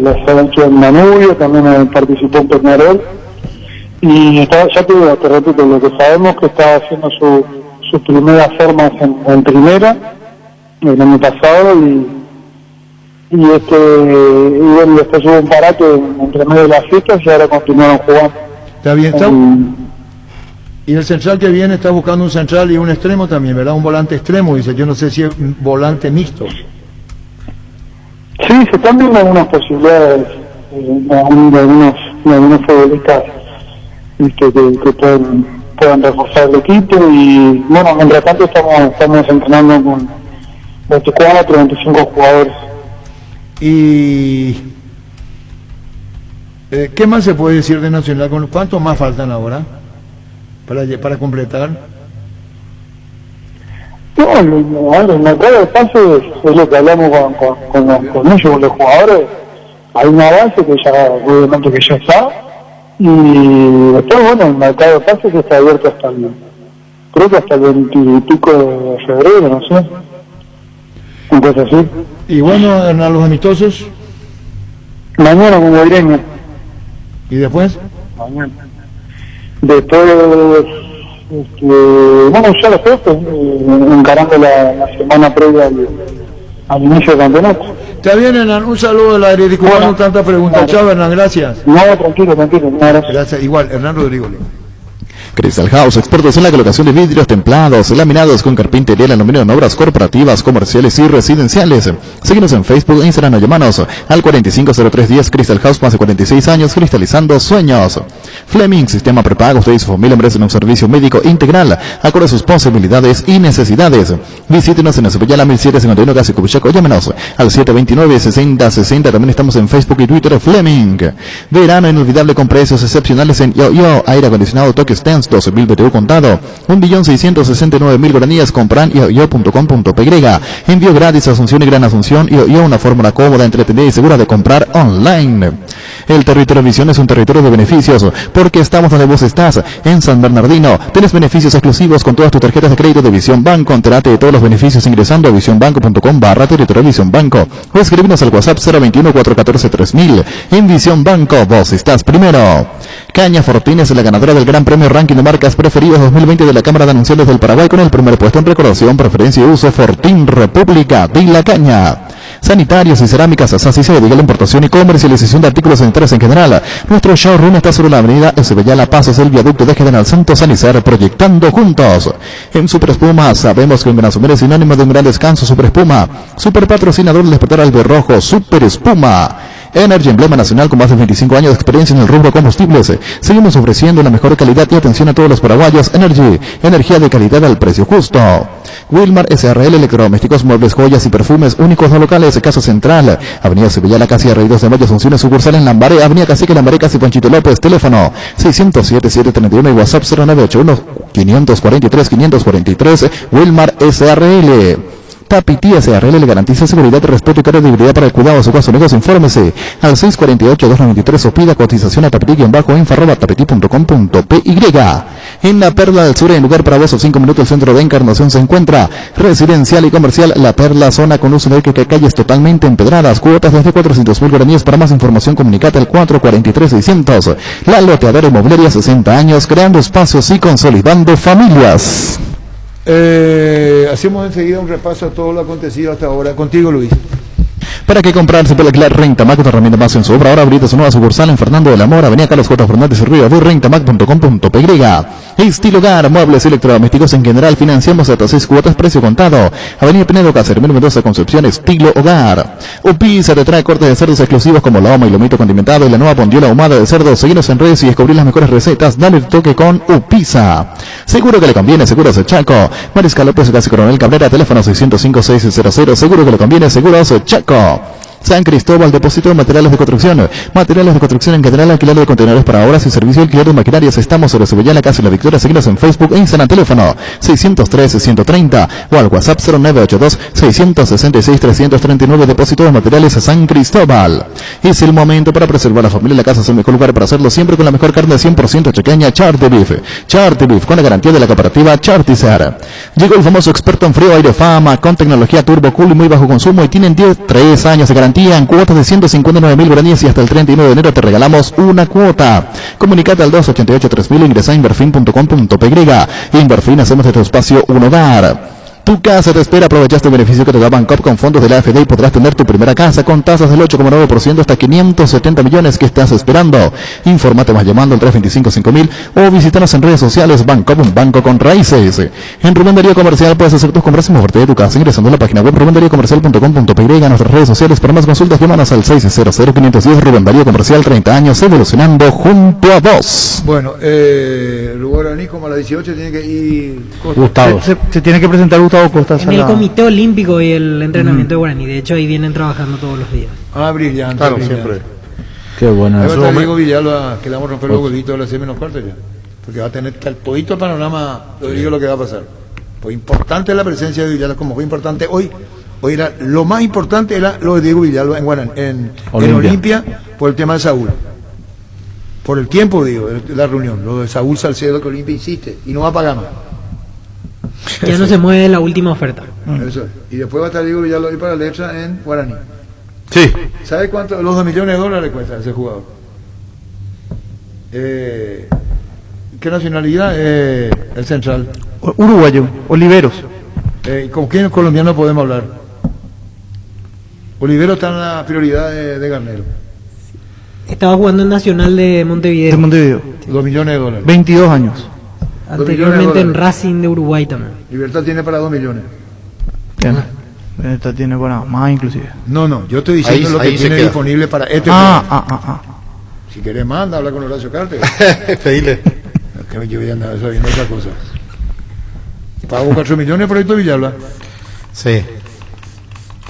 las ha hecho en Danubio, también participó en Peñarol. Y ya te digo, te repito, lo que sabemos que está haciendo sus primeras formas en primera el año pasado y bueno, después hubo un parate entre medio de las fiestas y ahora continuaron jugando. Está bien, está. Y el central que viene está buscando un central y un extremo también, ¿verdad? Un volante extremo, dice. Yo no sé si es un volante mixto. Sí, se están viendo algunas posibilidades de algunos futbolistas que puedan reforzar el equipo y bueno, mientras tanto estamos entrenando con 24, 25 jugadores. ¿Y qué más se puede decir de Nacional? ¿Cuántos más faltan ahora para completar? No, el mercado de pases es lo que hablamos con ellos, con los jugadores. Hay una base que ya, obviamente que ya está, y después, bueno, el mercado de pases está abierto creo que hasta el 20 y pico de febrero, no sé. Entonces así. Y bueno, Hernán, los amistosos. Mañana con Guaireña. ¿Y después? Mañana. Después, bueno, ya después, encarando la semana previa al inicio del campeonato. Está bien, Hernán, un saludo al aire, disculpando tantas preguntas. Chao, Hernán, gracias. No, tranquilo, gracias. Igual, Hernán Rodrigo. Crystal House, expertos en la colocación de vidrios templados, laminados con carpintería, aluminio en obras corporativas, comerciales y residenciales. Síguenos en Facebook e Instagram o llámanos al 450310. Crystal House, más de 46 años cristalizando sueños. Fleming, sistema prepago. Usted y su familia merecen un servicio médico integral, acorde a sus posibilidades y necesidades. Visítenos en Azubellala 1751 Casi Cubichaco. Llámenos al 729-6060. También estamos en Facebook y Twitter. Fleming. Verano inolvidable con precios excepcionales en Yo-Yo. Aire acondicionado Tokyo Stance 12.000 BTU contado. 1.669.000 guaraníes. Compran yo.com.py. Envío gratis a Asunción y Gran Asunción. Yo-Yo, una fórmula cómoda, entretenida y segura de comprar online. El territorio Visión es un territorio de beneficios, porque estamos donde vos estás, en San Bernardino. Tienes beneficios exclusivos con todas tus tarjetas de crédito de Visión Banco. Entérate de todos los beneficios ingresando a visionbanco.com/territorio Visión Banco o escribirnos al WhatsApp 021-414-3000. En Visión Banco, vos estás primero. Caña Fortín es la ganadora del Gran Premio Ranking de Marcas Preferidas 2020 de la Cámara de Anunciantes del Paraguay, con el primer puesto en recordación, preferencia y uso. Fortín República de la Caña. Sanitarios y cerámicas Así se dedica a la importación y comercialización de artículos sanitarios en general. Nuestro showroom está sobre la avenida Ezebellala Pasos, el viaducto de General Santos Sanicer, proyectando juntos. En Super Espuma sabemos que un gran asumir es sinónimo de un gran descanso. Super Espuma, super patrocinador del despertar albirrojo. Super Espuma. Energy, emblema nacional con más de 25 años de experiencia en el rubro combustibles. Seguimos ofreciendo la mejor calidad y atención a todos los paraguayos. Energy, energía de calidad al precio justo. Wilmar SRL, electrodomésticos, muebles, joyas y perfumes únicos no locales. Casa Central, Avenida Sevillala, casi a Rey 2 de Mayo, Asunción, sucursal en Lambaré, Avenida Cacique Lambaré, casi Panchito López. Teléfono 607-731 y WhatsApp 0981-543-543. Wilmar SRL. Tapiti SRL le garantiza seguridad, respeto y credibilidad para el cuidado de su caso. Negocios, infórmese al 648-293 o pida cotización a tapiti-info@tapiti.com.py. En la Perla del Sur, en lugar para vos, 5 minutos, el centro de Encarnación se encuentra residencial y comercial La Perla, zona con uso de calles totalmente empedradas, cuotas desde 400.000 guaraníes. Para más información comunicate al 443-600. La Loteadora Inmobiliaria, 60 años creando espacios y consolidando familias. Hacemos enseguida un repaso a todo lo acontecido hasta ahora. Contigo, Luis. ¿Para qué comprar? Se puede alquilar Rentamac, otra herramienta más en su obra. Ahora abrita su nueva sucursal en Fernando del Amor, Avenida Carlos J. Fernández y Río, rentamac.com.py. Estilo Hogar, muebles electrodomésticos en general, financiamos hasta 6 cuotas, precio contado. Avenida Pinedo, Cacermino, Mendoza, Concepción. Estilo Hogar. Upisa te trae cortes de cerdos exclusivos como loma y lomito condimentado y la nueva bondiola ahumada de cerdo. Seguinos en redes y descubrir las mejores recetas. Dale el toque con Upisa. Seguro que le conviene, Seguros Chaco. Mariscal López, casi Coronel Cabrera, teléfono 605-600. Seguro que le conviene, Seguros Chaco. San Cristóbal, depósito de materiales de construcción en general, alquiler de contenedores para obras y servicio, alquiler de maquinarias. Estamos sobre Sevillana, casi La Victoria. Seguinos en Facebook e Instagram, teléfono 603-130 o al WhatsApp 0982-666-339. Depósito de materiales a San Cristóbal. Es el momento para preservar la familia. La casa es el mejor lugar para hacerlo, siempre con la mejor carne 100% chequeña, Charty Beef, con la garantía de la cooperativa Chartizar. Llegó el famoso experto en frío Aire Fama, con tecnología turbo cool y muy bajo consumo, y tienen 3 años de garantía en cuotas de 159.000 guaraníes, y hasta el 31 de enero te regalamos una cuota. Comunicate al 288-3000 o ingresa a inverfin.com.py. Inverfin, hacemos de tu espacio un hogar. Tu casa te espera. Aprovecha este beneficio que te da Bancop con fondos de la AFD y podrás tener tu primera casa con tasas del 8,9% hasta 570 millones. ¿Qué estás esperando? Infórmate más llamando al 325-5000 o visítanos en redes sociales. Bancop, un banco con raíces. En Rubén Darío Comercial puedes hacer tus compras sin moverte de tu casa ingresando a la página web rubendariocomercial.com.py. A nuestras redes sociales. Para más consultas, llámanos al 600-510. Rubén Darío Comercial, 30 años evolucionando junto a vos. Bueno, Guaraní como a las 18 tiene que ir Gustavo. Se tiene que presentar Gustavo Costa en el Comité Olímpico y el entrenamiento de Guaraní. De hecho, ahí vienen trabajando todos los días. Brillante. Claro, brillante. siempre. Qué buena. Ahí va a estar Diego Villalba, que le vamos a romper los huevitos a las 6 menos cuarto ya. Porque va a tener tal podito panorama, lo digo lo que va a pasar. Pues importante la presencia de Villalba, como fue importante hoy. Hoy era lo más importante era lo de Diego Villalba en Guaraní, en Olimpia, por el tema de Saúl. Por el tiempo, digo, de la reunión. Lo de Saúl Salcedo, que Olimpia insiste y no va a pagar más. Ya no se mueve la última oferta. Eso es. Y después va a estar Diego Villalba ahí para la letra en Guaraní. Sí. ¿Sabe cuánto? Los $2 millones cuesta ese jugador. ¿Qué nacionalidad? El central. Uruguayo, Oliveros. ¿Con quién colombiano podemos hablar? Oliveros está en la prioridad de Garnero. Estaba jugando en Nacional de Montevideo. De Montevideo. $2 millones. 22 años. Anteriormente en Racing de Uruguay también. Libertad tiene para 2 millones. Esta tiene para más inclusive. No, yo estoy diciendo Ahí- lo que ahí se tiene queda. disponible para este Ah. Si querés manda, habla con Horacio Carter. Pedile. Que yo voy a andar sabiendo otra cosa. Pago 4 millones por Héctor Villalba. Sí.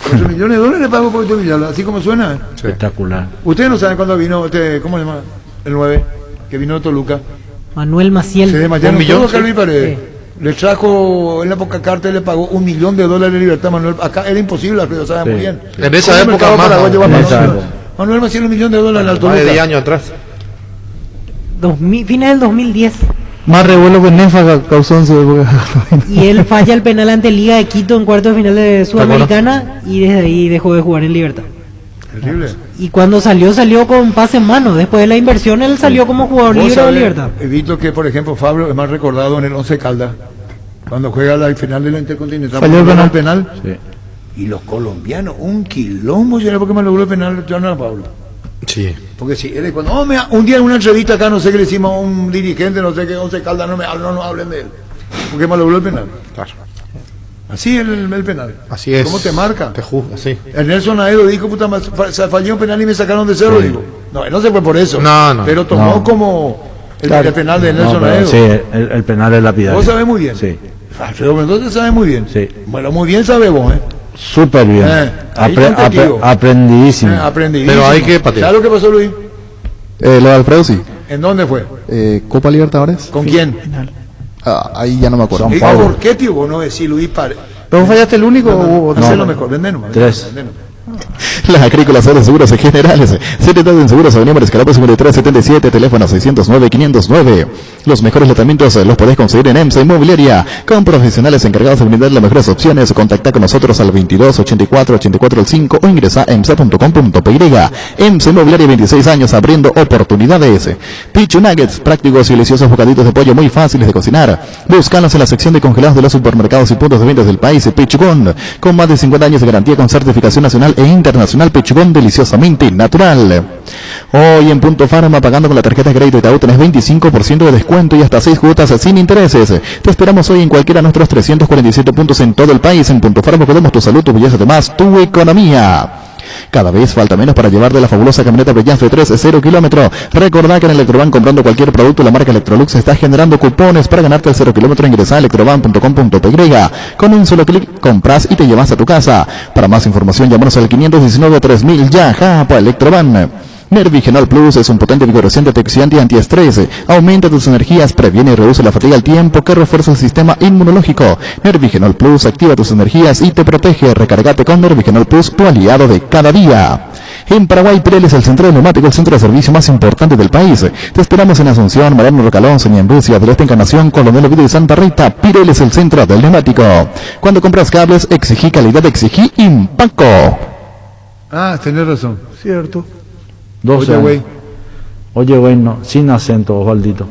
4 millones de dólares pago por Héctor Villalba, así como suena. Espectacular. Ustedes no saben cuándo vino, ¿cómo se llama? El 9, que vino de Toluca. Manuel Maciel. Se desmayaron ¿1 millón? todos, Calvin Paredes. Le trajo, en la época Carter le pagó $1 millón de libertad a Manuel. Acá era imposible, Alfredo sabe muy bien. En esa ¿Cómo época Mercado más, Paraguayo va a en pagar esa Manuel? época. Manuel Maciel $1 millón al Más de Toluca. 10 años atrás. Fines del 2010. Más revuelo que Nefa causó en su época. Y él falla el penal ante Liga de Quito en cuartos de final de Sudamericana y desde ahí dejó de jugar en Libertad. Terrible. Y cuando salió con pase en mano. Después de la inversión él salió como jugador Vos libre de sabés, Libertad. He visto que, por ejemplo, Fabio es más recordado en el 11 Caldas, cuando juega la final de la Intercontinental. Falló el Ganó penal. Sí. Y los colombianos, un quilombo, ¿será porque me logró el penal Joana Pablo? Sí. Porque si él cuando un día en una entrevista acá, no sé qué le decimos a un dirigente, no sé qué, 11 Caldas, no hablen de él. Porque me logró el penal. Claro. Así el penal. Así es. ¿Cómo te marca? Te juzga, sí. El Nelson Aedo dijo, puta, falló un penal y me sacaron de cero, digo. No, no se fue por eso. No. Pero tomó No. como el Claro. penal de No, Nelson pero Aedo. sí, el penal es lapidario. Vos sabés muy bien. Sí. Alfredo Mendoza sabe muy bien. Sí. Bueno, muy bien sabe vos, Súper bien. Ahí contigo. Aprendidísimo. Aprendidísimo. Pero hay que patear. ¿Sabes lo que pasó, Luis? Lo de Alfredo sí. ¿En dónde fue? Copa Libertadores. ¿Con quién? Ahí ya no me acuerdo. Son ¿Y Pablo. por qué, tío? Vos no decís, Luis, ¿Pero vos fallaste el único o Hacé lo mejor, vende nomás. 3. Vende nomás. Las agrícolas de seguros generales. Secretario en Seguros Avenida Mariscalapa 5377, teléfono 609-509. Los mejores tratamientos los podés conseguir en EMSA Inmobiliaria, con profesionales encargados de brindar las mejores opciones. Contacta con nosotros al 22 84 84 5 o ingresa a emsa.com.py. EMSA Inmobiliaria, 26 años abriendo oportunidades. Pichu Nuggets, prácticos y deliciosos bocaditos de pollo muy fáciles de cocinar. Búscalos en la sección de congelados de los supermercados y puntos de ventas del país. Pichugón, con más de 50 años de garantía con certificación nacional e internacional. Pichugón, deliciosamente natural. Hoy en Punto Farma, pagando con la tarjeta de crédito Itaú, tenés 25% de descuento y hasta 6 cuotas sin intereses. Te esperamos hoy en cualquiera de nuestros 347 puntos en todo el país. En Punto Farma cuidamos tu salud, tu belleza, además tu economía. Cada vez falta menos para llevar de la fabulosa camioneta Brillanz V3 0 kilómetro. Recordá que en Electroban, comprando cualquier producto de la marca Electrolux, está generando cupones para ganarte el 0 kilómetro. Ingresa a electroban.com.py. Con un solo clic compras y te llevas a tu casa. Para más información, llámanos al 519-3000 ya. Japa Electroban. Nervigenol Plus es un potente vigorosante antioxidante y antiestrés. Aumenta tus energías, previene y reduce la fatiga al tiempo que refuerza el sistema inmunológico. Nervigenol Plus activa tus energías y te protege. Recargate con Nervigenol Plus, tu aliado de cada día. En Paraguay, Pirelli es el centro de neumático, el centro de servicio más importante del país. Te esperamos en Asunción, Mariano Rocalón, Ñembucia, del Este Encarnación, Colonel Ovidio y Santa Rita. Pirelli es el centro del neumático. Cuando compras cables, exigí calidad, exigí impacto. Ah, tenés razón. Cierto. 12 Oye, güey. años. Oye, güey, no, sin acento, Osvaldito.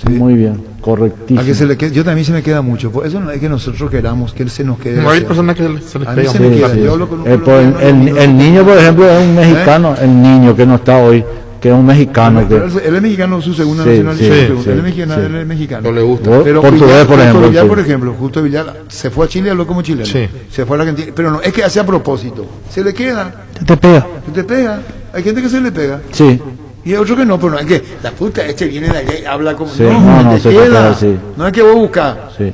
Sí. Muy bien, correctísimo. A que se le quede, yo también se me queda mucho. Por eso no es que nosotros queramos que él se nos quede. No hay personas que se les A mí pega. se me Sí, queda. sí. Yo hablo con un El colombiano, niño, por ejemplo, es un mexicano. El niño que no está hoy, que es un mexicano. Pero Que, él es mexicano, su segunda Sí, nacionalidad. sí, él sí, es mexicano, sí. él es mexicano. No le gusta. Vos, Pero portugués, Villar, por ejemplo. Villar, sí. por ejemplo, justo Villar se fue a Chile y habló como chileno. Sí. Se fue a la Argentina. Pero no, es que hace a propósito. Se le queda, te pega. se te pega. Hay gente que se le pega. Sí, Y hay otro que no, pero no es que la puta viene de allá y habla como. Sí, no, no, te se te queda. queda, sí. No es que vos buscas. sí.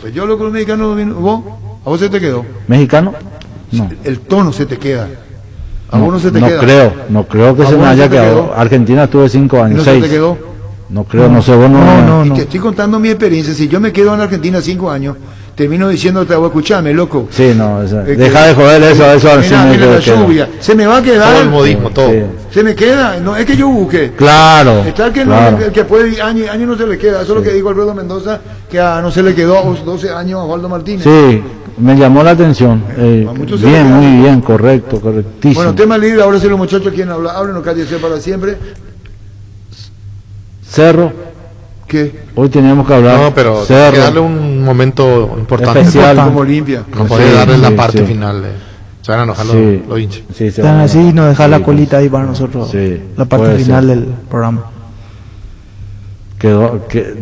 Pues yo hablo con un mexicano, ¿vos? ¿A vos se te quedó? ¿Mexicano? No. El tono se te queda. A vos no se te no queda. no creo que ¿A se vos me no haya se te quedado. quedó? Argentina estuve 5 ¿Y años, no se 6. te quedó? No creo, no sé, vos no. Y te estoy contando mi experiencia. Si yo me quedo en Argentina 5 años, termino diciéndote, escuchame, loco. Sí, no, que- deja de joder eso sí Mira, me mira la queda. lluvia. Se me va a quedar. Todo el modismo, todo. Sí. Se me queda. No es que yo busque. Claro, Está que claro. no, el que puede año y año no se le queda. Eso es lo que dijo Alfredo Mendoza, que no se le quedó a 12 años a Osvaldo Martínez. Sí, me llamó la atención. A muchos se le Bien, queda. muy bien, correcto, correctísimo. Bueno, tema libre. Ahora sí los muchachos quieren hablar. Hablen o cállense para siempre. Cerro, ¿Qué? hoy teníamos que hablar. No, pero hay Cerro, que darle un momento importante. Especial. Como limpia. No puede Sí, darle la sí, parte sí. final. Se van a enojar Sí. los hinchas. Sí, se Están va. así y nos dejan Sí, la colita ahí para nosotros. Sí, La parte puede final ser. del programa.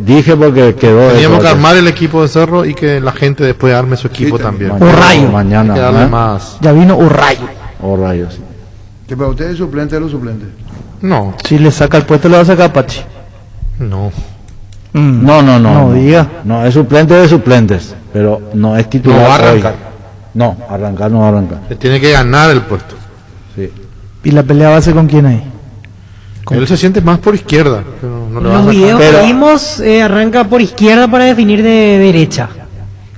dije porque quedó. Teníamos que armar el equipo de Cerro y que la gente después arme su equipo también. Urrayo. Mañana. Hay que darle más. Ya vino Urrayo. Urrayo, sí. ¿Que para ustedes es suplente de los suplentes? No. Si le saca el puesto, le va a sacar a Pachi. No. No diga. No, es suplente de suplentes, pero no es titular. No va a arrancar. Hoy. No, arrancar no va a arrancar. Se tiene que ganar el puesto. Sí. ¿Y la pelea va a ser con quién ahí? Él se siente más por izquierda. Pero no le va a Los sacar. videos que vimos arranca por izquierda para definir de derecha.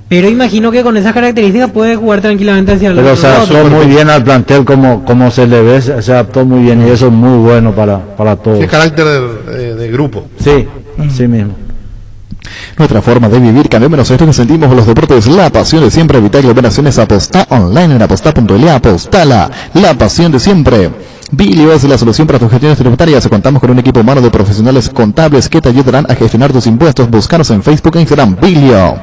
Pero imagino que con esas características puede jugar tranquilamente hacia el Pero otro se lado. adaptó muy bien al plantel, como se le ve, se adaptó muy bien y eso es muy bueno para todos. Qué carácter de grupo. Sí, sí mismo. Nuestra forma de vivir, cambiémonos esto que sentimos los deportes, la pasión de siempre, evitar aglomeraciones, apostá online en apostá.le, apostala, la pasión de siempre. Bilio es la solución para tus gestiones tributarias. Contamos con un equipo humano de profesionales contables que te ayudarán a gestionar tus impuestos. Búscanos en Facebook e Instagram, Bilio.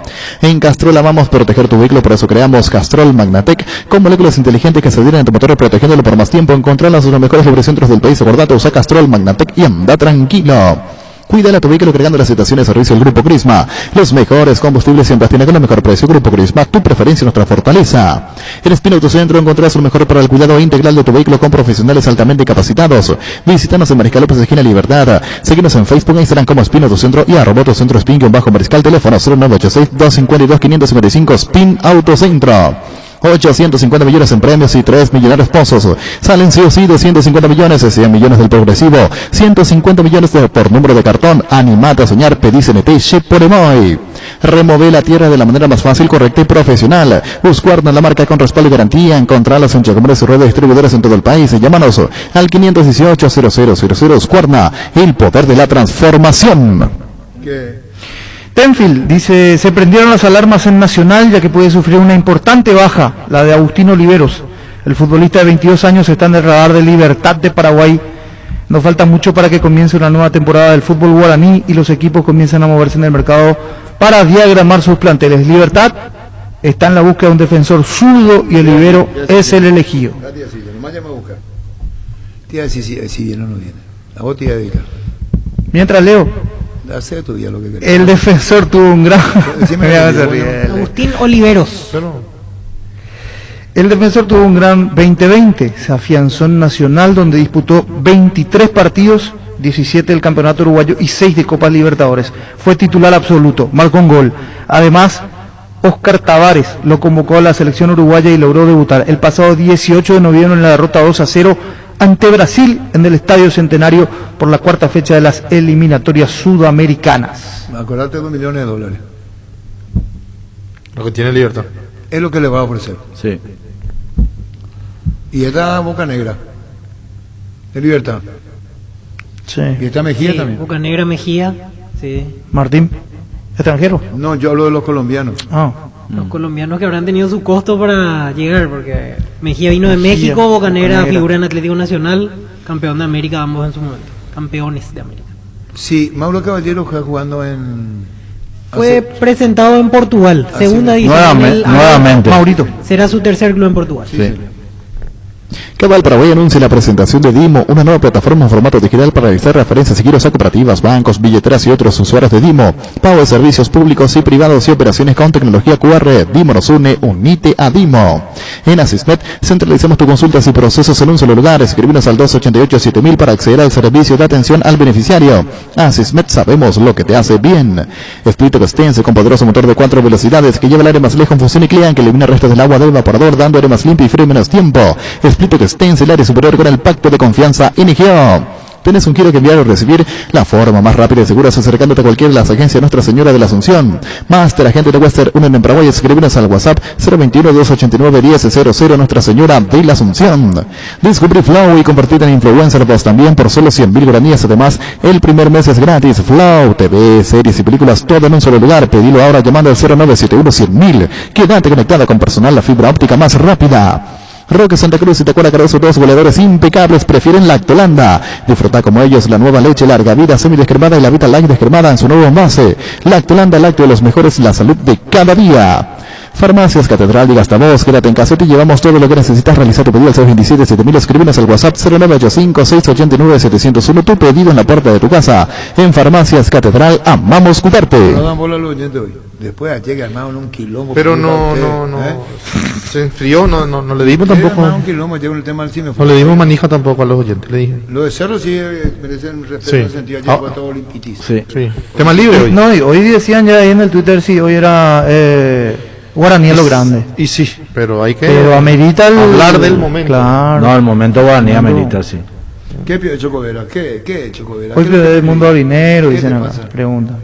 En Castrol amamos proteger tu vehículo, por eso creamos Castrol Magnatec con moléculas inteligentes que se adhieren a tu motor protegiéndolo por más tiempo. Encontrarlas en los mejores lubricentros del país. Acordate, usa Castrol Magnatec y anda tranquilo. Cuídala tu vehículo cargando las estaciones de servicio del Grupo Crisma. Los mejores combustibles siempre tienen con el mejor precio. Grupo Crisma, tu preferencia, nuestra fortaleza. En Espino Autocentro encontrarás lo mejor para el cuidado integral de tu vehículo con profesionales altamente capacitados. Visítanos en Mariscal López, esquina Libertad. Seguinos en Facebook e Instagram como Espino Autocentro y @Autocentro Spin-Mariscal. Teléfono 0986-252-555. Spin Autocentro. 850 millones en premios y 3 millonarios pozos. Salen sí o sí 250 millones, 100 millones del progresivo, 150 millones por número de cartón. Animate a soñar, pedí CNT, Chep por Emoy. Remove la tierra de la manera más fácil, correcta y profesional. Husqvarna, la marca con respaldo y garantía. Encontrarlas en Chacomores y red de distribuidores en todo el país. Llámanos al 518-0000 Husqvarna, el poder de la transformación. Tenfield dice, se prendieron las alarmas en Nacional ya que puede sufrir una importante baja, la de Agustín Oliveros. El futbolista de 22 años está en el radar de Libertad de Paraguay. No falta mucho para que comience una nueva temporada del fútbol guaraní y los equipos comiencen a moverse en el mercado para diagramar sus planteles. Libertad está en la búsqueda de un defensor zurdo y Olivero es el elegido. Tía, si no viene. A vos te iba a dedicar. Mientras Leo, Hace tu día lo que querés. el defensor tuvo un gran... Agustín Oliveros. El defensor tuvo un gran 2020, se afianzó en Nacional donde disputó 23 partidos, 17 del Campeonato Uruguayo y 6 de Copa Libertadores. Fue titular absoluto, marcó un gol. Además, Oscar Tavares lo convocó a la selección uruguaya y logró debutar el pasado 18 de noviembre en la derrota 2-0 ante Brasil en el Estadio Centenario por la cuarta fecha de las eliminatorias sudamericanas. Acordate de $2 millones. Lo que tiene Libertad. Es lo que le va a ofrecer. Sí. Y esta Boca Negra. De Libertad. Sí. Y esta Mejía Sí, también. Boca Negra, Mejía. Sí. Martín, extranjero. No, yo hablo de los colombianos. Los colombianos que habrán tenido su costo para llegar, porque Mejía vino de Mejía, México, Boca Negra Boca Negra. figura en Atlético Nacional, campeón de América ambos en su momento, campeones de América. Sí, Mauro Caballero está jugando en... Fue presentado en Portugal, segunda edición. Nuevamente. Maurito. Será su tercer club en Portugal. Sí. Cabal Paraguay anuncia la presentación de Dimo, una nueva plataforma en formato digital para realizar referencias y giros a cooperativas, bancos, billeteras y otros usuarios de Dimo, pago de servicios públicos y privados y operaciones con tecnología QR. Dimo nos une, unite a Dimo. En Asismet centralizamos tus consultas y procesos en un solo lugar. Escribinos al 288-7000 para acceder al servicio de atención al beneficiario. Asismet, sabemos lo que te hace bien. Split Extense con poderoso motor de 4 velocidades que lleva el aire más lejos en función y cliente, que elimina restos del agua del evaporador dando aire más limpio y frío en menos tiempo. Split Extense, el área superior con el pacto de confianza NGO. ¿Tienes un giro que enviar o recibir? La forma más rápida y segura es acercándote a cualquiera de las agencias Nuestra Señora de la Asunción. Master, agente de Western Union en Paraguay, escribinos al WhatsApp 021-289-1000 Nuestra Señora de la Asunción. Descubrí Flow y convertirte en influencer vos también por solo 100.000 guaraníes. Además, el primer mes es gratis. Flow, TV, series y películas, todo en un solo lugar. Pedilo ahora llamando al 0971-100.000. Quédate conectada con personal, la fibra óptica más rápida. Roque Santa Cruz y Tacuara Cardoso, dos goleadores impecables, prefieren Lactolanda. Disfruta como ellos la nueva leche larga vida semidescremada y la Vita Light descremada en su nuevo envase. Lactolanda, lácteo de los mejores, la salud de cada día. Farmacias Catedral, diga hasta vos, quédate en casa, te llevamos todo lo que necesitas. Realizar tu pedido al 627-7000, escríbenos al WhatsApp 0985-689-701, tu pedido en la puerta de tu casa. En Farmacias Catedral, amamos cuidarte. No dan bola a los oyentes hoy. Después llega armado en un quilombo. Pero no, se enfrió, no le dimos tampoco. Un quilombo, llega el tema del cine. No le dimos manija tampoco a los oyentes, le dije. Lo de Cerro sí merece un respeto Sí. en el sentido, ayer fue todo limpitis. Sí. Tema libre hoy. No, y hoy decían ya ahí en el Twitter, sí, hoy era Guaraní a lo grande. Y sí, pero hay que Pero amerita hablar del momento. Claro. No, el momento Guaraní amerita, sí. ¿Qué pide Chocovera? ¿Qué Chocovera? Hoy ¿Qué el mundo harinero, ¿Qué dicen te acá, pasa? pregunta.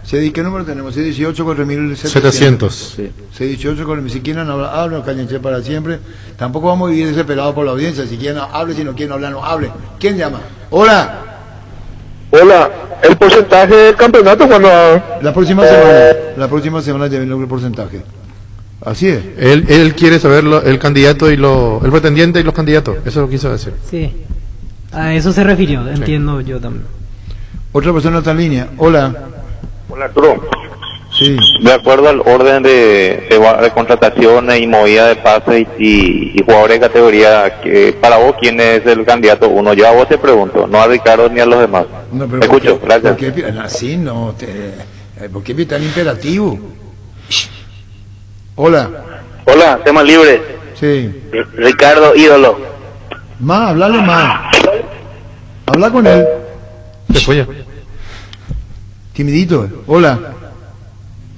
¿Qué número tenemos? 618 4700. 700. Sí. 618 con si quieren hablar, hablen, cállense para siempre. Tampoco vamos a vivir desesperados por la audiencia. Si quieren hable, si no quieren hablar, no hable. ¿Quién llama? Hola. Hola, el porcentaje del campeonato cuando... La próxima semana ya viene el porcentaje. Así es. Él quiere saber el candidato y el pretendiente y los candidatos. Eso lo quiso decir. Sí. A eso se refirió, entiendo yo también. Otra persona está en línea. Hola. Hola, Arturo. Sí. De acuerdo al orden de contrataciones y movida de pases y jugadores de categoría, para vos, ¿quién es el candidato uno? Yo a vos te pregunto, no a Ricardo ni a los demás. No, pero Escucho, gracias. ¿Por qué así no? ¿Por qué es tan imperativo? Hola. Hola, tema libre. Sí. Ricardo, ídolo. Más, hablale más. Habla con él. Se fue ya. Timidito. Hola.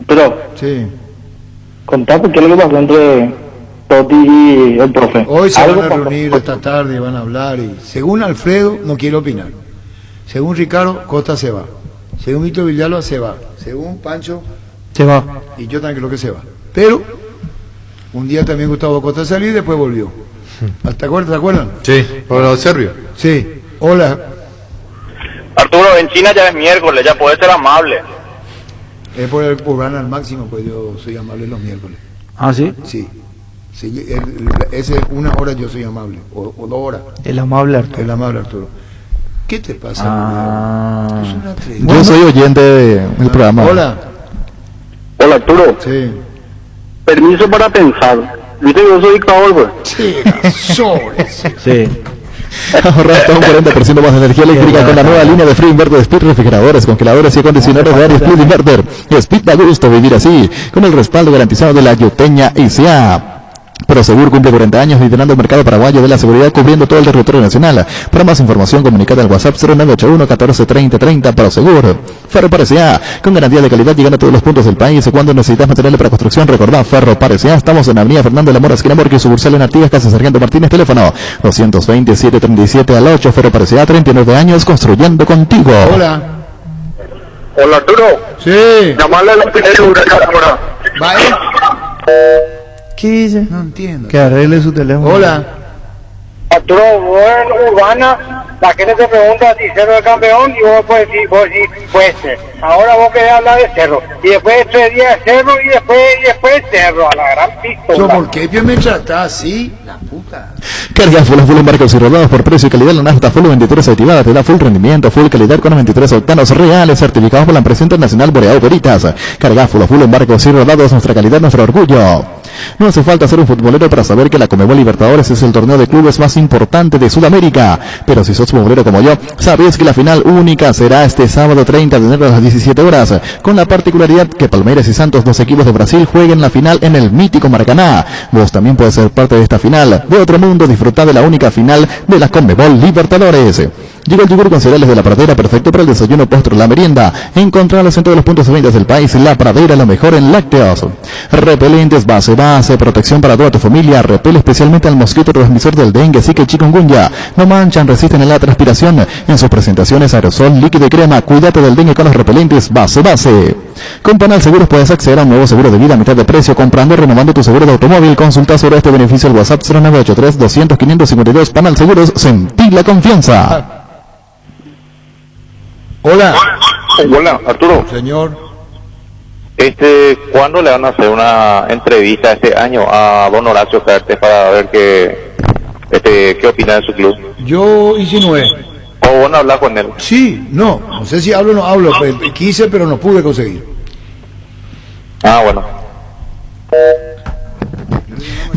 Pero, Sí. contá qué es lo que pasó entre Totti y el profe. Hoy se Algo van a pasó. reunir esta tarde, van a hablar y según Alfredo no quiere opinar. Según Ricardo, Costa se va. Según Víctor Villalba se va. Según Pancho Se va. y yo también creo que se va. Pero un día también Gustavo Costa salió y después volvió. ¿Te acuerdan? Sí, por los serbios. Sí. Hola. Arturo, en China ya es miércoles, ya puede ser amable. Es por el urbano al máximo, pues yo soy amable los miércoles. ¿Ah, sí? Sí. Sí, ese 1 hora yo soy amable, o 2 horas. El amable Arturo. El amable Arturo. ¿Qué te pasa? Es una atrevida. Yo soy oyente del programa. Hola. Hola, Arturo. Sí. Permiso para pensar. ¿Viste que yo soy dictador, pues? Sí, sobres. Sí. Ahorra hasta un 40% más de energía eléctrica con la nueva línea de Free Inverter de Speed, refrigeradores, congeladores y acondicionadores de aire Split Inverter. Speed da gusto vivir así, con el respaldo garantizado de la Yuteña ICA. Prosegur cumple 40 años liderando el mercado paraguayo de la seguridad, cubriendo todo el territorio nacional. Para más información, comunicada al WhatsApp 0981 14 30 30. Prosegur. Ferro Parecía, con garantía de calidad, llegando a todos los puntos del país. Cuando necesitas materiales para construcción, recordá Ferro Parecía. Estamos en Avenida Fernando de la Mora, esquina Morque, sucursal en Artigas, Casa Sargento Martínez, teléfono 227 al 8. Ferro Parecía, 39 años construyendo contigo. Hola. Hola, Arturo. Sí. Llamarle a la primera ahora. Va, ¿Qué dice? No entiendo. Que arregle su teléfono. Hola. Arturo, vos en Urbana, la gente te pregunta si Cerro es campeón y vos puedes decir, puede ser. Ahora vos querés hablar de Cerro. Y después 3 días Cerro y después Cerro, a la gran pistola. ¿Por qué me tratás así? La puta. Carga full embarcados y rodados por precio y calidad. La nafta full 23 activada te da full rendimiento, full calidad con 23 octanos reales certificados por la empresa internacional Boreal Veritas. Carga full embarcados y rodados, nuestra calidad, nuestro orgullo. No hace falta ser un futbolero para saber que la Conmebol Libertadores es el torneo de clubes más importante de Sudamérica. Pero si sos futbolero como yo, sabes que la final única será este sábado 30 de enero a las 17 horas, con la particularidad que Palmeiras y Santos, 2 equipos de Brasil, jueguen la final en el mítico Maracaná. Vos también puedes ser parte de esta final. De otro mundo, disfrutar de la única final de la Conmebol Libertadores. Llegó el yogur con cereales de La Pradera, perfecto para el desayuno, postre o la merienda. Encontrarlos en todos los puntos de venta del país. La Pradera, lo mejor en lácteos. Repelentes base, protección para toda tu familia. Repele especialmente al mosquito transmisor del dengue, así que chikungunya. No manchan, resisten a la transpiración. En sus presentaciones aerosol, líquido y crema. Cuídate del dengue con los repelentes base. Con Panal Seguros puedes acceder a un nuevo seguro de vida a mitad de precio, comprando y renovando tu seguro de automóvil. Consulta sobre este beneficio al WhatsApp 0983 200 552. Panal Seguros, sentí la confianza. Hola. Hola, Arturo. Señor. ¿Cuándo le van a hacer una entrevista este año a don Horacio Fertes para ver qué opina de su club? Yo insinué. ¿O van a hablar con él? Sí, no sé si hablo o no hablo, quise pero no pude conseguir. Ah, bueno.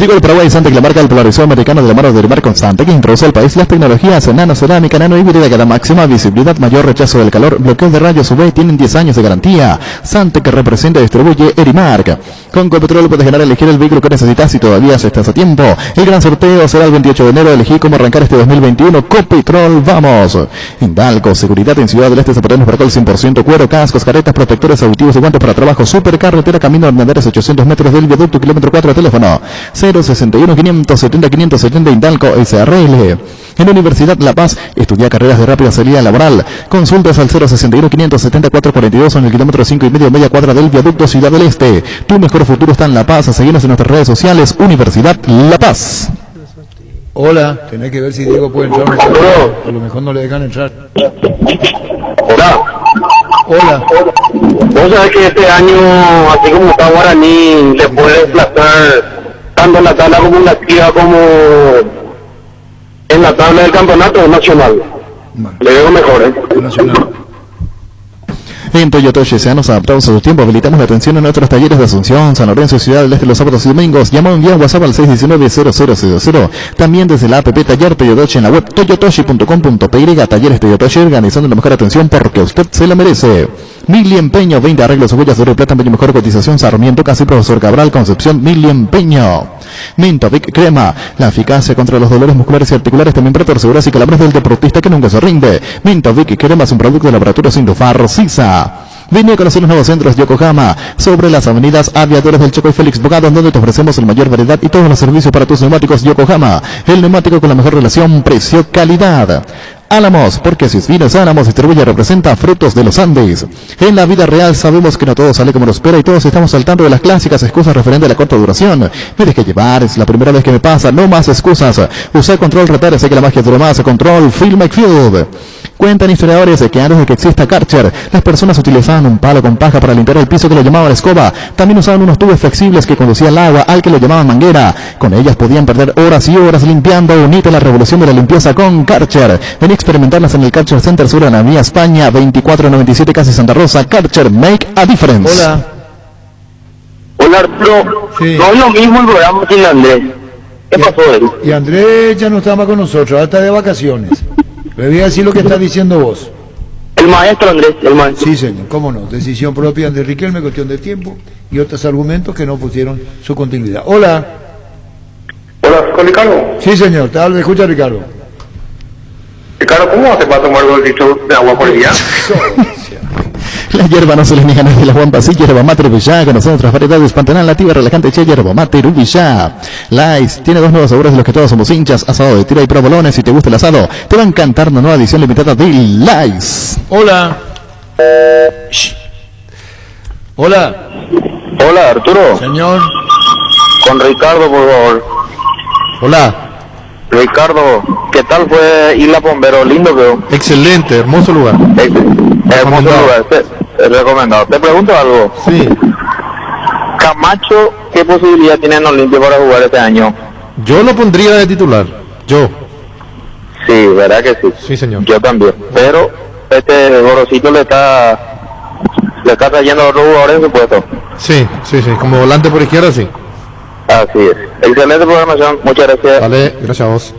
Llegó el Paraguay Santec, la marca del polarizador americano de la mano de Mar Constante, que introduce al país las tecnologías nanocerámica, nanohíbrida, que da máxima visibilidad, mayor rechazo del calor, bloqueo de rayos UV, tienen 10 años de garantía. Santec, que representa y distribuye Erimark. Con Copetrol puedes ganar, elegir el vehículo que necesitas si todavía estás a tiempo. El gran sorteo será el 28 de enero. Elegí cómo arrancar este 2021. Copetrol, vamos. Indalco, seguridad en Ciudad del Este, zapateros para el 100% cuero, cascos, caretas, protectores auditivos y guantes para trabajo. Supercarretera, camino a Hernández, 800 metros del viaducto, kilómetro 4, teléfono 061 570 570 Indalco SRL. En la Universidad La Paz, estudia carreras de rápida salida laboral. Consultas al 061 570 442 en el kilómetro 5,5, media cuadra del viaducto Ciudad del Este. Tu mejor futuro está en La Paz. Seguimos en nuestras redes sociales. Universidad La Paz. Hola, tenés que ver si Diego puede entrar. A lo mejor no le dejan entrar. Hola. Hola. Vos sabés que este año, así como está Guaraní, le puede desplazar tanto en la tabla como en la activa como en la tabla del campeonato nacional. Le veo mejor, Nacional. En Toyota se nos adaptamos a su tiempo, habilitamos la atención en nuestros talleres de Asunción, San Lorenzo y Ciudad del Este los sábados y domingos. Llama un día WhatsApp al 619-0000. También desde la app Taller Toyotoshi en la web toyotoshi.com.py. Talleres Toyotoshi, organizando la mejor atención porque usted se la merece. Mili Empeño, 20 arreglos, huellas de oro y plata, empeño mejor cotización, Sarmiento, casi Profesor Cabral, Concepción, Mili Empeño. Mintovic Crema, la eficacia contra los dolores musculares y articulares, también para torceduras y calambres del deportista que nunca se rinde. Mintovic Crema es un producto de laboratorio Sindufar Sisa. Vine a conocer los nuevos centros Yokohama, sobre las avenidas Aviadores del Choco y Félix Bogado, donde te ofrecemos la mayor variedad y todos los servicios para tus neumáticos Yokohama. El neumático con la mejor relación precio-calidad. Álamos, porque si vienes Álamos distribuye y representa Frutos de los Andes. En la vida real sabemos que no todo sale como lo espera y todos estamos al tanto de las clásicas excusas referentes a la corta duración. Me dejé llevar, es la primera vez que me pasa, no más excusas. Usa Control Retar, sé que la magia dura más. Control Film Field. Cuentan historiadores de que antes de que exista Karcher, las personas utilizaban un palo con paja para limpiar el piso que lo llamaban escoba. También usaban unos tubos flexibles que conducían el agua al que lo llamaban manguera. Con ellas podían perder horas y horas limpiando. Unite a la revolución de la limpieza con Karcher. Ven a experimentarlas en el Karcher Center Sur en la Vía España, 2497 casi Santa Rosa. Karcher, make a difference. Hola. Hola Arturo, Sí. no es lo mismo el programa sin Andrés. ¿Qué pasó él? Y Andrés ya no está más con nosotros, ahora está de vacaciones. Le voy a decir lo que está diciendo vos. El maestro Andrés, el maestro. Sí, señor, cómo no. Decisión propia de Riquelme, cuestión de tiempo y otros argumentos que no pusieron su continuidad. Hola. Hola, ¿con Ricardo? Sí, señor, tal vez escucha Ricardo. Ricardo, ¿cómo hace para tomar 2 litros de agua por día? La hierba no se le niega de la guampa, sí, hierba mate Ubillá, conocemos otras variedades, Pantanal, Nativa, relajante, che, hierba mate Ubillá. Lice tiene 2 nuevos sabores de los que todos somos hinchas, asado de tira y provolones. Si te gusta el asado, te va a encantar una nueva edición limitada de Lice. Hola. Hola. Hola Arturo. Señor. Con Ricardo, por favor. Hola. Ricardo, ¿qué tal fue Isla Bombero? Lindo creo. Excelente, hermoso lugar. Hermoso lugar, recomendado. Te pregunto algo. Sí. Camacho, ¿qué posibilidad tiene en Olimpia para jugar este año? Yo lo pondría de titular. Yo. Sí, verdad que sí. Sí, señor. Yo también. Pero este Gorosito le está trayendo a otros jugadores en su puesto. Sí, sí, sí. Como volante por izquierda, sí. Así es. Excelente programación. Muchas gracias. Vale, gracias a vos.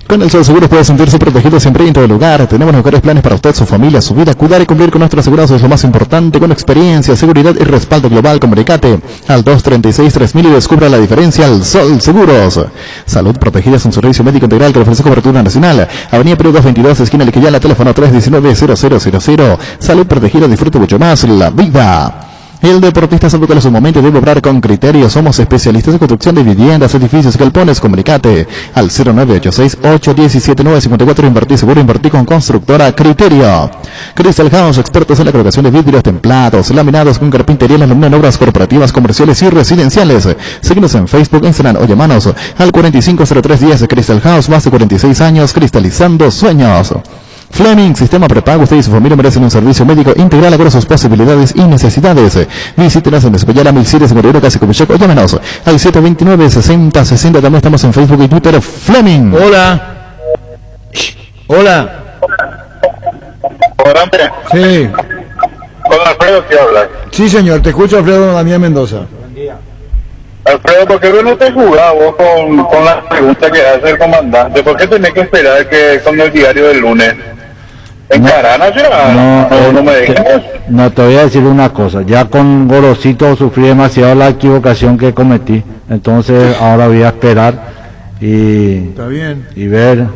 Con el Sol Seguros puede sentirse protegido siempre y en todo lugar. Tenemos los mejores planes para usted, su familia, su vida. Cuidar y cumplir con nuestros asegurados es lo más importante. Con experiencia, seguridad y respaldo global, comunicate al 236-3000 y descubra la diferencia. Al Sol Seguros. Salud Protegida es un servicio médico integral que le ofrece cobertura nacional. Avenida Perú 222, esquina Liquillala, teléfono 319-0000. Salud Protegida, disfrute mucho más la vida. El deportista sabe cuál es su momento y debe obrar con criterio. Somos especialistas en construcción de viviendas, edificios, galpones. Comunicate al 0986-817-954. Invertí seguro, invertí con constructora Criterio. Crystal House, expertos en la colocación de vidrios templados, laminados con carpintería, en obras corporativas, comerciales y residenciales. Síguenos en Facebook, Instagram o llamanos al 450310. Crystal House, más de 46 años cristalizando sueños. Fleming, sistema prepago. Usted y su familia merecen un servicio médico integral a sus posibilidades y necesidades. Visítenos en Despellera 1751 casi Comichaco o llámenos al 729-6060. También estamos en Facebook y Twitter. Fleming. Hola. Hola. Hola, Andrés. Sí. Con Alfredo, ¿qué habla? Sí, señor, te escucho, Alfredo Damián Mendoza. Alfredo, ¿por qué no te jugás vos con la pregunta que hace el comandante? ¿Por qué tenés que esperar que con el diario del lunes? ¿En Carana será? No me dejes. No, te voy a decir una cosa. Ya con Gorosito sufrí demasiado la equivocación que cometí. Entonces ahora voy a esperar Está bien. y ver,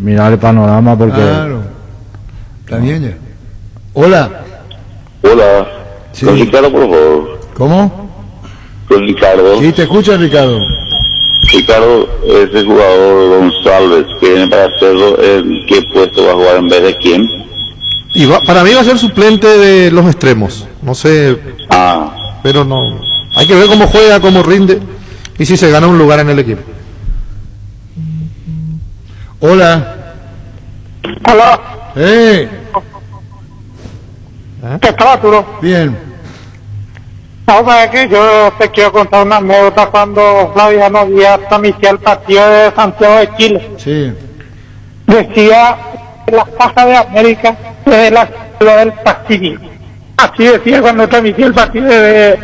mirar el panorama porque... Claro. Está bien ya. Hola. Hola. Sí. Con Ricardo, por favor. ¿Cómo? Con Ricardo. Sí, te escucha, Ricardo. Ricardo, ese jugador González que viene para hacerlo, ¿en qué puesto va a jugar en vez de quién? Y para mí va a ser suplente de los extremos. No sé. Pero no. Hay que ver cómo juega, cómo rinde y si se gana un lugar en el equipo. Hola. Hola. ¿Qué tal, Arturo? Bien. No, sabes que yo te quiero contar una anécdota cuando Flaviano Díaz transmitía el partido de Santiago de Chile. Sí. Decía la caja de América es la ciudad del Pacífico. Así decía cuando transmitía el partido de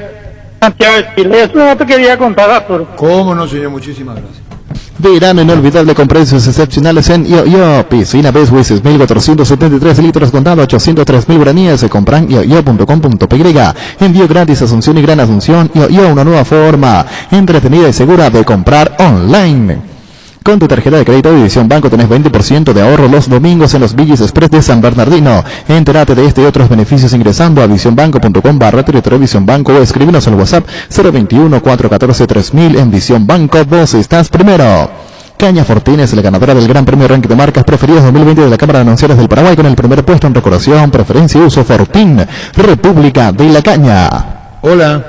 Santiago de Chile. Eso no te quería contar, Arturo. ¿Cómo no, señor? Muchísimas gracias. Verano inolvidable con precios excepcionales en Yo. Piscina Beswiss 1473 litros contado 803.000 guaraníes. Se compran yo.com.py. Envío gratis a Asunción y Gran Asunción. Yo, una nueva forma entretenida y segura de comprar online. Con tu tarjeta de crédito División Banco tenés 20% de ahorro los domingos en los Villas Express de San Bernardino. Entérate de este y otros beneficios ingresando a visionbanco.com/territorio Visión Banco o escríbenos al WhatsApp 021-414-3000. En Visión Banco vos estás primero. Caña Fortín es la ganadora del Gran Premio Ranking de Marcas Preferidas 2020 de la Cámara de Anunciantes del Paraguay con el primer puesto en decoración, preferencia y uso. Fortín, República de la Caña. Hola.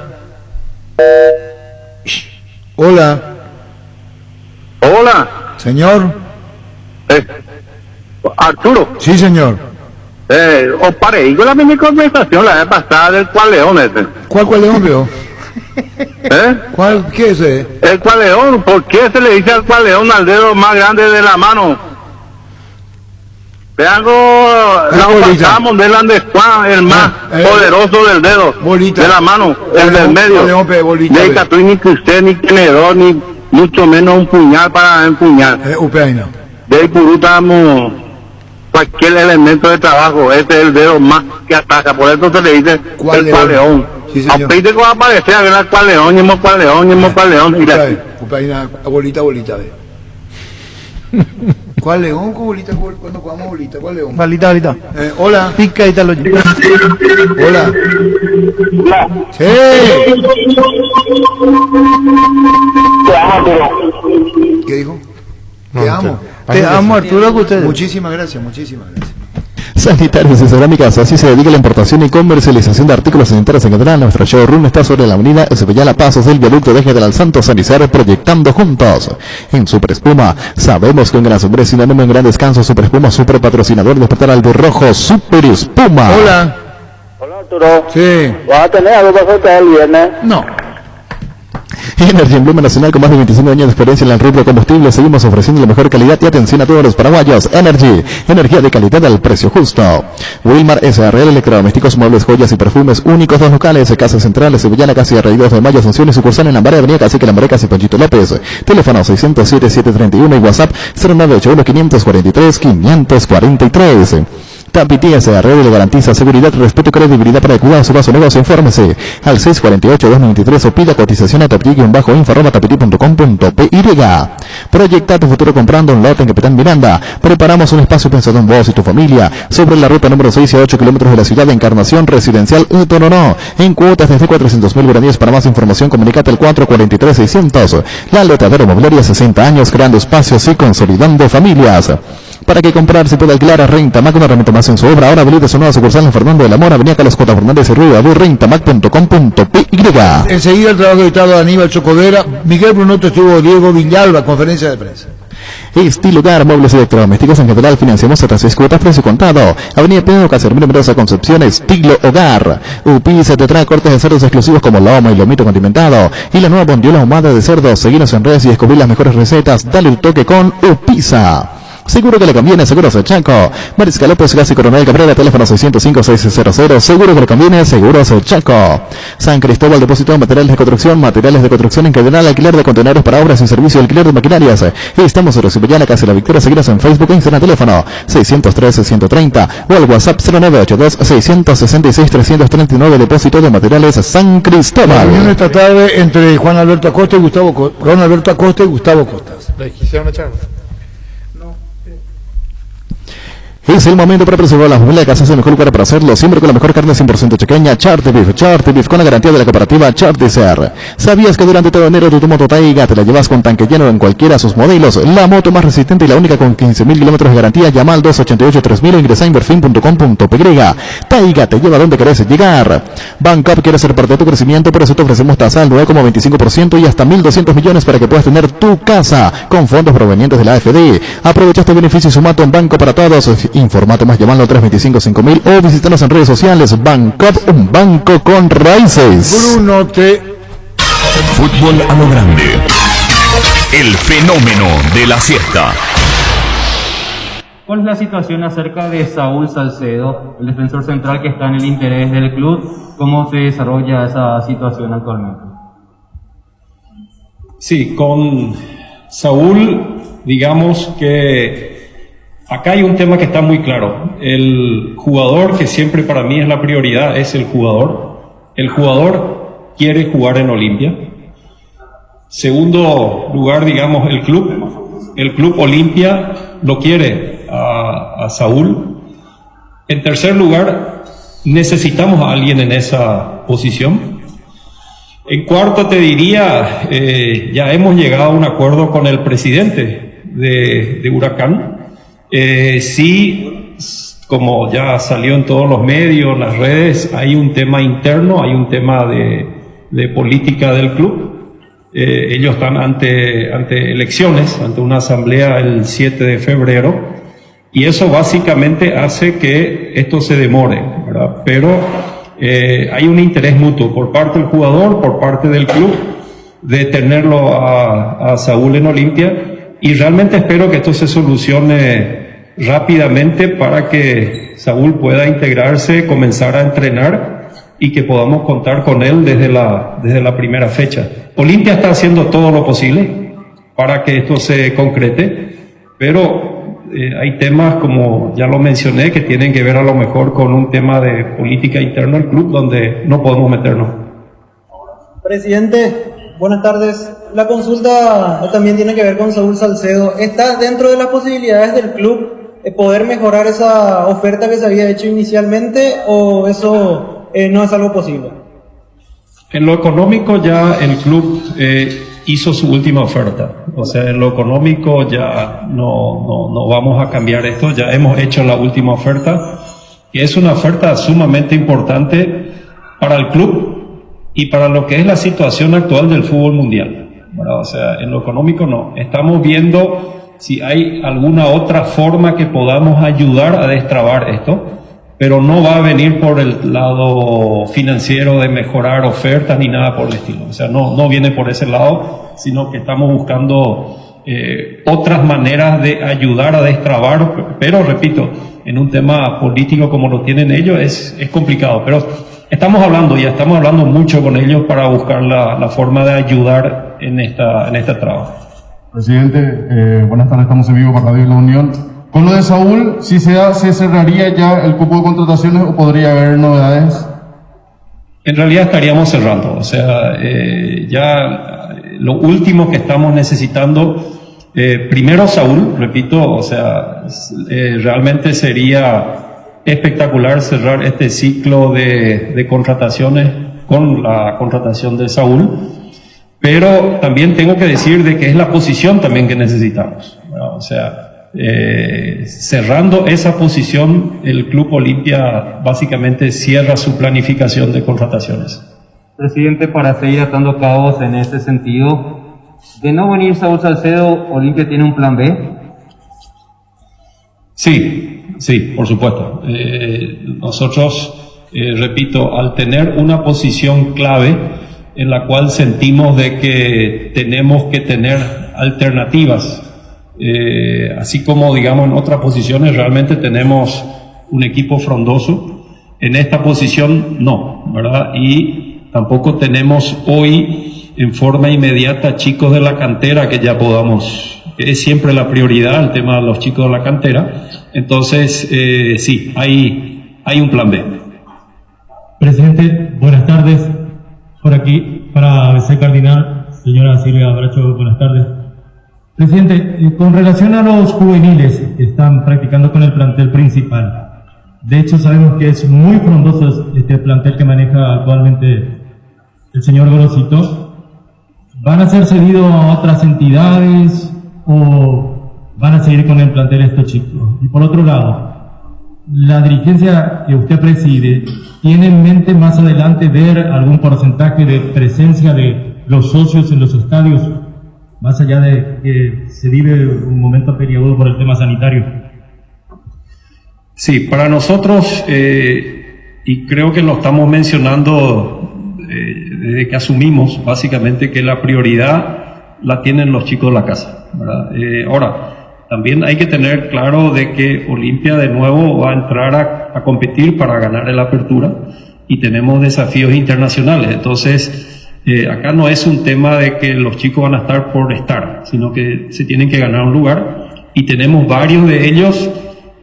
Hola. Hola. Señor. Arturo. Sí, señor. Os paré con la misma conversación la vez pasada del Cual León ese. ¿Cuál León veo? ¿Qué es ese? El Cual León. ¿Por qué se le dice al Cual León al dedo más grande de la mano? Vean pasamos del Andescuán, el más poderoso del dedo, de la mano, el del medio. De Catuy ni Crusté, ni tenedor, ni mucho menos un puñal para empuñar. De ahí purutamos cualquier elemento de trabajo. Este es el dedo más que ataca, por eso se le dice el Cual León. Apeite que va a aparecer a ver al Cual León, y Cual León, y Cual León. Bolita, ¿Cuál León? Bolita, cuando jugamos bolita, ¿cuál León? Balita. Hola. Pica y tal. Hola. Sí. ¿Qué dijo? Te amo. Te amo, Arturo, que ustedes. Muchísimas gracias. Sanitarios y Cerámicas, así se dedica a la importación y comercialización de artículos sanitarios en general. Nuestro showroom está sobre la avenida Cepillala Pasos del viaducto de Eje del Santo Sanizar, proyectando juntos. En Super Espuma, sabemos que un gran sombrero es sinónimo en gran descanso. Super Espuma, super patrocinador, despertar al rojo. Super Espuma. Hola. Hola, Arturo. Sí. ¿Vas a tener algo para hacer el viernes? No. Energy Emblema Nacional con más de 25 años de experiencia en el rubro combustible. Seguimos ofreciendo la mejor calidad y atención a todos los paraguayos. Energy, energía de calidad al precio justo. Wilmar SRL, electrodomésticos, muebles, joyas y perfumes únicos. 2 locales, Casa Central, Sevillana, casi a 2 de Mayo, Asunción y sucursal en Lambaré, Avenida Cacique Lambaré, casi Panchito López. Teléfono 607-731 y WhatsApp 0981-543-543. Tapiti SRL le garantiza seguridad, respeto y credibilidad para el cuidado de su vaso negocio. Infórmese al 648-293 o pida cotización a tapiti-info@tapiti.com.py. Proyecta tu futuro comprando un lote en Capitán Miranda. Preparamos un espacio pensado en vos y tu familia sobre la ruta número 6 a 8 kilómetros de la ciudad de Encarnación Residencial Utonono. En cuotas desde 400.000 guaraníes. Para más información comunícate al 443-600. La Lotadera Mobiliaria, 60 años creando espacios y consolidando familias. Para que comprar se puede alquilar a Rentamac, una herramienta más en su obra. Ahora habilita su nueva sucursal en Fernando de la Mora, Avenida Carlos J. Fernández y Rubio, rentamac.com.py. Enseguida el trabajo editado de Aníbal Chocodera. Miguel Brunoto, estuvo Diego Villalba, conferencia de prensa. Estilo Hogar, muebles electrodomésticos en general, financiamos hasta 6 cuotas, precio contado. Avenida Pedro Casermino, Mendoza, Concepción. Estilo Hogar. Upisa te trae cortes de cerdos exclusivos como lomo y lomito condimentado. Y la nueva bondiola ahumada de cerdo. Seguinos en redes y descubrir las mejores recetas. Dale un toque con Upisa. Seguro que le conviene, Seguros El Chaco. Mariscal López, Casi Coronel Cabrera, teléfono 605-600. Seguro que le conviene, Seguros El Chaco. San Cristóbal, depósito de materiales de construcción en cadena, alquiler de contenedores para obras y servicio, alquiler de maquinarias. Y estamos en Rosipellana, Casa La Victoria. Seguiros en Facebook e Instagram, teléfono 603-130 o al WhatsApp 0982-666-339, depósito de materiales San Cristóbal. La reunión esta tarde entre Juan Alberto Acosta y Gustavo Costas. ¿Le quisieron echar? Es el momento para preservar la familia de casas, el mejor lugar para hacerlo, siempre con la mejor carne 100% chequeña, Charty Beef, con la garantía de la cooperativa Charticer. ¿Sabías que durante todo enero tu moto Taiga te la llevas con tanque lleno en cualquiera de sus modelos? La moto más resistente y la única con 15.000 kilómetros de garantía. Llama al 288-3000 o ingresa a inverfin.com.py. Taiga te lleva donde querés llegar. Bancup quiere ser parte de tu crecimiento, por eso te ofrecemos tasa al 9,25% y hasta 1.200 millones para que puedas tener tu casa con fondos provenientes de la AFD. Aprovecha este beneficio y suma un banco para todos. Informate más llamando al 325-5000 o visítanos en redes sociales. Bancup, un banco con raíces. Bruno Fútbol a lo grande. El fenómeno de la siesta. ¿Cuál es la situación acerca de Saúl Salcedo, el defensor central que está en el interés del club? ¿Cómo se desarrolla esa situación actualmente? Sí, con Saúl, digamos que acá hay un tema que está muy claro. El jugador, que siempre para mí es la prioridad, es el jugador. El jugador quiere jugar en Olimpia. Segundo lugar, digamos, el club. El club Olimpia lo quiere a Saúl. En tercer lugar, necesitamos a alguien en esa posición. En cuarto, te diría, ya hemos llegado a un acuerdo con el presidente de Huracán. Sí, como ya salió en todos los medios, las redes, hay un tema interno, hay un tema de política del club. Ellos están ante elecciones, ante una asamblea el 7 de febrero, y eso básicamente hace que esto se demore, ¿verdad? Pero hay un interés mutuo por parte del jugador, por parte del club, de tenerlo a Saúl en Olimpia, y realmente espero que esto se solucione rápidamente para que Saúl pueda integrarse, comenzar a entrenar y que podamos contar con él desde la primera fecha. Olimpia está haciendo todo lo posible para que esto se concrete, pero hay temas, como ya lo mencioné, que tienen que ver a lo mejor con un tema de política interna del club donde no podemos meternos. Presidente, buenas tardes. La consulta también tiene que ver con Saúl Salcedo. ¿Está dentro de las posibilidades del club poder mejorar esa oferta que se había hecho inicialmente, o eso no es algo posible? En lo económico ya el club hizo su última oferta. O sea, en lo económico ya no vamos a cambiar esto. Ya hemos hecho la última oferta, que es una oferta sumamente importante para el club y para lo que es la situación actual del fútbol mundial, ¿verdad? O sea, en lo económico no. Estamos viendo si hay alguna otra forma que podamos ayudar a destrabar esto, pero no va a venir por el lado financiero de mejorar ofertas ni nada por el estilo. O sea, no viene por ese lado, sino que estamos buscando otras maneras de ayudar a destrabar, pero repito, en un tema político como lo tienen ellos es complicado, pero estamos hablando mucho con ellos para buscar la forma de ayudar en esta traba. Presidente, buenas tardes, estamos en vivo para Radio La Unión. Con lo de Saúl, si se cerraría ya el cupo de contrataciones o podría haber novedades. En realidad estaríamos cerrando, o sea, ya lo último que estamos necesitando, primero Saúl, repito, o sea, realmente sería espectacular cerrar este ciclo de contrataciones con la contratación de Saúl. Pero también tengo que decir de que es la posición también que necesitamos, ¿no? O sea, cerrando esa posición, el Club Olimpia básicamente cierra su planificación de contrataciones. Presidente, para seguir atando cabos en ese sentido, de no venir Saúl Salcedo, ¿Olimpia tiene un plan B? Sí, por supuesto. Nosotros, repito, al tener una posición clave, en la cual sentimos de que tenemos que tener alternativas Así como, digamos, en otras posiciones realmente tenemos un equipo frondoso, en esta posición no, ¿verdad? Y tampoco tenemos hoy en forma inmediata chicos de la cantera que ya podamos, es siempre la prioridad el tema de los chicos de la cantera. Entonces, sí, hay un plan B. Presidente, buenas tardes. Por aquí, para ABC Cardinal, señora Silvia Bracho, buenas tardes. Presidente, con relación a los juveniles que están practicando con el plantel principal, de hecho sabemos que es muy frondoso este plantel que maneja actualmente el señor Gorosito. ¿Van a ser cedidos a otras entidades o van a seguir con el plantel estos chicos? Y por otro lado, la dirigencia que usted preside, ¿tiene en mente más adelante ver algún porcentaje de presencia de los socios en los estadios, más allá de que se vive un momento peliagudo por el tema sanitario? Sí, para nosotros, y creo que lo estamos mencionando desde que asumimos básicamente que la prioridad la tienen los chicos de la casa, ¿verdad? Ahora, también hay que tener claro de que Olimpia de nuevo va a entrar a competir para ganar el Apertura y tenemos desafíos internacionales. Entonces, acá no es un tema de que los chicos van a estar por estar, sino que se tienen que ganar un lugar y tenemos varios de ellos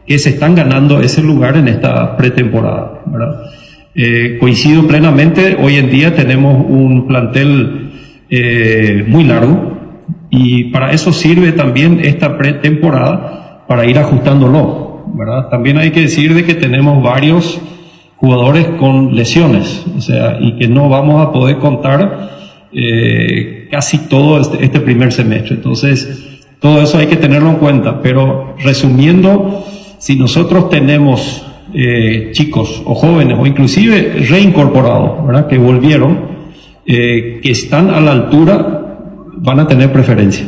que se están ganando ese lugar en esta pretemporada, ¿verdad? Coincido plenamente, hoy en día tenemos un plantel muy largo y para eso sirve también esta pretemporada, para ir ajustándolo, ¿verdad? También hay que decir de que tenemos varios jugadores con lesiones, o sea, y que no vamos a poder contar casi todo este primer semestre. Entonces, todo eso hay que tenerlo en cuenta, pero resumiendo, si nosotros tenemos chicos o jóvenes o inclusive reincorporados, ¿verdad?, que volvieron, que están a la altura, van a tener preferencia.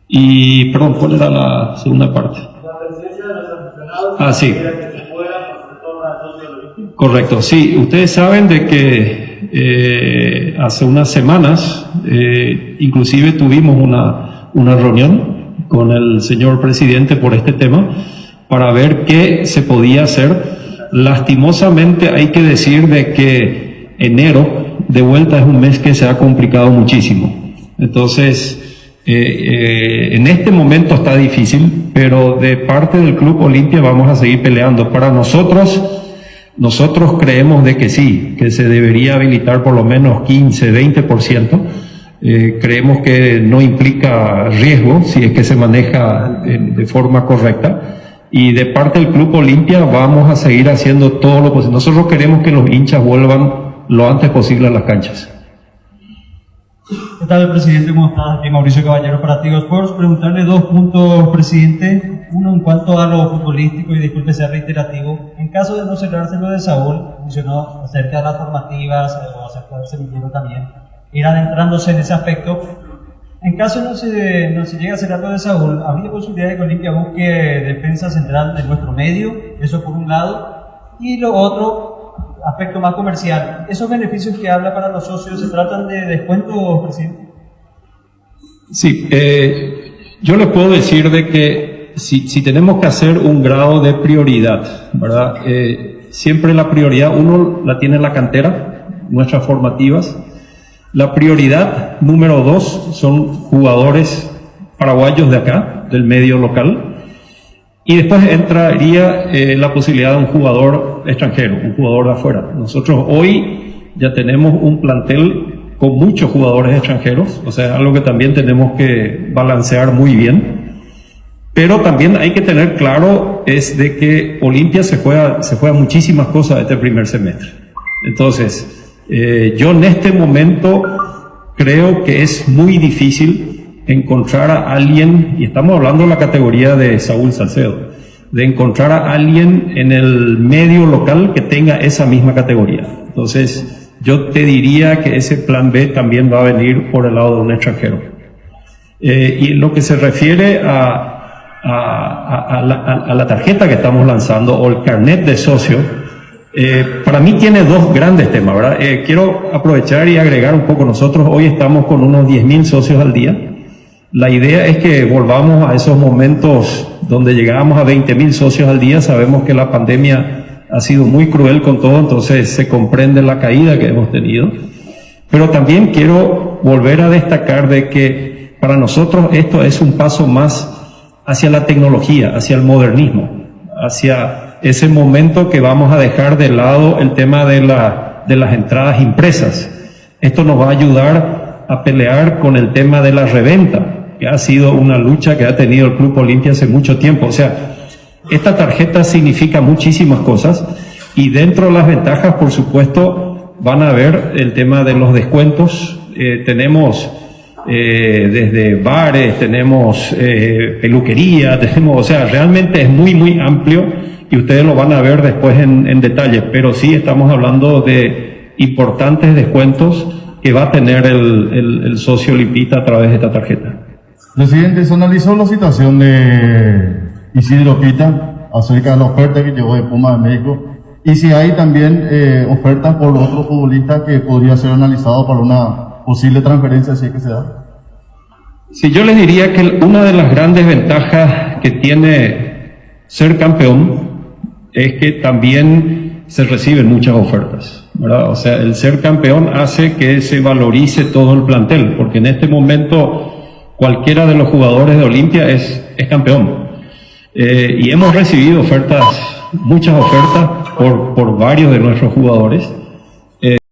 Y, perdón, ¿cuál era la segunda parte? La presencia de los aficionados. Ah, sí. Correcto, sí. Ustedes saben de que hace unas semanas, inclusive tuvimos una reunión con el señor presidente por este tema, para ver qué se podía hacer. Lastimosamente hay que decir de que enero de vuelta es un mes que se ha complicado muchísimo. Entonces, en este momento está difícil, pero de parte del Club Olimpia vamos a seguir peleando. Para nosotros creemos de que sí, que se debería habilitar por lo menos 15, 20%. Creemos que no implica riesgo si es que se maneja de forma correcta. Y de parte del Club Olimpia vamos a seguir haciendo todo lo posible. Nosotros queremos que los hinchas vuelvan lo antes posible a las canchas. ¿Qué tal, presidente? ¿Cómo estás? Aquí Mauricio Caballero para Tigo Sports. Preguntarle dos puntos, presidente. Uno, en cuanto a lo futbolístico, y disculpe sea reiterativo, en caso de no cerrarse lo de Saúl, mencionó acerca de las formativas, o acerca del semillero también, ir adentrándose en ese aspecto. En caso no se llegue a cerrar lo de Saúl, ¿habría posibilidad de que Olimpia busque defensa central de nuestro medio? Eso por un lado. Y lo otro, aspecto más comercial, ¿esos beneficios que habla para los socios se tratan de descuentos, presidente? Sí, yo les puedo decir de que si tenemos que hacer un grado de prioridad, ¿verdad? Siempre la prioridad, uno la tiene en la cantera, nuestras formativas. La prioridad número 2 son jugadores paraguayos de acá, del medio local. Y después entraría la posibilidad de un jugador extranjero, un jugador de afuera. Nosotros hoy ya tenemos un plantel con muchos jugadores extranjeros, o sea, algo que también tenemos que balancear muy bien. Pero también hay que tener claro es de que Olimpia se juega muchísimas cosas este primer semestre. Entonces, yo en este momento creo que es muy difícil encontrar a alguien, y estamos hablando de la categoría de Saúl Salcedo, de encontrar a alguien en el medio local que tenga esa misma categoría. Entonces, yo te diría que ese plan B también va a venir por el lado de un extranjero. Y en lo que se refiere a la tarjeta que estamos lanzando, o el carnet de socio, para mí tiene dos grandes temas, ¿verdad? Quiero aprovechar y agregar un poco. Nosotros hoy estamos con unos 10.000 socios al día. La idea es que volvamos a esos momentos donde llegábamos a 20.000 socios al día. Sabemos que la pandemia ha sido muy cruel con todo, entonces se comprende la caída que hemos tenido. Pero también quiero volver a destacar de que para nosotros esto es un paso más hacia la tecnología, hacia el modernismo, hacia ese momento que vamos a dejar de lado el tema de las entradas impresas. Esto nos va a ayudar a pelear con el tema de la reventa, que ha sido una lucha que ha tenido el Club Olimpia hace mucho tiempo. O sea, esta tarjeta significa muchísimas cosas y dentro de las ventajas, por supuesto, van a ver el tema de los descuentos. Tenemos desde bares, tenemos peluquería, tenemos, o sea, realmente es muy, muy amplio y ustedes lo van a ver después en detalle, pero sí estamos hablando de importantes descuentos que va a tener el socio olimpista a través de esta tarjeta. Presidente, se analizó la situación de Isidro Pita acerca de la oferta que llegó de Puma de México y si hay también ofertas por otros futbolistas que podría ser analizado para una posible transferencia, si es que se da. Sí, yo les diría que una de las grandes ventajas que tiene ser campeón es que también se reciben muchas ofertas, ¿verdad? O sea, el ser campeón hace que se valorice todo el plantel, porque en este momento cualquiera de los jugadores de Olimpia es campeón. Y hemos recibido ofertas, muchas ofertas por varios de nuestros jugadores.